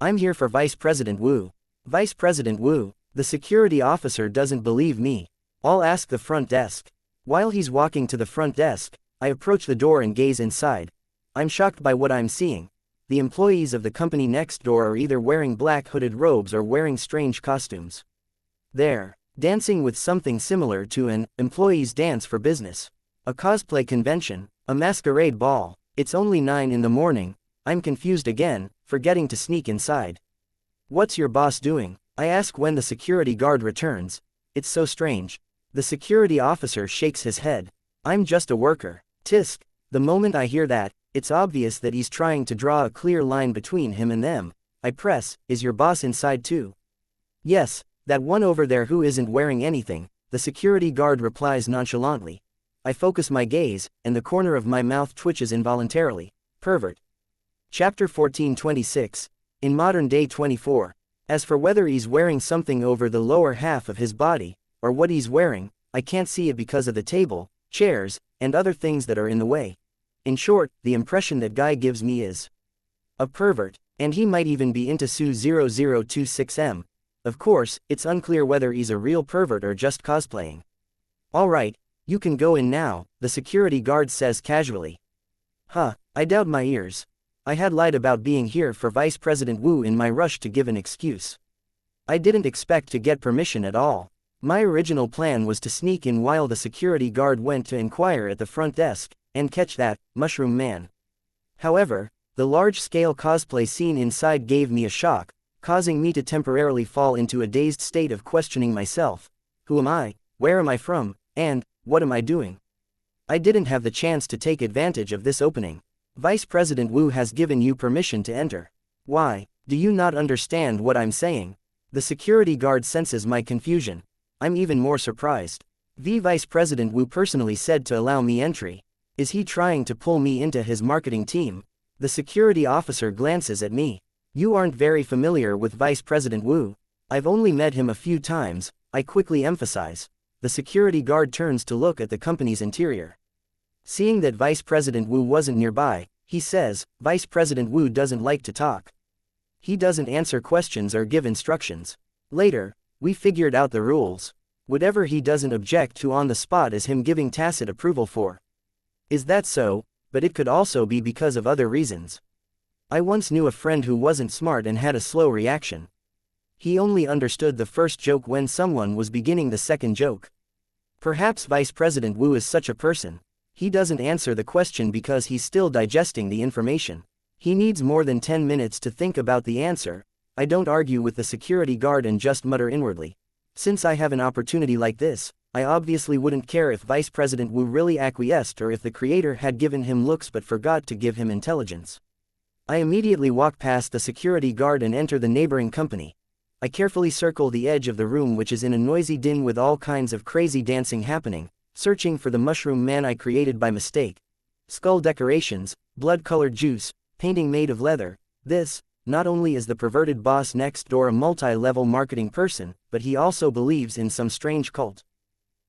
I'm here for Vice President Wu. Vice President Wu. The security officer doesn't believe me. I'll ask the front desk. While he's walking to the front desk, I approach the door and gaze inside. I'm shocked by what I'm seeing. The employees of the company next door are either wearing black hooded robes or wearing strange costumes. They're dancing with something similar to an employees' dance for business. A cosplay convention, a masquerade ball. It's only 9 in the morning. I'm confused again, forgetting to sneak inside. What's your boss doing? I ask when the security guard returns. It's so strange. The security officer shakes his head. I'm just a worker. Tisk. The moment I hear that, it's obvious that he's trying to draw a clear line between him and them. I press, is your boss inside too? Yes, that one over there who isn't wearing anything, the security guard replies nonchalantly. I focus my gaze, and the corner of my mouth twitches involuntarily. Pervert. Chapter 14:26. In modern day 24. As for whether he's wearing something over the lower half of his body, or what he's wearing, I can't see it because of the table, chairs, and other things that are in the way. In short, the impression that guy gives me is a pervert, and he might even be into Su0026M. Of course, it's unclear whether he's a real pervert or just cosplaying. Alright, you can go in now, the security guard says casually. Huh, I doubt my ears. I had lied about being here for Vice President Wu in my rush to give an excuse. I didn't expect to get permission at all. My original plan was to sneak in while the security guard went to inquire at the front desk, and catch that mushroom man. However, the large-scale cosplay scene inside gave me a shock, causing me to temporarily fall into a dazed state of questioning myself. Who am I? Where am I from? And what am I doing? I didn't have the chance to take advantage of this opening. Vice President Wu has given you permission to enter. Why? Do you not understand what I'm saying? The security guard senses my confusion. I'm even more surprised. Vice President Wu personally said to allow me entry. Is he trying to pull me into his marketing team? The security officer glances at me. You aren't very familiar with Vice President Wu. I've only met him a few times, I quickly emphasize. The security guard turns to look at the company's interior. Seeing that Vice President Wu wasn't nearby, he says, Vice President Wu doesn't like to talk. He doesn't answer questions or give instructions. Later, we figured out the rules. Whatever he doesn't object to on the spot is him giving tacit approval for. Is that so? But it could also be because of other reasons. I once knew a friend who wasn't smart and had a slow reaction. He only understood the first joke when someone was beginning the second joke. Perhaps Vice President Wu is such a person. He doesn't answer the question because he's still digesting the information. He needs more than 10 minutes to think about the answer. I don't argue with the security guard and just mutter inwardly. Since I have an opportunity like this, I obviously wouldn't care if Vice President Wu really acquiesced or if the creator had given him looks but forgot to give him intelligence. I immediately walk past the security guard and enter the neighboring company. I carefully circle the edge of the room, which is in a noisy din with all kinds of crazy dancing happening, searching for the mushroom man I created by mistake. Skull decorations, blood-colored juice, painting made of leather. This, not only is the perverted boss next door a multi-level marketing person, but he also believes in some strange cult.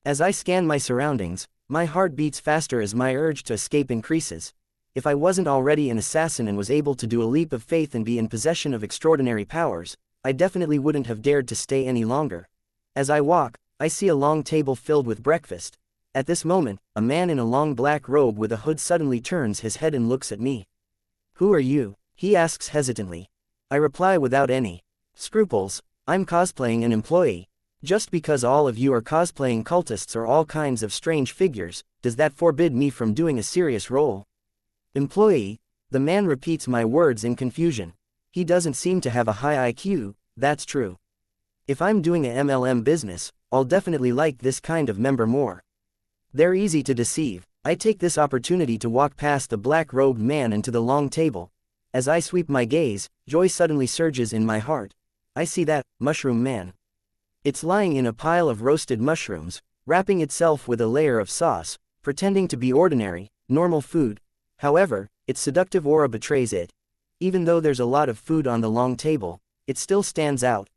As I scan my surroundings, my heart beats faster as my urge to escape increases. If I wasn't already an assassin and was able to do a leap of faith and be in possession of extraordinary powers, I definitely wouldn't have dared to stay any longer. As I walk, I see a long table filled with breakfast. At this moment, a man in a long black robe with a hood suddenly turns his head and looks at me. Who are you? He asks hesitantly. I reply without any scruples, I'm cosplaying an employee. Just because all of you are cosplaying cultists or all kinds of strange figures, does that forbid me from doing a serious role? Employee? The man repeats my words in confusion. He doesn't seem to have a high IQ, that's true. If I'm doing a MLM business, I'll definitely like this kind of member more. They're easy to deceive. I take this opportunity to walk past the black-robed man and to the long table. As I sweep my gaze, joy suddenly surges in my heart. I see that mushroom man. It's lying in a pile of roasted mushrooms, wrapping itself with a layer of sauce, pretending to be ordinary, normal food. However, its seductive aura betrays it. Even though there's a lot of food on the long table, it still stands out.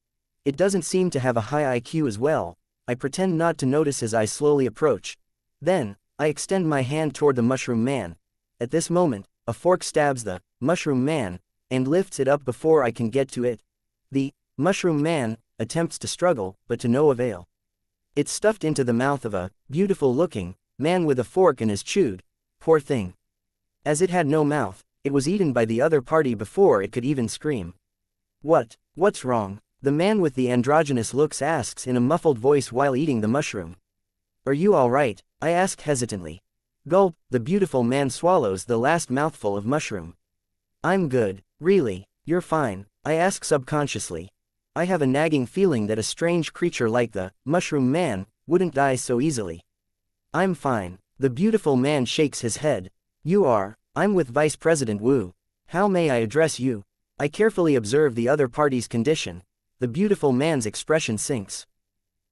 It doesn't seem to have a high IQ as well. I pretend not to notice as I slowly approach. Then, I extend my hand toward the mushroom man. At this moment, a fork stabs the mushroom man, and lifts it up before I can get to it. The mushroom man attempts to struggle, but to no avail. It's stuffed into the mouth of a beautiful-looking man with a fork and is chewed. Poor thing. As it had no mouth, it was eaten by the other party before it could even scream. What's wrong? The man with the androgynous looks asks in a muffled voice while eating the mushroom. Are you all right? I ask hesitantly. Gulp, the beautiful man swallows the last mouthful of mushroom. I'm good. Really? You're fine? I ask subconsciously. I have a nagging feeling that a strange creature like the mushroom man wouldn't die so easily. I'm fine. The beautiful man shakes his head. I'm with Vice President Wu. How may I address you? I carefully observe the other party's condition. The beautiful man's expression sinks.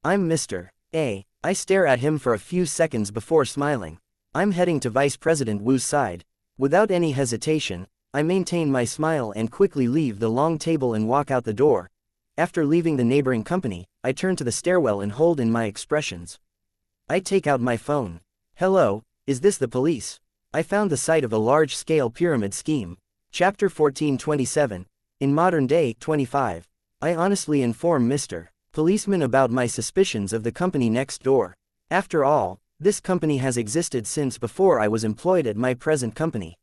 I'm Mr. A. I stare at him for a few seconds before smiling. I'm heading to Vice President Wu's side. Without any hesitation, I maintain my smile and quickly leave the long table and walk out the door. After leaving the neighboring company, I turn to the stairwell and hold in my expressions. I take out my phone. Hello, is this the police? I found the site of a large-scale pyramid scheme. Chapter 1427. In modern day, 25. I honestly inform Mr. Policeman about my suspicions of the company next door. After all, this company has existed since before I was employed at my present company.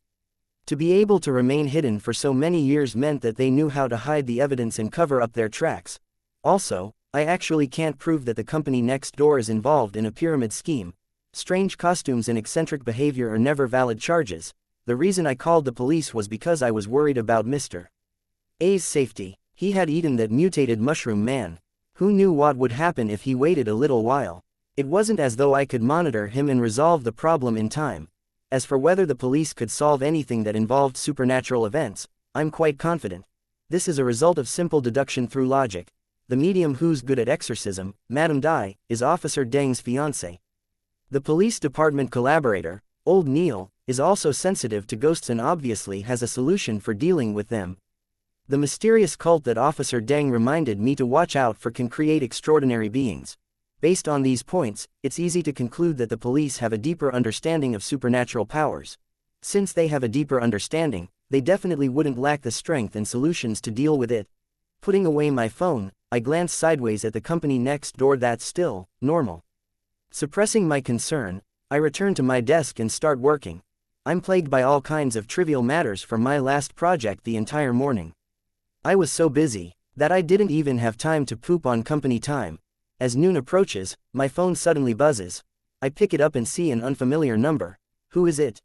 To be able to remain hidden for so many years meant that they knew how to hide the evidence and cover up their tracks. Also, I actually can't prove that the company next door is involved in a pyramid scheme. Strange costumes and eccentric behavior are never valid charges. The reason I called the police was because I was worried about Mr. A's safety. He had eaten that mutated mushroom man. Who knew what would happen if he waited a little while? It wasn't as though I could monitor him and resolve the problem in time. As for whether the police could solve anything that involved supernatural events, I'm quite confident. This is a result of simple deduction through logic. The medium who's good at exorcism, Madame Dai, is Officer Deng's fiancé. The police department collaborator, Old Neil, is also sensitive to ghosts and obviously has a solution for dealing with them. The mysterious cult that Officer Deng reminded me to watch out for can create extraordinary beings. Based on these points, it's easy to conclude that the police have a deeper understanding of supernatural powers. Since they have a deeper understanding, they definitely wouldn't lack the strength and solutions to deal with it. Putting away my phone, I glance sideways at the company next door. That's still normal. Suppressing my concern, I return to my desk and start working. I'm plagued by all kinds of trivial matters from my last project the entire morning. I was so busy that I didn't even have time to poop on company time. As noon approaches, my phone suddenly buzzes. I pick it up and see an unfamiliar number. Who is it?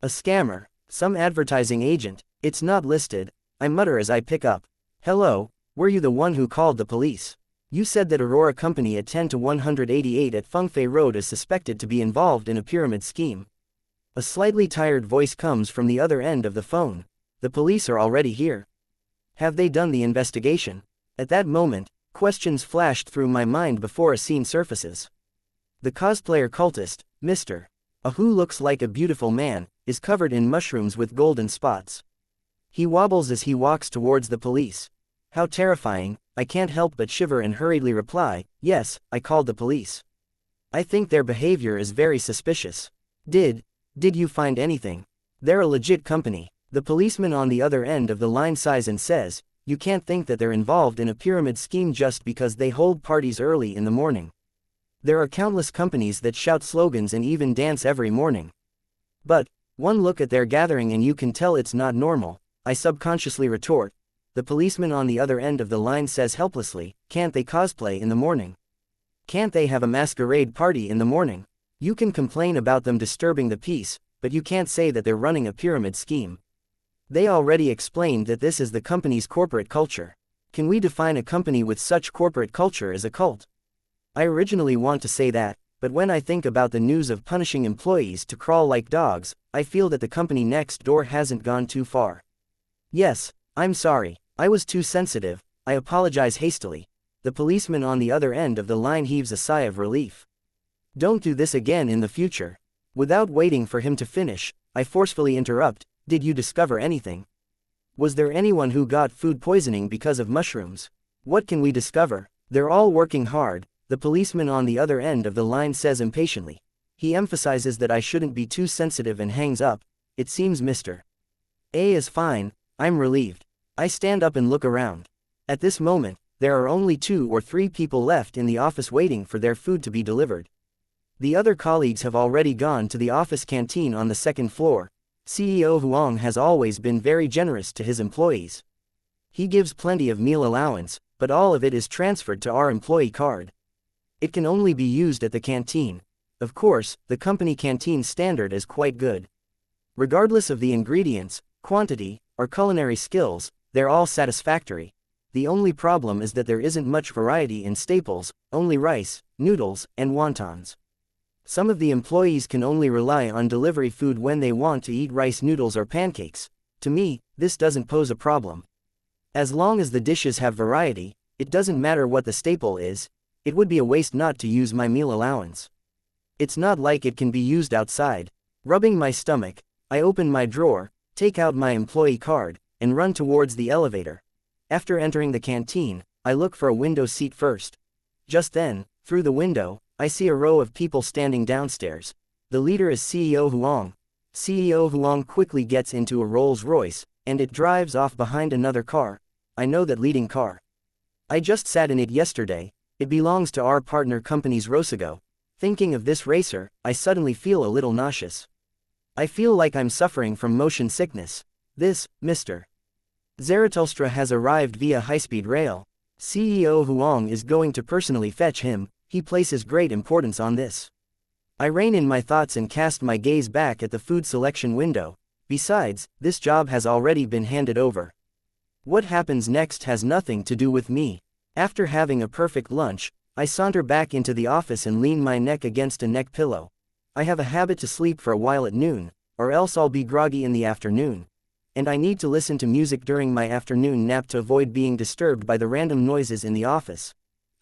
A scammer, some advertising agent. It's not listed. I mutter as I pick up. Hello, were you the one who called the police? You said that Aurora Company at 10 to 188 at Fengfei Road is suspected to be involved in a pyramid scheme. A slightly tired voice comes from the other end of the phone. The police are already here. Have they done the investigation? At that moment, questions flashed through my mind before a scene surfaces. The cosplayer cultist, Mr. A, who looks like a beautiful man, is covered in mushrooms with golden spots. He wobbles as he walks towards the police. How terrifying! I can't help but shiver and hurriedly reply, yes, I called the police. I think their behavior is very suspicious. Did you find anything? They're a legit company. The policeman on the other end of the line sighs and says, you can't think that they're involved in a pyramid scheme just because they hold parties early in the morning. There are countless companies that shout slogans and even dance every morning. But, one look at their gathering and you can tell it's not normal, I subconsciously retort. The policeman on the other end of the line says helplessly, can't they cosplay in the morning? Can't they have a masquerade party in the morning? You can complain about them disturbing the peace, but you can't say that they're running a pyramid scheme. They already explained that this is the company's corporate culture. Can we define a company with such corporate culture as a cult? I originally want to say that, but when I think about the news of punishing employees to crawl like dogs, I feel that the company next door hasn't gone too far. Yes, I'm sorry, I was too sensitive, I apologize hastily. The policeman on the other end of the line heaves a sigh of relief. Don't do this again in the future. Without waiting for him to finish, I forcefully interrupt, did you discover anything? Was there anyone who got food poisoning because of mushrooms? What can we discover? They're all working hard, the policeman on the other end of the line says impatiently. He emphasizes that I shouldn't be too sensitive and hangs up. It seems Mr. A is fine. I'm relieved. I stand up and look around. At this moment, there are only 2 or 3 people left in the office waiting for their food to be delivered. The other colleagues have already gone to the office canteen on the 2nd floor. CEO Huang has always been very generous to his employees. He gives plenty of meal allowance, but all of it is transferred to our employee card. It can only be used at the canteen. Of course, the company canteen standard is quite good. Regardless of the ingredients, quantity, or culinary skills, they're all satisfactory. The only problem is that there isn't much variety in staples, only rice, noodles, and wontons. Some of the employees can only rely on delivery food when they want to eat rice noodles or pancakes. To me, this doesn't pose a problem. As long as the dishes have variety, it doesn't matter what the staple is. It would be a waste not to use my meal allowance. It's not like it can be used outside. Rubbing my stomach, I open my drawer, take out my employee card, and run towards the elevator. After entering the canteen, I look for a window seat first. Just then, through the window, I see a row of people standing downstairs. The leader is CEO Huang. CEO Huang quickly gets into a Rolls-Royce, and it drives off behind another car. I know that leading car. I just sat in it yesterday. It belongs to our partner company's Rosago. Thinking of this racer, I suddenly feel a little nauseous. I feel like I'm suffering from motion sickness. This, Mr. Zarathustra has arrived via high-speed rail. CEO Huang is going to personally fetch him. He places great importance on this. I rein in my thoughts and cast my gaze back at the food selection window. Besides, this job has already been handed over. What happens next has nothing to do with me. After having a perfect lunch, I saunter back into the office and lean my neck against a neck pillow. I have a habit to sleep for a while at noon, or else I'll be groggy in the afternoon. And I need to listen to music during my afternoon nap to avoid being disturbed by the random noises in the office.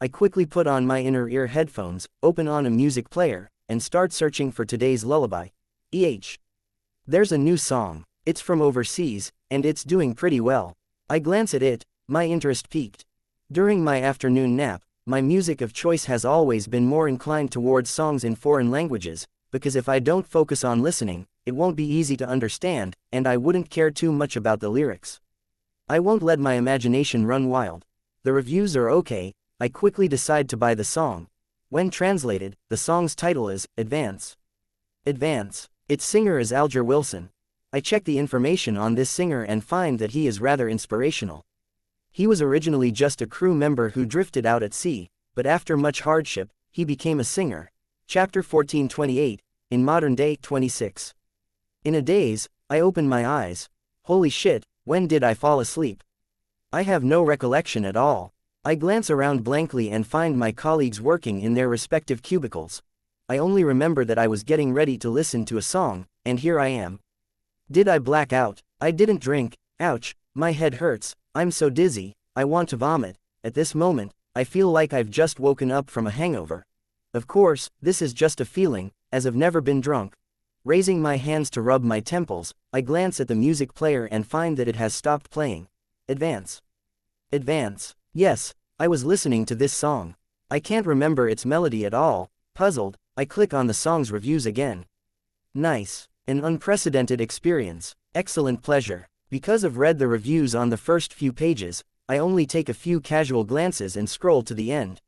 I quickly put on my inner ear headphones, open on a music player, and start searching for today's lullaby. There's a new song. It's from overseas, and it's doing pretty well. I glance at it, my interest piqued. During my afternoon nap, my music of choice has always been more inclined towards songs in foreign languages, because if I don't focus on listening, it won't be easy to understand, and I wouldn't care too much about the lyrics. I won't let my imagination run wild. The reviews are okay. I quickly decide to buy the song. When translated, the song's title is Advance. Advance. Its singer is Alger Wilson. I check the information on this singer and find that he is rather inspirational. He was originally just a crew member who drifted out at sea, but after much hardship, he became a singer. Chapter 1428, in modern day 26. In a daze, I open my eyes. Holy shit, when did I fall asleep? I have no recollection at all. I glance around blankly and find my colleagues working in their respective cubicles. I only remember that I was getting ready to listen to a song, and here I am. Did I black out? I didn't drink. Ouch, my head hurts. I'm so dizzy, I want to vomit. At this moment, I feel like I've just woken up from a hangover. Of course, this is just a feeling, as I've never been drunk. Raising my hands to rub my temples, I glance at the music player and find that it has stopped playing. Advance. Advance. Yes, I was listening to this song. I can't remember its melody at all. Puzzled, I click on the song's reviews again. Nice. An unprecedented experience. Excellent pleasure. Because I've read the reviews on the first few pages, I only take a few casual glances and scroll to the end.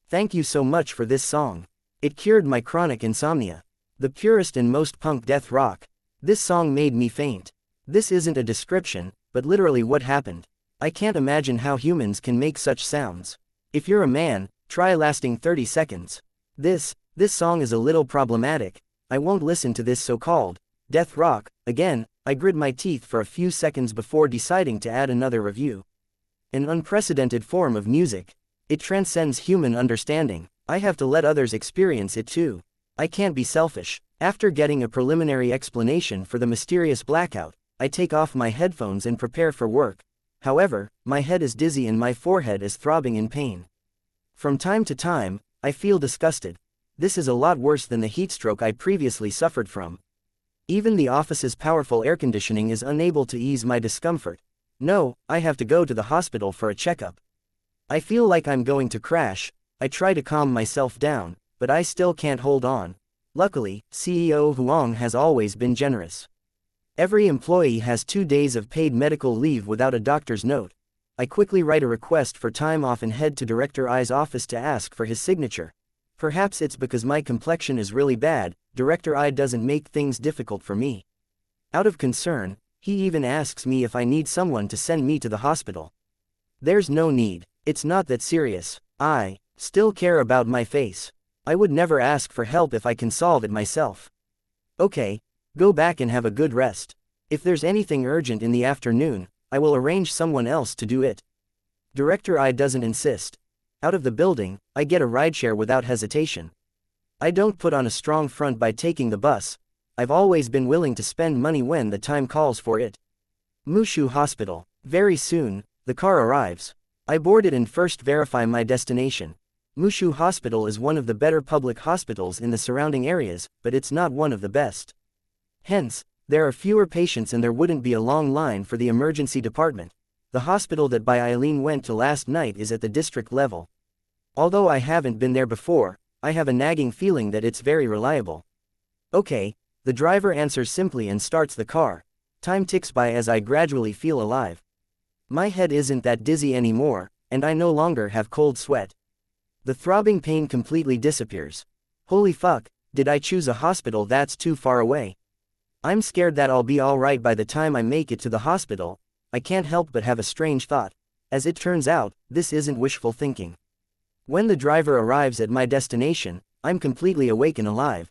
Thank you so much for this song. It cured my chronic insomnia. The purest and most punk death rock. This song made me faint. This isn't a description, but literally what happened. I can't imagine how humans can make such sounds. If you're a man, try lasting 30 seconds. This song is a little problematic. I won't listen to this so-called death rock again. I grit my teeth for a few seconds before deciding to add another review. An unprecedented form of music. It transcends human understanding. I have to let others experience it too. I can't be selfish. After getting a preliminary explanation for the mysterious blackout, I take off my headphones and prepare for work. However, my head is dizzy and my forehead is throbbing in pain. From time to time, I feel disgusted. This is a lot worse than the heat stroke I previously suffered from. Even the office's powerful air conditioning is unable to ease my discomfort. No, I have to go to the hospital for a checkup. I feel like I'm going to crash. I try to calm myself down, but I still can't hold on. Luckily, CEO Huang has always been generous. Every employee has 2 days of paid medical leave without a doctor's note. I quickly write a request for time off and head to Director I's office to ask for his signature. Perhaps it's because my complexion is really bad, Director I doesn't make things difficult for me. Out of concern, he even asks me if I need someone to send me to the hospital. There's no need. It's not that serious. I still care about my face. I would never ask for help if I can solve it myself. Okay. Go back and have a good rest. If there's anything urgent in the afternoon, I will arrange someone else to do it. Director I doesn't insist. Out of the building, I get a rideshare without hesitation. I don't put on a strong front by taking the bus. I've always been willing to spend money when the time calls for it. Mushu Hospital. Very soon, the car arrives. I board it and first verify my destination. Mushu Hospital is one of the better public hospitals in the surrounding areas, but it's not one of the best. Hence, there are fewer patients and there wouldn't be a long line for the emergency department. The hospital that Eileen went to last night is at the district level. Although I haven't been there before, I have a nagging feeling that it's very reliable. Okay, the driver answers simply and starts the car. Time ticks by as I gradually feel alive. My head isn't that dizzy anymore, and I no longer have cold sweat. The throbbing pain completely disappears. Holy fuck, did I choose a hospital that's too far away? I'm scared that I'll be alright by the time I make it to the hospital. I can't help but have a strange thought. As it turns out, this isn't wishful thinking. When the driver arrives at my destination, I'm completely awake and alive.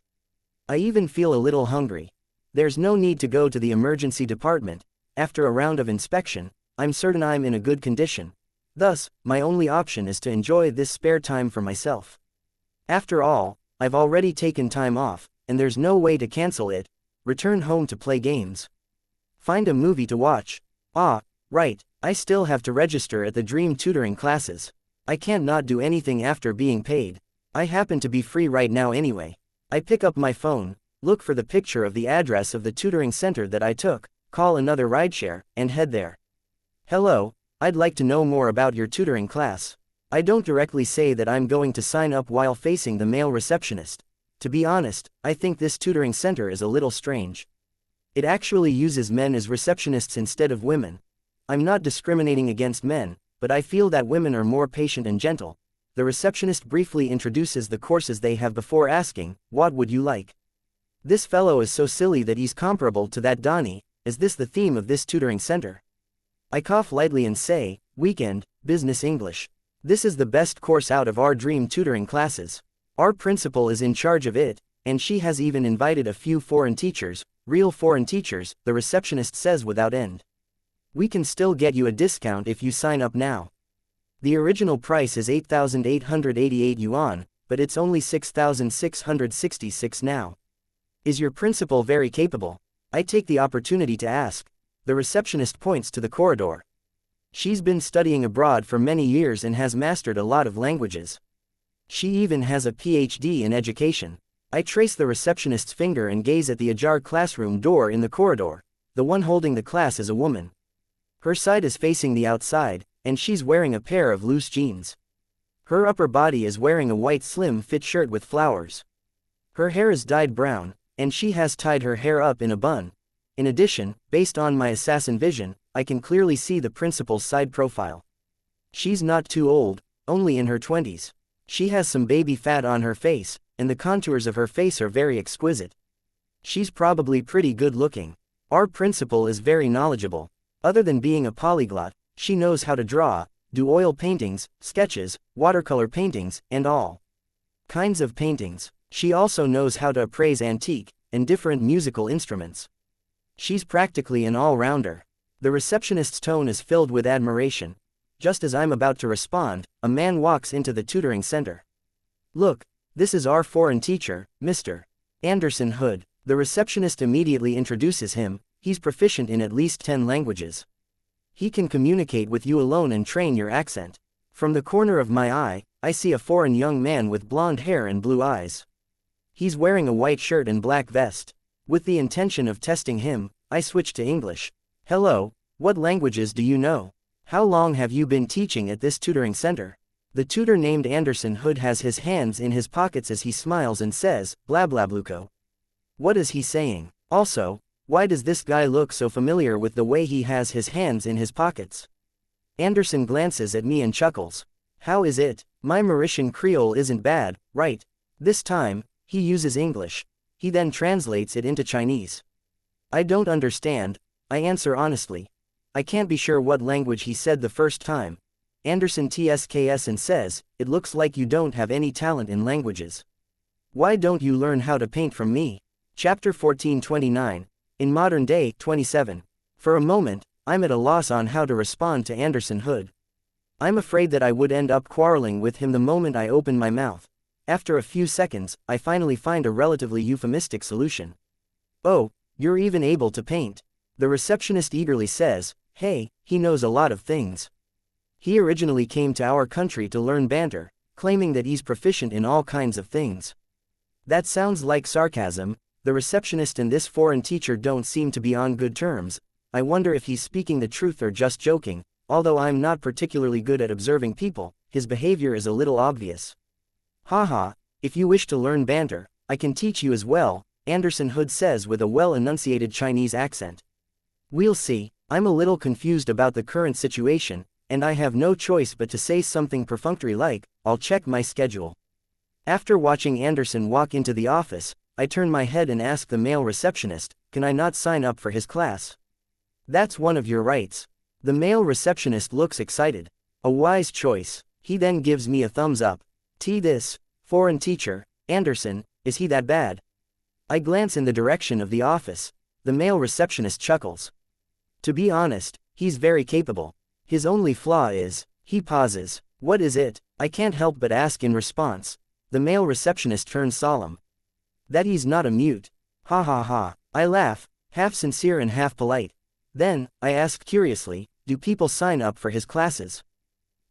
I even feel a little hungry. There's no need to go to the emergency department. After a round of inspection, I'm certain I'm in a good condition. Thus, my only option is to enjoy this spare time for myself. After all, I've already taken time off, and there's no way to cancel it. Return home to play games. Find a movie to watch. Ah, right, I still have to register at the dream tutoring classes. I can't not do anything after being paid. I happen to be free right now anyway. I pick up my phone, look for the picture of the address of the tutoring center that I took, call another rideshare, and head there. Hello, I'd like to know more about your tutoring class. I don't directly say that I'm going to sign up while facing the male receptionist. To be honest, I think this tutoring center is a little strange. It actually uses men as receptionists instead of women. I'm not discriminating against men, but I feel that women are more patient and gentle. The receptionist briefly introduces the courses they have before asking, "What would you like?" This fellow is so silly that he's comparable to that Donnie. Is this the theme of this tutoring center? I cough lightly and say, "Weekend, Business English. This is the best course out of our dream tutoring classes. Our principal is in charge of it, and she has even invited a few foreign teachers, real foreign teachers," the receptionist says without end. "We can still get you a discount if you sign up now. The original price is 8,888 yuan, but it's only 6,666 now. Is your principal very capable?" I take the opportunity to ask. The receptionist points to the corridor. She's been studying abroad for many years and has mastered a lot of languages. She even has a PhD in education. I trace the receptionist's finger and gaze at the ajar classroom door in the corridor. The one holding the class is a woman. Her side is facing the outside, and she's wearing a pair of loose jeans. Her upper body is wearing a white slim-fit shirt with flowers. Her hair is dyed brown, and she has tied her hair up in a bun. In addition, based on my assassin vision, I can clearly see the principal's side profile. She's not too old, only in her 20s. She has some baby fat on her face, and the contours of her face are very exquisite. She's probably pretty good looking. Our principal is very knowledgeable. Other than being a polyglot, she knows how to draw, do oil paintings, sketches, watercolor paintings, and all kinds of paintings. She also knows how to appraise antique and different musical instruments. She's practically an all-rounder. The receptionist's tone is filled with admiration. Just as I'm about to respond, a man walks into the tutoring center. "Look, this is our foreign teacher, Mr. Anderson Hood." The receptionist immediately introduces him. He's proficient in at least 10 languages. He can communicate with you alone and train your accent. From the corner of my eye, I see a foreign young man with blonde hair and blue eyes. He's wearing a white shirt and black vest. With the intention of testing him, I switch to English. "Hello, what languages do you know? How long have you been teaching at this tutoring center?" The tutor named Anderson Hood has his hands in his pockets as he smiles and says, "Blah blah bluko." What is he saying? Also, why does this guy look so familiar with the way he has his hands in his pockets? Anderson glances at me and chuckles. "How is it? My Mauritian Creole isn't bad, right?" This time, he uses English. He then translates it into Chinese. "I don't understand," I answer honestly. I can't be sure what language he said the first time. Anderson tsks and says, "It looks like you don't have any talent in languages. Why don't you learn how to paint from me?" Chapter 14:29. In modern day, 27. For a moment, I'm at a loss on how to respond to Anderson Hood. I'm afraid that I would end up quarreling with him the moment I open my mouth. After a few seconds, I finally find a relatively euphemistic solution. "Oh, you're even able to paint," the receptionist eagerly says. "Hey, he knows a lot of things. He originally came to our country to learn banter, claiming that he's proficient in all kinds of things." That sounds like sarcasm. The receptionist and this foreign teacher don't seem to be on good terms. I wonder if he's speaking the truth or just joking. Although I'm not particularly good at observing people, his behavior is a little obvious. "Haha, if you wish to learn banter, I can teach you as well," Anderson Hood says with a well-enunciated Chinese accent. "We'll see. I'm a little confused about the current situation, and I have no choice but to say something perfunctory like, 'I'll check my schedule.'" After watching Anderson walk into the office, I turn my head and ask the male receptionist, "Can I not sign up for his class?" "That's one of your rights." The male receptionist looks excited. "A wise choice." He then gives me a thumbs up. This foreign teacher, Anderson, is he that bad? I glance in the direction of the office. The male receptionist chuckles. "To be honest, he's very capable. His only flaw is," he pauses. "What is it?" I can't help but ask in response. The male receptionist turns solemn. "That he's not a mute." "Ha ha ha." I laugh, half sincere and half polite. Then, I ask curiously, "Do people sign up for his classes?"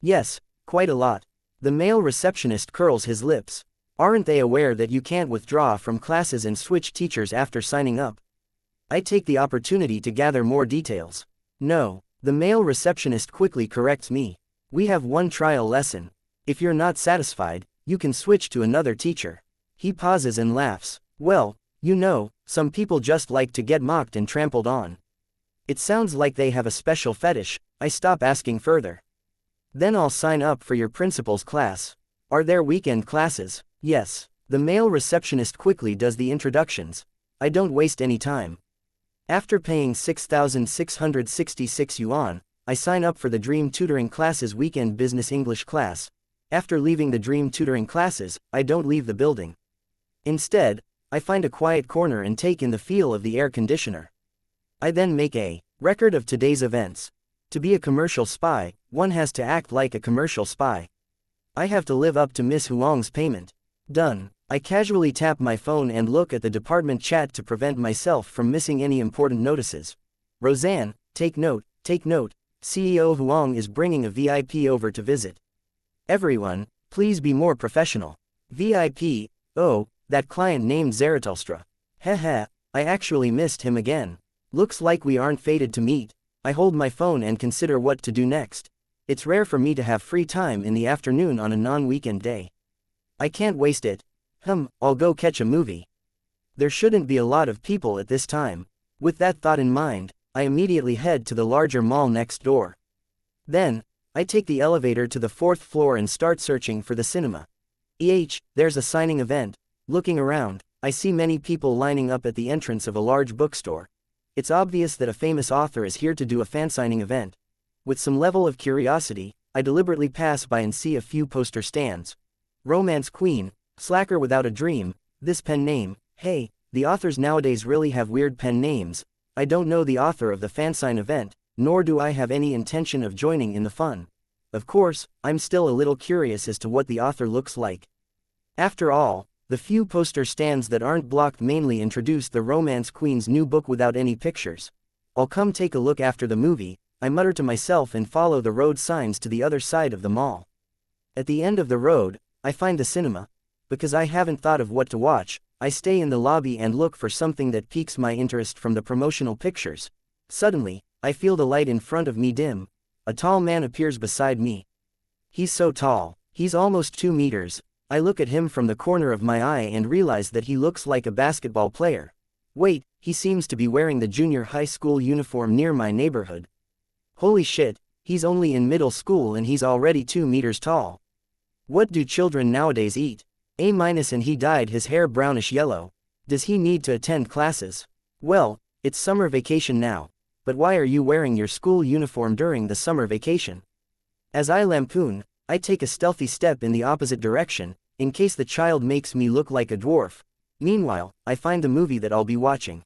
"Yes, quite a lot." The male receptionist curls his lips. "Aren't they aware that you can't withdraw from classes and switch teachers after signing up?" I take the opportunity to gather more details. "No." The male receptionist quickly corrects me. "We have one trial lesson. If you're not satisfied, you can switch to another teacher." He pauses and laughs. "Well, you know, some people just like to get mocked and trampled on. It sounds like they have a special fetish." I stop asking further. "Then I'll sign up for your principal's class. Are there weekend classes?" "Yes." The male receptionist quickly does the introductions. I don't waste any time. After paying 6,666 yuan, I sign up for the Dream Tutoring Classes Weekend Business English class. After leaving the Dream Tutoring classes, I don't leave the building. Instead, I find a quiet corner and take in the feel of the air conditioner. I then make a record of today's events. To be a commercial spy, one has to act like a commercial spy. I have to live up to Miss Huang's payment. Done. I casually tap my phone and look at the department chat to prevent myself from missing any important notices. "Roseanne, take note, CEO Huang is bringing a VIP over to visit. Everyone, please be more professional." VIP, oh, that client named Zarathustra. Heh, I actually missed him again. Looks like we aren't fated to meet. I hold my phone and consider what to do next. It's rare for me to have free time in the afternoon on a non-weekend day. I can't waste it. I'll go catch a movie. There shouldn't be a lot of people at this time. With that thought in mind, I immediately head to the larger mall next door. Then, I take the elevator to the 4th floor and start searching for the cinema. There's a signing event. Looking around, I see many people lining up at the entrance of a large bookstore. It's obvious that a famous author is here to do a fan signing event. With some level of curiosity, I deliberately pass by and see a few poster stands. Romance Queen, Slacker Without a Dream, this pen name. Hey, the authors nowadays really have weird pen names. I don't know the author of the fansign event, nor do I have any intention of joining in the fun. Of course, I'm still a little curious as to what the author looks like. After all, the few poster stands that aren't blocked mainly introduce the Romance Queen's new book without any pictures. "I'll come take a look after the movie," I mutter to myself and follow the road signs to the other side of the mall. At the end of the road, I find the cinema. Because I haven't thought of what to watch, I stay in the lobby and look for something that piques my interest from the promotional pictures. Suddenly, I feel the light in front of me dim. A tall man appears beside me. He's so tall, he's almost 2 meters. I look at him from the corner of my eye and realize that he looks like a basketball player. Wait, he seems to be wearing the junior high school uniform near my neighborhood. Holy shit, he's only in middle school and he's already 2 meters tall. What do children nowadays eat? And he dyed his hair brownish yellow. Does he need to attend classes? Well, it's summer vacation now. But why are you wearing your school uniform during the summer vacation? As I lampoon, I take a stealthy step in the opposite direction, in case the child makes me look like a dwarf. Meanwhile, I find the movie that I'll be watching.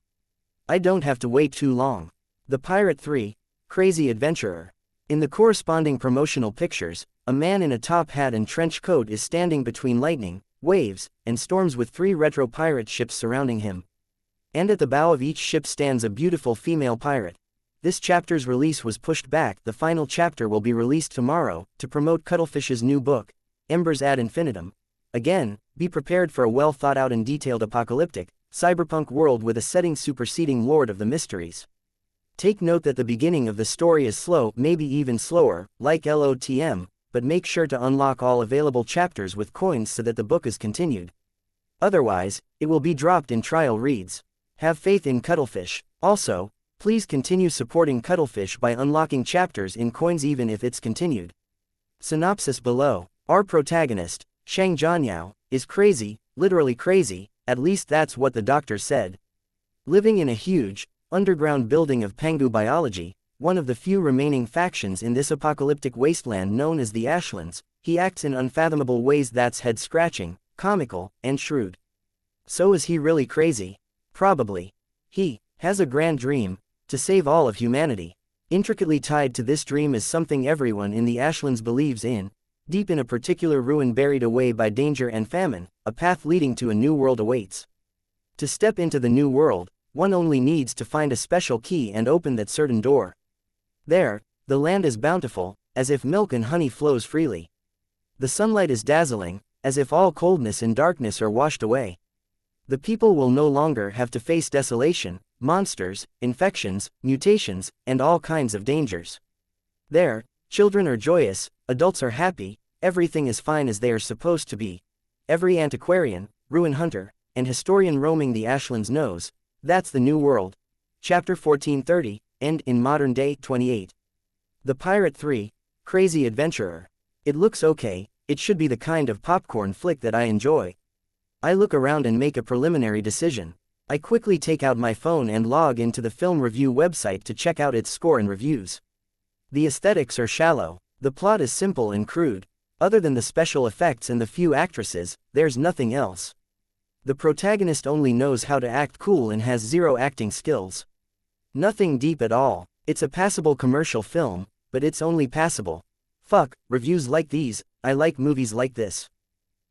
I don't have to wait too long. The Pirate 3, Crazy Adventurer. In the corresponding promotional pictures, a man in a top hat and trench coat is standing between lightning, waves, and storms with 3 retro pirate ships surrounding him. And at the bow of each ship stands a beautiful female pirate. This chapter's release was pushed back. The final chapter will be released tomorrow, to promote Cuttlefish's new book, Embers ad Infinitum. Again, be prepared for a well thought out and detailed apocalyptic, cyberpunk world with a setting superseding Lord of the Mysteries. Take note that the beginning of the story is slow, maybe even slower, like LOTM, but make sure to unlock all available chapters with coins so that the book is continued. Otherwise, it will be dropped in trial reads. Have faith in Cuttlefish. Also, please continue supporting Cuttlefish by unlocking chapters in coins even if it's continued. Synopsis below. Our protagonist, xianxia, is crazy, literally crazy, at least that's what the doctor said. Living in a huge, underground building of Pengu biology, one of the few remaining factions in this apocalyptic wasteland known as the Ashlands, he acts in unfathomable ways that's head-scratching, comical, and shrewd. So is he really crazy? Probably. He has a grand dream, to save all of humanity. Intricately tied to this dream is something everyone in the Ashlands believes in. Deep in a particular ruin buried away by danger and famine, a path leading to a new world awaits. To step into the new world, one only needs to find a special key and open that certain door. There, the land is bountiful, as if milk and honey flows freely. The sunlight is dazzling, as if all coldness and darkness are washed away. The people will no longer have to face desolation, monsters, infections, mutations, and all kinds of dangers. There, children are joyous, adults are happy, everything is fine as they are supposed to be. Every antiquarian, ruin hunter, and historian roaming the Ashlands knows, that's the new world. Chapter 1430, End in Modern Day 28. The Pirate 3, Crazy Adventurer. It looks okay, it should be the kind of popcorn flick that I enjoy. I look around and make a preliminary decision. I quickly take out my phone and log into the film review website to check out its score and reviews. The aesthetics are shallow, the plot is simple and crude. Other than the special effects and the few actresses, there's nothing else. The protagonist only knows how to act cool and has 0 acting skills. Nothing deep at all. It's a passable commercial film, but it's only passable. Fuck, reviews like these, I like movies like this.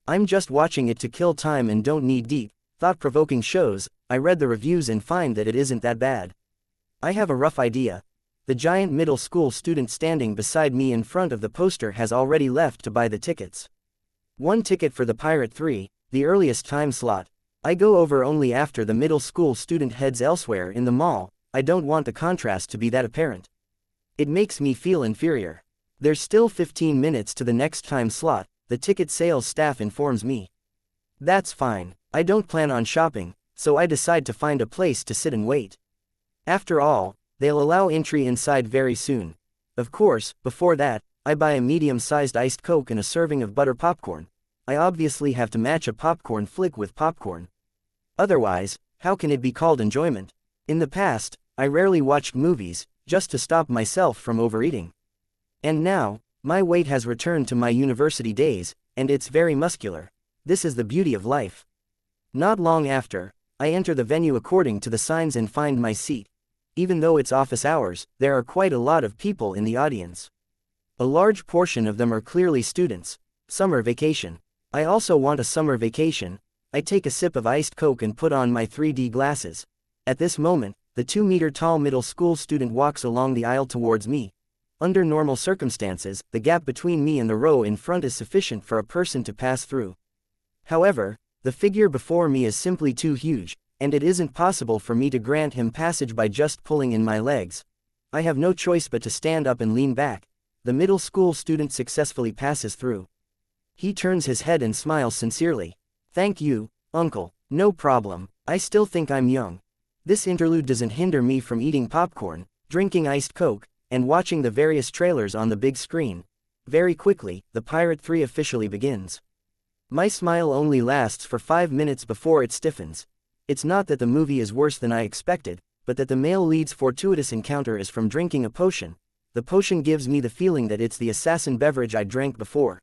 I'm just watching it to kill time and don't need deep, thought-provoking shows. I read the reviews and find that it isn't that bad. I have a rough idea. The giant middle school student standing beside me in front of the poster has already left to buy the tickets. 1 ticket for the Pirate 3, the earliest time slot. I go over only after the middle school student heads elsewhere in the mall. I don't want the contrast to be that apparent. It makes me feel inferior. There's still 15 minutes to the next time slot, the ticket sales staff informs me. That's fine, I don't plan on shopping, so I decide to find a place to sit and wait. After all, they'll allow entry inside very soon. Of course, before that, I buy a medium-sized iced Coke and a serving of butter popcorn. I obviously have to match a popcorn flick with popcorn. Otherwise, how can it be called enjoyment? In the past, I rarely watched movies, just to stop myself from overeating. And now, my weight has returned to my university days, and it's very muscular. This is the beauty of life. Not long after, I enter the venue according to the signs and find my seat. Even though it's office hours, there are quite a lot of people in the audience. A large portion of them are clearly students. Summer vacation. I also want a summer vacation. I take a sip of iced Coke and put on my 3D glasses. At this moment, the 2-meter-tall middle school student walks along the aisle towards me. Under normal circumstances, the gap between me and the row in front is sufficient for a person to pass through. However, the figure before me is simply too huge, and it isn't possible for me to grant him passage by just pulling in my legs. I have no choice but to stand up and lean back. The middle school student successfully passes through. He turns his head and smiles sincerely. Thank you, uncle, no problem, I still think I'm young. This interlude doesn't hinder me from eating popcorn, drinking iced Coke, and watching the various trailers on the big screen. Very quickly, the Pirate 3 officially begins. My smile only lasts for 5 minutes before it stiffens. It's not that the movie is worse than I expected, but that the male lead's fortuitous encounter is from drinking a potion. The potion gives me the feeling that it's the assassin beverage I drank before.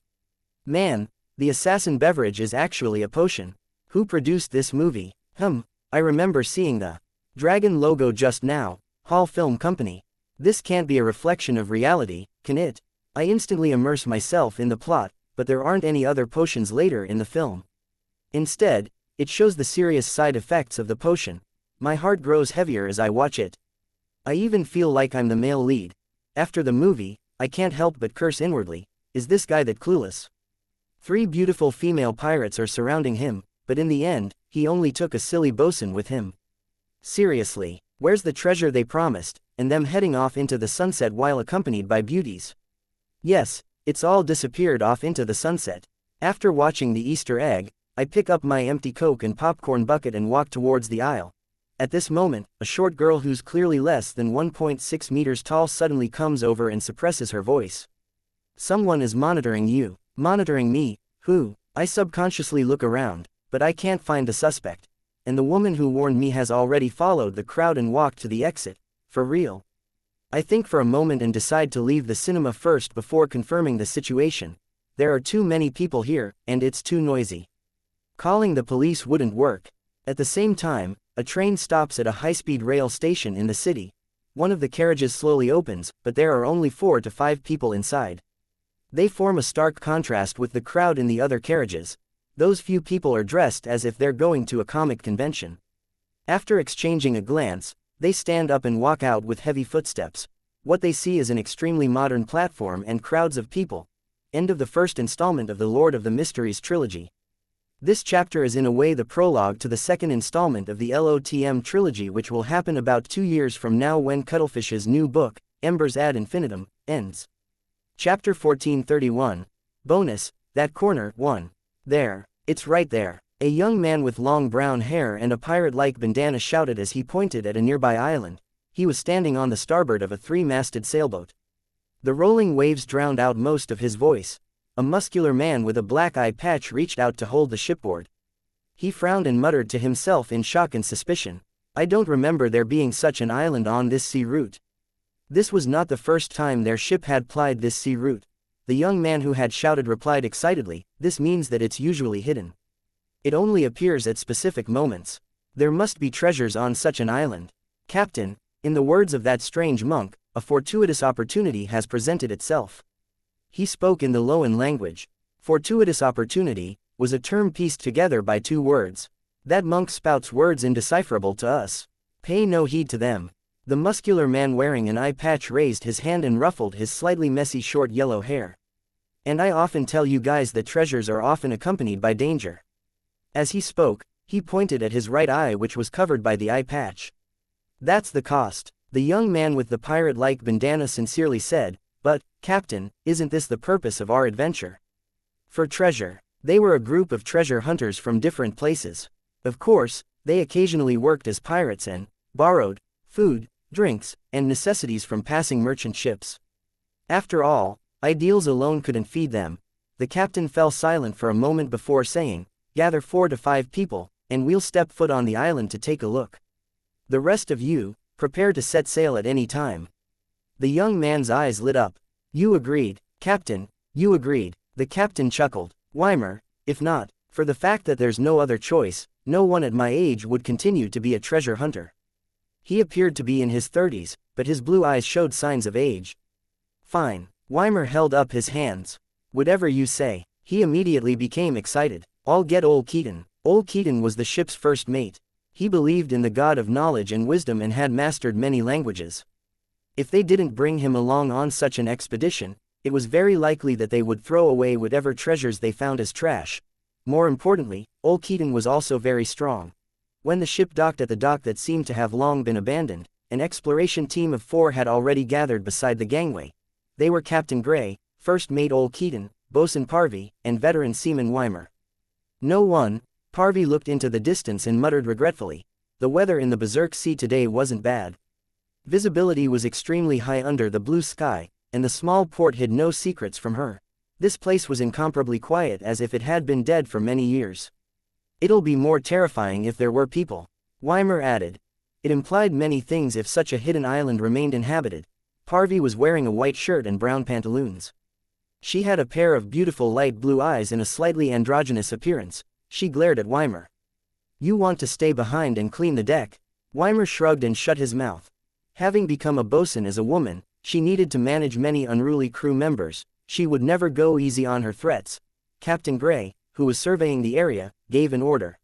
Man, the assassin beverage is actually a potion. Who produced this movie? I remember seeing the dragon logo just now. Hall Film Company. This can't be a reflection of reality, can it? I instantly immerse myself in the plot, but there aren't any other potions later in the film. Instead, it shows the serious side effects of the potion. My heart grows heavier as I watch it. I even feel like I'm the male lead. After the movie, I can't help but curse inwardly. Is this guy that clueless? 3 beautiful female pirates are surrounding him, but in the end, he only took a silly bosun with him. Seriously, where's the treasure they promised, and them heading off into the sunset while accompanied by beauties? Yes, it's all disappeared off into the sunset. After watching the Easter egg, I pick up my empty Coke and popcorn bucket and walk towards the aisle. At this moment, a short girl who's clearly less than 1.6 meters tall suddenly comes over and suppresses her voice. Someone is monitoring you. Monitoring me? Who? I subconsciously look around, but I can't find the suspect. And the woman who warned me has already followed the crowd and walked to the exit. For real. I think for a moment and decide to leave the cinema first before confirming the situation. There are too many people here, and it's too noisy. Calling the police wouldn't work. At the same time, a train stops at a high-speed rail station in the city. One of the carriages slowly opens, but there are only 4 to 5 people inside. They form a stark contrast with the crowd in the other carriages. Those few people are dressed as if they're going to a comic convention. After exchanging a glance, they stand up and walk out with heavy footsteps. What they see is an extremely modern platform and crowds of people. End of the first installment of the Lord of the Mysteries trilogy. This chapter is in a way the prologue to the second installment of the LOTM trilogy, which will happen about 2 years from now when Cuttlefish's new book, Embers ad Infinitum, ends. Chapter 1431. Bonus, that corner, 1. There. It's right there. A young man with long brown hair and a pirate-like bandana shouted as he pointed at a nearby island. He was standing on the starboard of a 3-masted sailboat. The rolling waves drowned out most of his voice. A muscular man with a black eye patch reached out to hold the shipboard. He frowned and muttered to himself in shock and suspicion. I don't remember there being such an island on this sea route. This was not the first time their ship had plied this sea route. The young man who had shouted replied excitedly, this means that it's usually hidden. It only appears at specific moments. There must be treasures on such an island. Captain, in the words of that strange monk, a fortuitous opportunity has presented itself. He spoke in the Loan language. Fortuitous opportunity was a term pieced together by 2 words. That monk spouts words indecipherable to us. Pay no heed to them. The muscular man wearing an eye patch raised his hand and ruffled his slightly messy short yellow hair. And I often tell you guys that treasures are often accompanied by danger. As he spoke, he pointed at his right eye, which was covered by the eye patch. That's the cost. The young man with the pirate-like bandana sincerely said, but, Captain, isn't this the purpose of our adventure? For treasure. They were a group of treasure hunters from different places. Of course, they occasionally worked as pirates and borrowed food, drinks, and necessities from passing merchant ships. After all, ideals alone couldn't feed them. The captain fell silent for a moment before saying, gather 4 to 5 people, and we'll step foot on the island to take a look. The rest of you, prepare to set sail at any time. The young man's eyes lit up. You agreed, Captain, you agreed. The captain chuckled. Weimer, if not, for the fact that there's no other choice, no one at my age would continue to be a treasure hunter. He appeared to be in his 30s, but his blue eyes showed signs of age. Fine. Weimer held up his hands. Whatever you say. He immediately became excited. I'll get Ol Keaton. Ol Keaton was the ship's first mate. He believed in the god of knowledge and wisdom and had mastered many languages. If they didn't bring him along on such an expedition, it was very likely that they would throw away whatever treasures they found as trash. More importantly, Ol Keaton was also very strong. When the ship docked at the dock that seemed to have long been abandoned, an exploration team of 4 had already gathered beside the gangway. They were Captain Gray, First Mate Ol Keaton, Bosun Parvey, and veteran seaman Weimer. No one. Parvey looked into the distance and muttered regretfully. The weather in the Berserk Sea today wasn't bad. Visibility was extremely high under the blue sky, and the small port hid no secrets from her. This place was incomparably quiet, as if it had been dead for many years. It'll be more terrifying if there were people, Weimer added. It implied many things if such a hidden island remained inhabited. Parvey was wearing a white shirt and brown pantaloons. She had a pair of beautiful light blue eyes and a slightly androgynous appearance. She glared at Weimer. You want to stay behind and clean the deck? Weimer shrugged and shut his mouth. Having become a bosun as a woman, she needed to manage many unruly crew members. She would never go easy on her threats. Captain Gray, who was surveying the area, gave an order.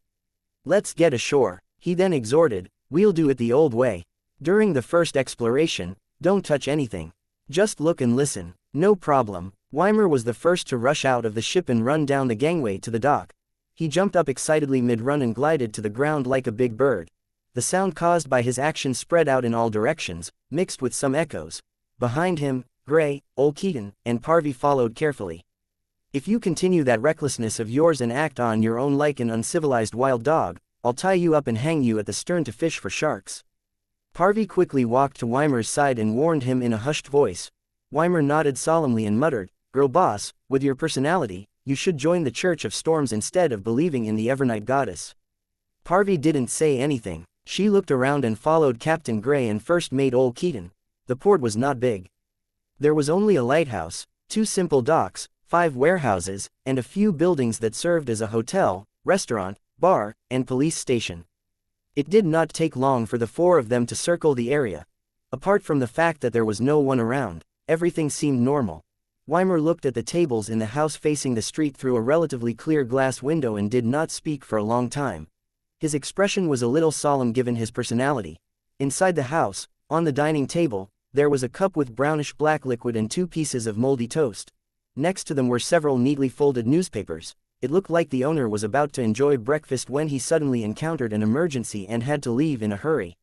"Let's get ashore," he then exhorted. "We'll do it the old way. During the first exploration, don't touch anything. Just look and listen." "No problem." Weimer was the first to rush out of the ship and run down the gangway to the dock. He jumped up excitedly mid-run and glided to the ground like a big bird. The sound caused by his action spread out in all directions, mixed with some echoes. Behind him, Gray, Old Keaton, and Parvy followed carefully. "If you continue that recklessness of yours and act on your own like an uncivilized wild dog, I'll tie you up and hang you at the stern to fish for sharks." Parvy quickly walked to Weimer's side and warned him in a hushed voice. Weimer nodded solemnly and muttered, "Girl boss, with your personality, you should join the Church of Storms instead of believing in the Evernight goddess." Parvy didn't say anything. She looked around and followed Captain Gray and First Mate Old Keaton. The port was not big. There was only a lighthouse, 2 simple docks, 5 warehouses, and a few buildings that served as a hotel, restaurant, bar, and police station. It did not take long for the 4 of them to circle the area. Apart from the fact that there was no one around, everything seemed normal. Weimer looked at the tables in the house facing the street through a relatively clear glass window and did not speak for a long time. His expression was a little solemn given his personality. Inside the house, on the dining table, there was a cup with brownish-black liquid and 2 pieces of moldy toast. Next to them were several neatly folded newspapers. It looked like the owner was about to enjoy breakfast when he suddenly encountered an emergency and had to leave in a hurry.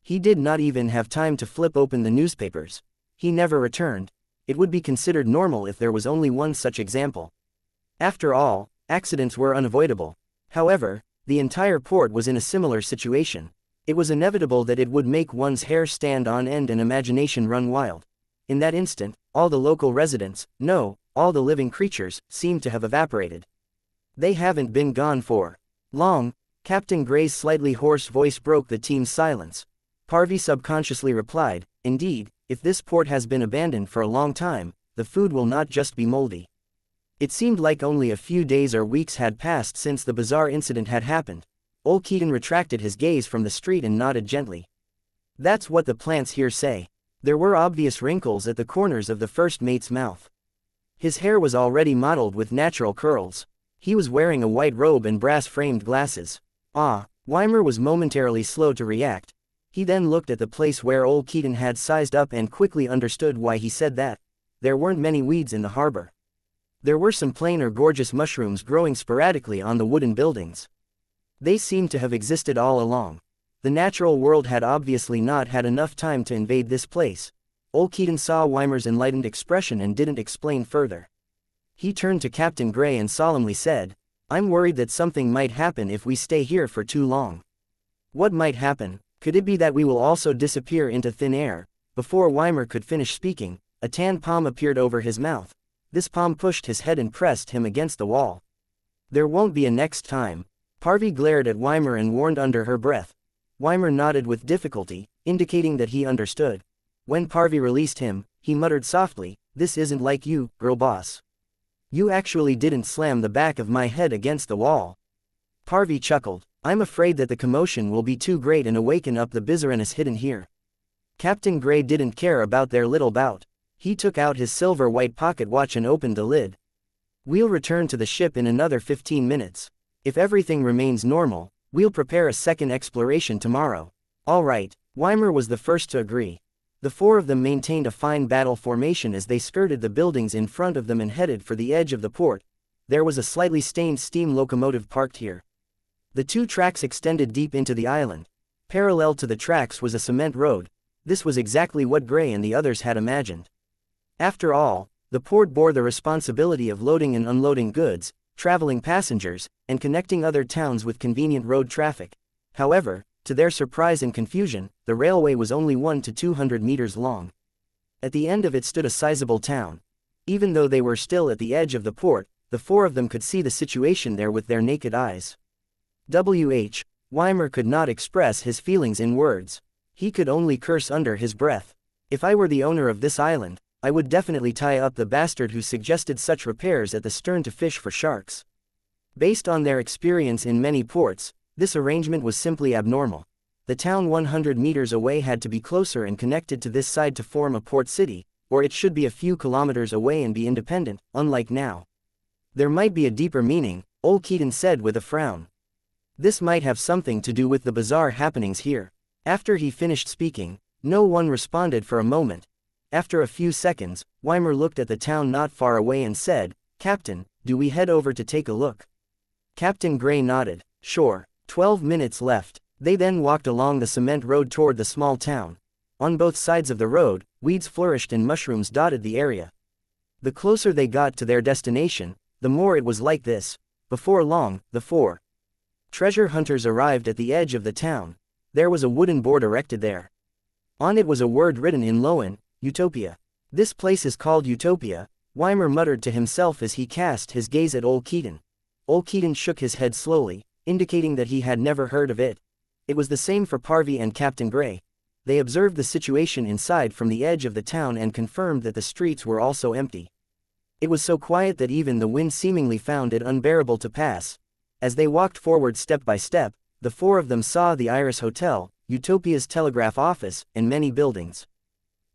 He did not even have time to flip open the newspapers. He never returned. It would be considered normal if there was only one such example. After all, accidents were unavoidable. However, the entire port was in a similar situation. It was inevitable that it would make one's hair stand on end and imagination run wild. In that instant, all the local residents, no, all the living creatures, seemed to have evaporated. "They haven't been gone for long." Captain Gray's slightly hoarse voice broke the team's silence. Parvy subconsciously replied, "Indeed, if this port has been abandoned for a long time, the food will not just be moldy." It seemed like only a few days or weeks had passed since the bizarre incident had happened. Old Keaton retracted his gaze from the street and nodded gently. "That's what the plants here say." There were obvious wrinkles at the corners of the first mate's mouth. His hair was already mottled with natural curls. He was wearing a white robe and brass-framed glasses. Weimer was momentarily slow to react. He then looked at the place where Old Keaton had sized up and quickly understood why he said that. There weren't many weeds in the harbor. There were some plain or gorgeous mushrooms growing sporadically on the wooden buildings. They seemed to have existed all along. The natural world had obviously not had enough time to invade this place. Old Keaton saw Weimer's enlightened expression and didn't explain further. He turned to Captain Gray and solemnly said, "I'm worried that something might happen if we stay here for too long." "What might happen? Could it be that we will also disappear into thin air?" Before Weimer could finish speaking, a tan palm appeared over his mouth. This palm pushed his head and pressed him against the wall. "There won't be a next time." Parvy glared at Weimer and warned under her breath. Weimer nodded with difficulty, indicating that he understood. When Parvy released him, he muttered softly, "This isn't like you, girl boss. You actually didn't slam the back of my head against the wall." Parvy chuckled. "I'm afraid that the commotion will be too great and awaken up the Bizarenus hidden here." Captain Gray didn't care about their little bout. He took out his silver-white pocket watch and opened the lid. "We'll return to the ship in another 15 minutes. If everything remains normal, we'll prepare a second exploration tomorrow." "All right." Weimer was the first to agree. The 4 of them maintained a fine battle formation as they skirted the buildings in front of them and headed for the edge of the port. There was a slightly stained steam locomotive parked here. The 2 tracks extended deep into the island. Parallel to the tracks was a cement road. This was exactly what Gray and the others had imagined. After all, the port bore the responsibility of loading and unloading goods, traveling passengers, and connecting other towns with convenient road traffic. However, to their surprise and confusion, the railway was only 100 to 200 meters long. At the end of it stood a sizable town. Even though they were still at the edge of the port, the 4 of them could see the situation there with their naked eyes. Weimer could not express his feelings in words. He could only curse under his breath. "If I were the owner of this island, I would definitely tie up the bastard who suggested such repairs at the stern to fish for sharks." Based on their experience in many ports, this arrangement was simply abnormal. The town 100 meters away had to be closer and connected to this side to form a port city, or it should be a few kilometers away and be independent, unlike now. There might be a deeper meaning, Old Keaton said with a frown. This might have something to do with the bizarre happenings here. After he finished speaking, no one responded for a moment. After a few seconds, Weimer looked at the town not far away and said, "Captain, do we head over to take a look?" Captain Gray nodded. "Sure." 12 minutes left. They then walked along the cement road toward the small town. On both sides of the road, weeds flourished and mushrooms dotted the area. The closer they got to their destination, the more it was like this. Before long, the 4 treasure hunters arrived at the edge of the town. There was a wooden board erected there. On it was a word written in Loan, Utopia. "This place is called Utopia," Weimer muttered to himself as he cast his gaze at Old Keaton. Old Keaton shook his head slowly, indicating that he had never heard of it. It was the same for Parvy and Captain Gray. They observed the situation inside from the edge of the town and confirmed that the streets were also empty. It was so quiet that even the wind seemingly found it unbearable to pass. As they walked forward step by step, the 4 of them saw the Iris Hotel, Utopia's telegraph office, and many buildings.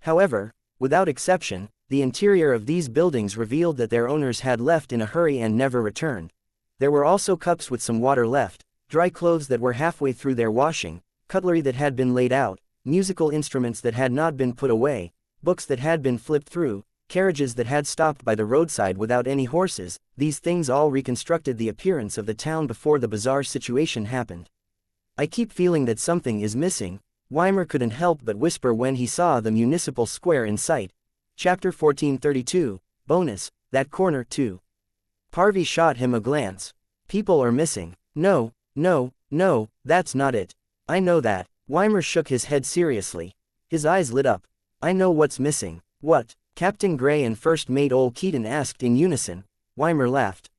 However, without exception, the interior of these buildings revealed that their owners had left in a hurry and never returned. There were also cups with some water left, dry clothes that were halfway through their washing, cutlery that had been laid out, musical instruments that had not been put away, books that had been flipped through, carriages that had stopped by the roadside without any horses. These things all reconstructed the appearance of the town before the bizarre situation happened. "I keep feeling that something is missing," Weimer couldn't help but whisper when he saw the municipal square in sight. Chapter 1432, Bonus, that corner too. Parvy shot him a glance. "People are missing." No, that's not it. "I know that." Weimer shook his head seriously. His eyes lit up. "I know what's missing." "What?" Captain Gray and First Mate Old Keaton asked in unison. Weimer laughed.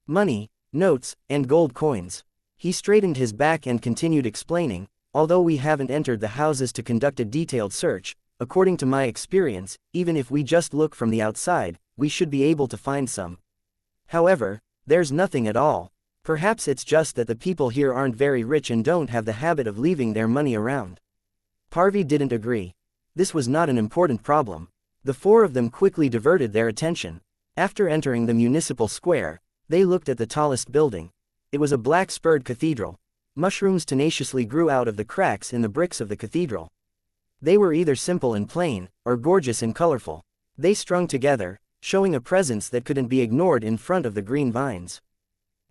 "Money, notes, and gold coins." He straightened his back and continued explaining, "Although we haven't entered the houses to conduct a detailed search, according to my experience, even if we just look from the outside, we should be able to find some. However, there's nothing at all. Perhaps it's just that the people here aren't very rich and don't have the habit of leaving their money around." Parvy didn't agree. This was not an important problem. The 4 of them quickly diverted their attention. After entering the municipal square, they looked at the tallest building. It was a black-spurred cathedral. Mushrooms tenaciously grew out of the cracks in the bricks of the cathedral. They were either simple and plain, or gorgeous and colorful. They strung together, showing a presence that couldn't be ignored in front of the green vines.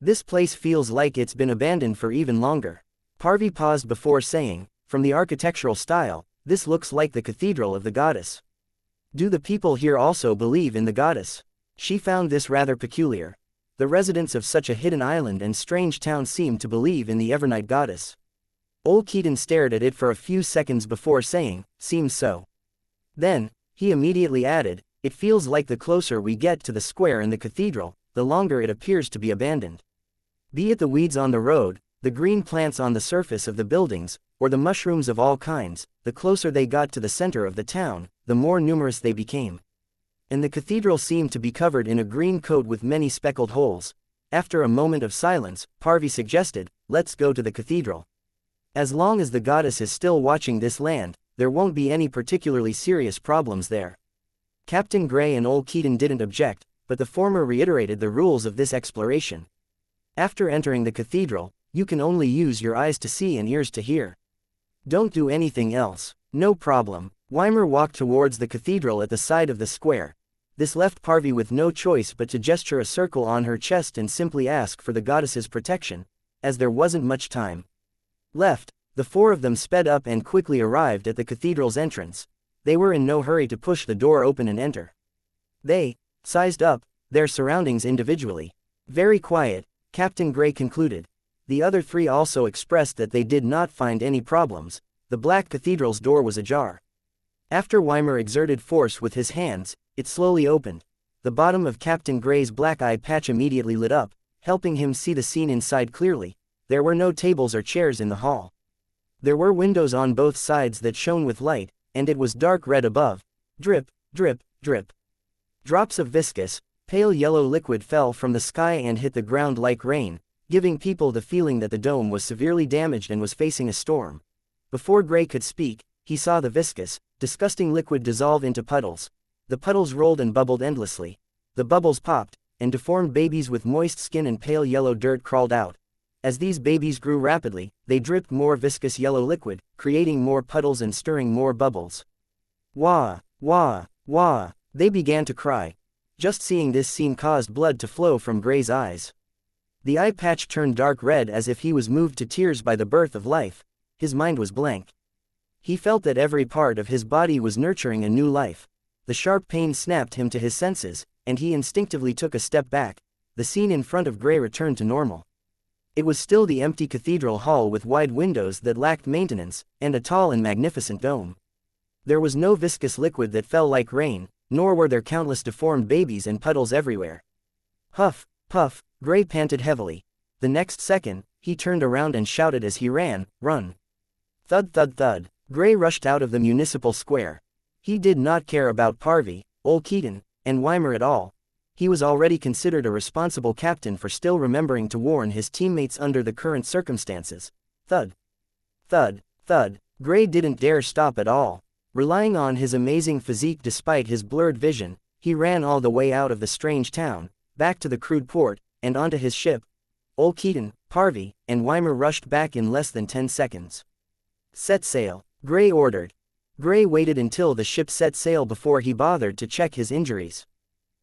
"This place feels like it's been abandoned for even longer." Parvy paused before saying, "From the architectural style, this looks like the cathedral of the goddess." "Do the people here also believe in the goddess?" She found this rather peculiar. The residents of such a hidden island and strange town seemed to believe in the Evernight goddess. Old Keaton stared at it for a few seconds before saying, "Seems so." Then, he immediately added, "It feels like the closer we get to the square and the cathedral, the longer it appears to be abandoned. Be it the weeds on the road, the green plants on the surface of the buildings, or the mushrooms of all kinds, the closer they got to the center of the town, the more numerous they became. And the cathedral seemed to be covered in a green coat with many speckled holes." After a moment of silence, Parvy suggested, "Let's go to the cathedral. As long as the goddess is still watching this land, there won't be any particularly serious problems there." Captain Gray and Old Keaton didn't object, but the former reiterated the rules of this exploration. After entering the cathedral, you can only use your eyes to see and ears to hear. Don't do anything else. "No problem." Weimer walked towards the cathedral at the side of the square. This left Parvy with no choice but to gesture a circle on her chest and simply ask for the goddess's protection, as there wasn't much time left. The 4 of them sped up and quickly arrived at the cathedral's entrance. They were in no hurry to push the door open and enter. They sized up their surroundings individually. "Very quiet," Captain Gray concluded. The other 3 also expressed that they did not find any problems. The black cathedral's door was ajar. After Weimer exerted force with his hands, it slowly opened. The bottom of Captain Gray's black eye patch immediately lit up, helping him see the scene inside clearly. There were no tables or chairs in the hall. There were windows on both sides that shone with light, and it was dark red above. Drip, drip, drip. Drops of viscous, pale yellow liquid fell from the sky and hit the ground like rain, giving people the feeling that the dome was severely damaged and was facing a storm. Before Gray could speak, he saw the viscous, disgusting liquid dissolve into puddles. The puddles rolled and bubbled endlessly. The bubbles popped, and deformed babies with moist skin and pale yellow dirt crawled out. As these babies grew rapidly, they dripped more viscous yellow liquid, creating more puddles and stirring more bubbles. Wah, wah, wah, they began to cry. Just seeing this scene caused blood to flow from Gray's eyes. The eye patch turned dark red as if he was moved to tears by the birth of life. His mind was blank. He felt that every part of his body was nurturing a new life. The sharp pain snapped him to his senses, and he instinctively took a step back. The scene in front of Gray returned to normal. It was still the empty cathedral hall with wide windows that lacked maintenance, and a tall and magnificent dome. There was no viscous liquid that fell like rain, nor were there countless deformed babies and puddles everywhere. Huff, puff, Gray panted heavily. The next second, he turned around and shouted as he ran, "Run!" Thud thud thud. Gray rushed out of the municipal square. He did not care about Parvy, Old Keaton, and Weimer at all. He was already considered a responsible captain for still remembering to warn his teammates under the current circumstances. Thud. Thud, thud. Gray didn't dare stop at all. Relying on his amazing physique despite his blurred vision, he ran all the way out of the strange town, back to the crude port, and onto his ship. Old Keaton, Parvy, and Weimer rushed back in less than 10 seconds. Set sail, Gray ordered. Gray waited until the ship set sail before he bothered to check his injuries.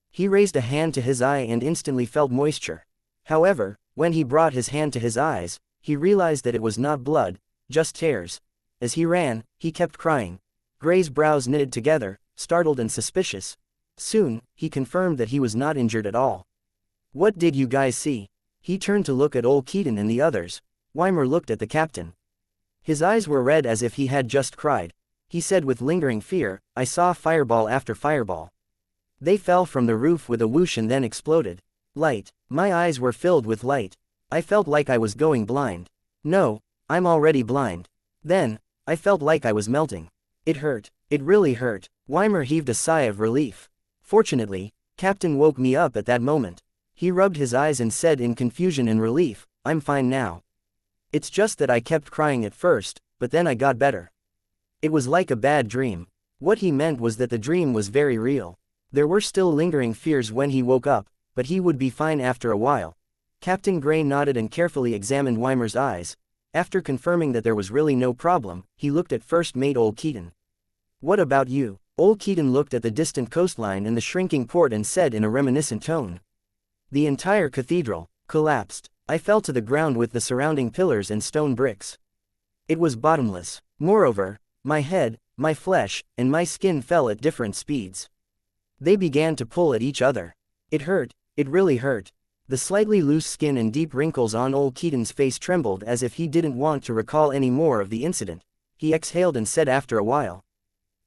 He raised a hand to his eye and instantly felt moisture. However, when he brought his hand to his eyes, he realized that it was not blood, just tears. As he ran, he kept crying. Gray's brows knitted together, startled and suspicious. Soon, he confirmed that he was not injured at all. "What did you guys see?" He turned to look at Old Keaton and the others. Weimer looked at the captain. His eyes were red as if he had just cried. He said with lingering fear, "I saw fireball after fireball. They fell from the roof with a whoosh and then exploded. Light. My eyes were filled with light. I felt like I was going blind. No, I'm already blind. Then, I felt like I was melting. It hurt. It really hurt." Weimer heaved a sigh of relief. Fortunately, Captain woke me up at that moment. He rubbed his eyes and said in confusion and relief, "I'm fine now. It's just that I kept crying at first, but then I got better." It was like a bad dream. What he meant was that the dream was very real. There were still lingering fears when he woke up, but he would be fine after a while. Captain Gray nodded and carefully examined Weimer's eyes. After confirming that there was really no problem, he looked at First Mate Old Keaton. "What about you?" Old Keaton looked at the distant coastline and the shrinking port and said in a reminiscent tone. "The entire cathedral collapsed. I fell to the ground with the surrounding pillars and stone bricks. It was bottomless. Moreover, my head, my flesh, and my skin fell at different speeds. They began to pull at each other. It hurt, it really hurt." The slightly loose skin and deep wrinkles on Old Keaton's face trembled as if he didn't want to recall any more of the incident. He exhaled and said after a while,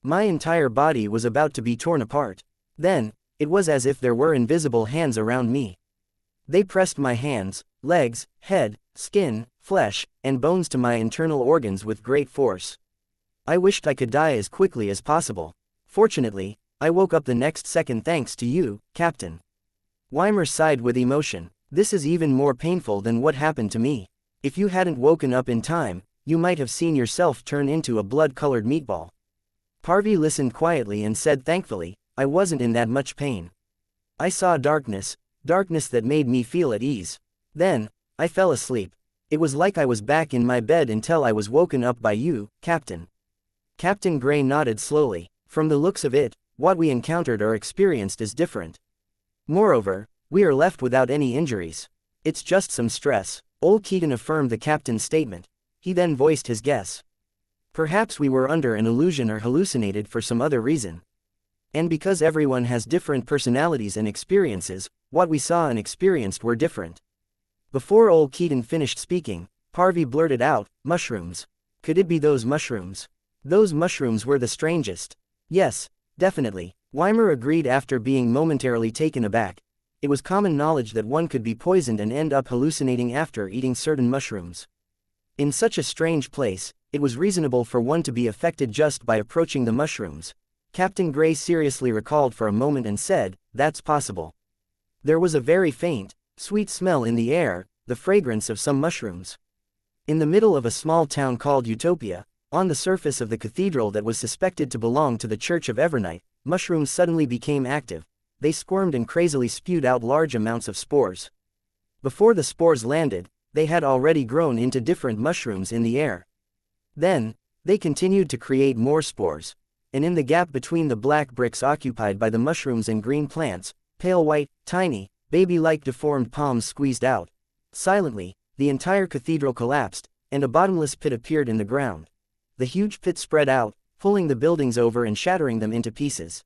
"My entire body was about to be torn apart. Then, it was as if there were invisible hands around me. They pressed my hands, legs, head, skin, flesh, and bones to my internal organs with great force. I wished I could die as quickly as possible. Fortunately, I woke up the next second thanks to you, Captain." Weimer sighed with emotion. "This is even more painful than what happened to me. If you hadn't woken up in time, you might have seen yourself turn into a blood-colored meatball." Parvy listened quietly and said thankfully, "I wasn't in that much pain. I saw darkness that made me feel at ease. Then, I fell asleep. It was like I was back in my bed until I was woken up by you, Captain." Captain Gray nodded slowly. "From the looks of it, what we encountered or experienced is different. Moreover, we are left without any injuries. It's just some stress." Old Keaton affirmed the captain's statement. He then voiced his guess. "Perhaps we were under an illusion or hallucinated for some other reason. And because everyone has different personalities and experiences, what we saw and experienced were different." Before Old Keaton finished speaking, Parvy blurted out, "Mushrooms. Could it be those mushrooms?" "Those mushrooms were the strangest." "Yes, definitely," Weimer agreed after being momentarily taken aback. It was common knowledge that one could be poisoned and end up hallucinating after eating certain mushrooms. In such a strange place, it was reasonable for one to be affected just by approaching the mushrooms. Captain Gray seriously recalled for a moment and said, "That's possible. There was a very faint, sweet smell in the air, the fragrance of some mushrooms." In the middle of a small town called Utopia, on the surface of the cathedral that was suspected to belong to the Church of Evernight, mushrooms suddenly became active. they squirmed and crazily spewed out large amounts of spores. Before the spores landed, they had already grown into different mushrooms in the air. Then, they continued to create more spores, and in the gap between the black bricks occupied by the mushrooms and green plants, pale white, tiny, baby-like deformed palms squeezed out. Silently, the entire cathedral collapsed, and a bottomless pit appeared in the ground. The huge pit spread out, pulling the buildings over and shattering them into pieces.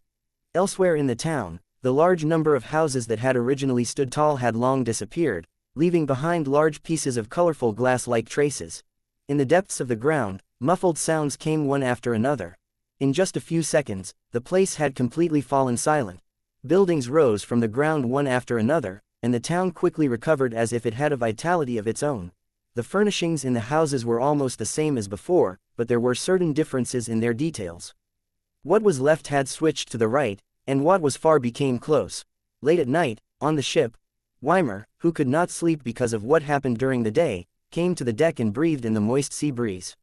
Elsewhere in the town, the large number of houses that had originally stood tall had long disappeared, leaving behind large pieces of colorful glass-like traces. In the depths of the ground, muffled sounds came one after another. In just a few seconds, the place had completely fallen silent. Buildings rose from the ground one after another, and the town quickly recovered as if it had a vitality of its own. The furnishings in the houses were almost the same as before, but there were certain differences in their details. What was left had switched to the right, and what was far became close. Late at night, on the ship, Weimer, who could not sleep because of what happened during the day, came to the deck and breathed in the moist sea breeze.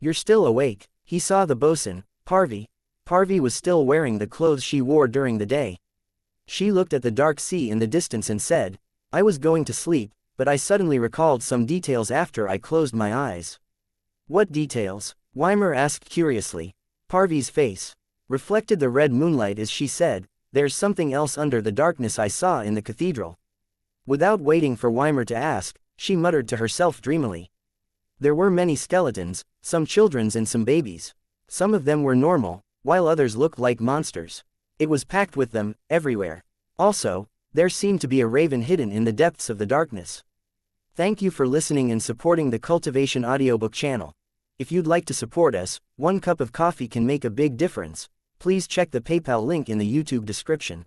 "You're still awake," he saw the bosun, Parvy. Parvy was still wearing the clothes she wore during the day. She looked at the dark sea in the distance and said, "I was going to sleep, but I suddenly recalled some details after I closed my eyes." "What details?" Weimer asked curiously. Parvy's face reflected the red moonlight as she said, "There's something else under the darkness I saw in the cathedral." Without waiting for Weimer to ask, she muttered to herself dreamily. There were many skeletons, some children's and some babies. Some of them were normal, while others looked like monsters. It was packed with them, everywhere. Also, there seemed to be a raven hidden in the depths of the darkness. Thank you for listening and supporting the Cultivation audiobook channel. If you'd like to support us, 1 cup of coffee can make a big difference. Please check the PayPal link in the YouTube description.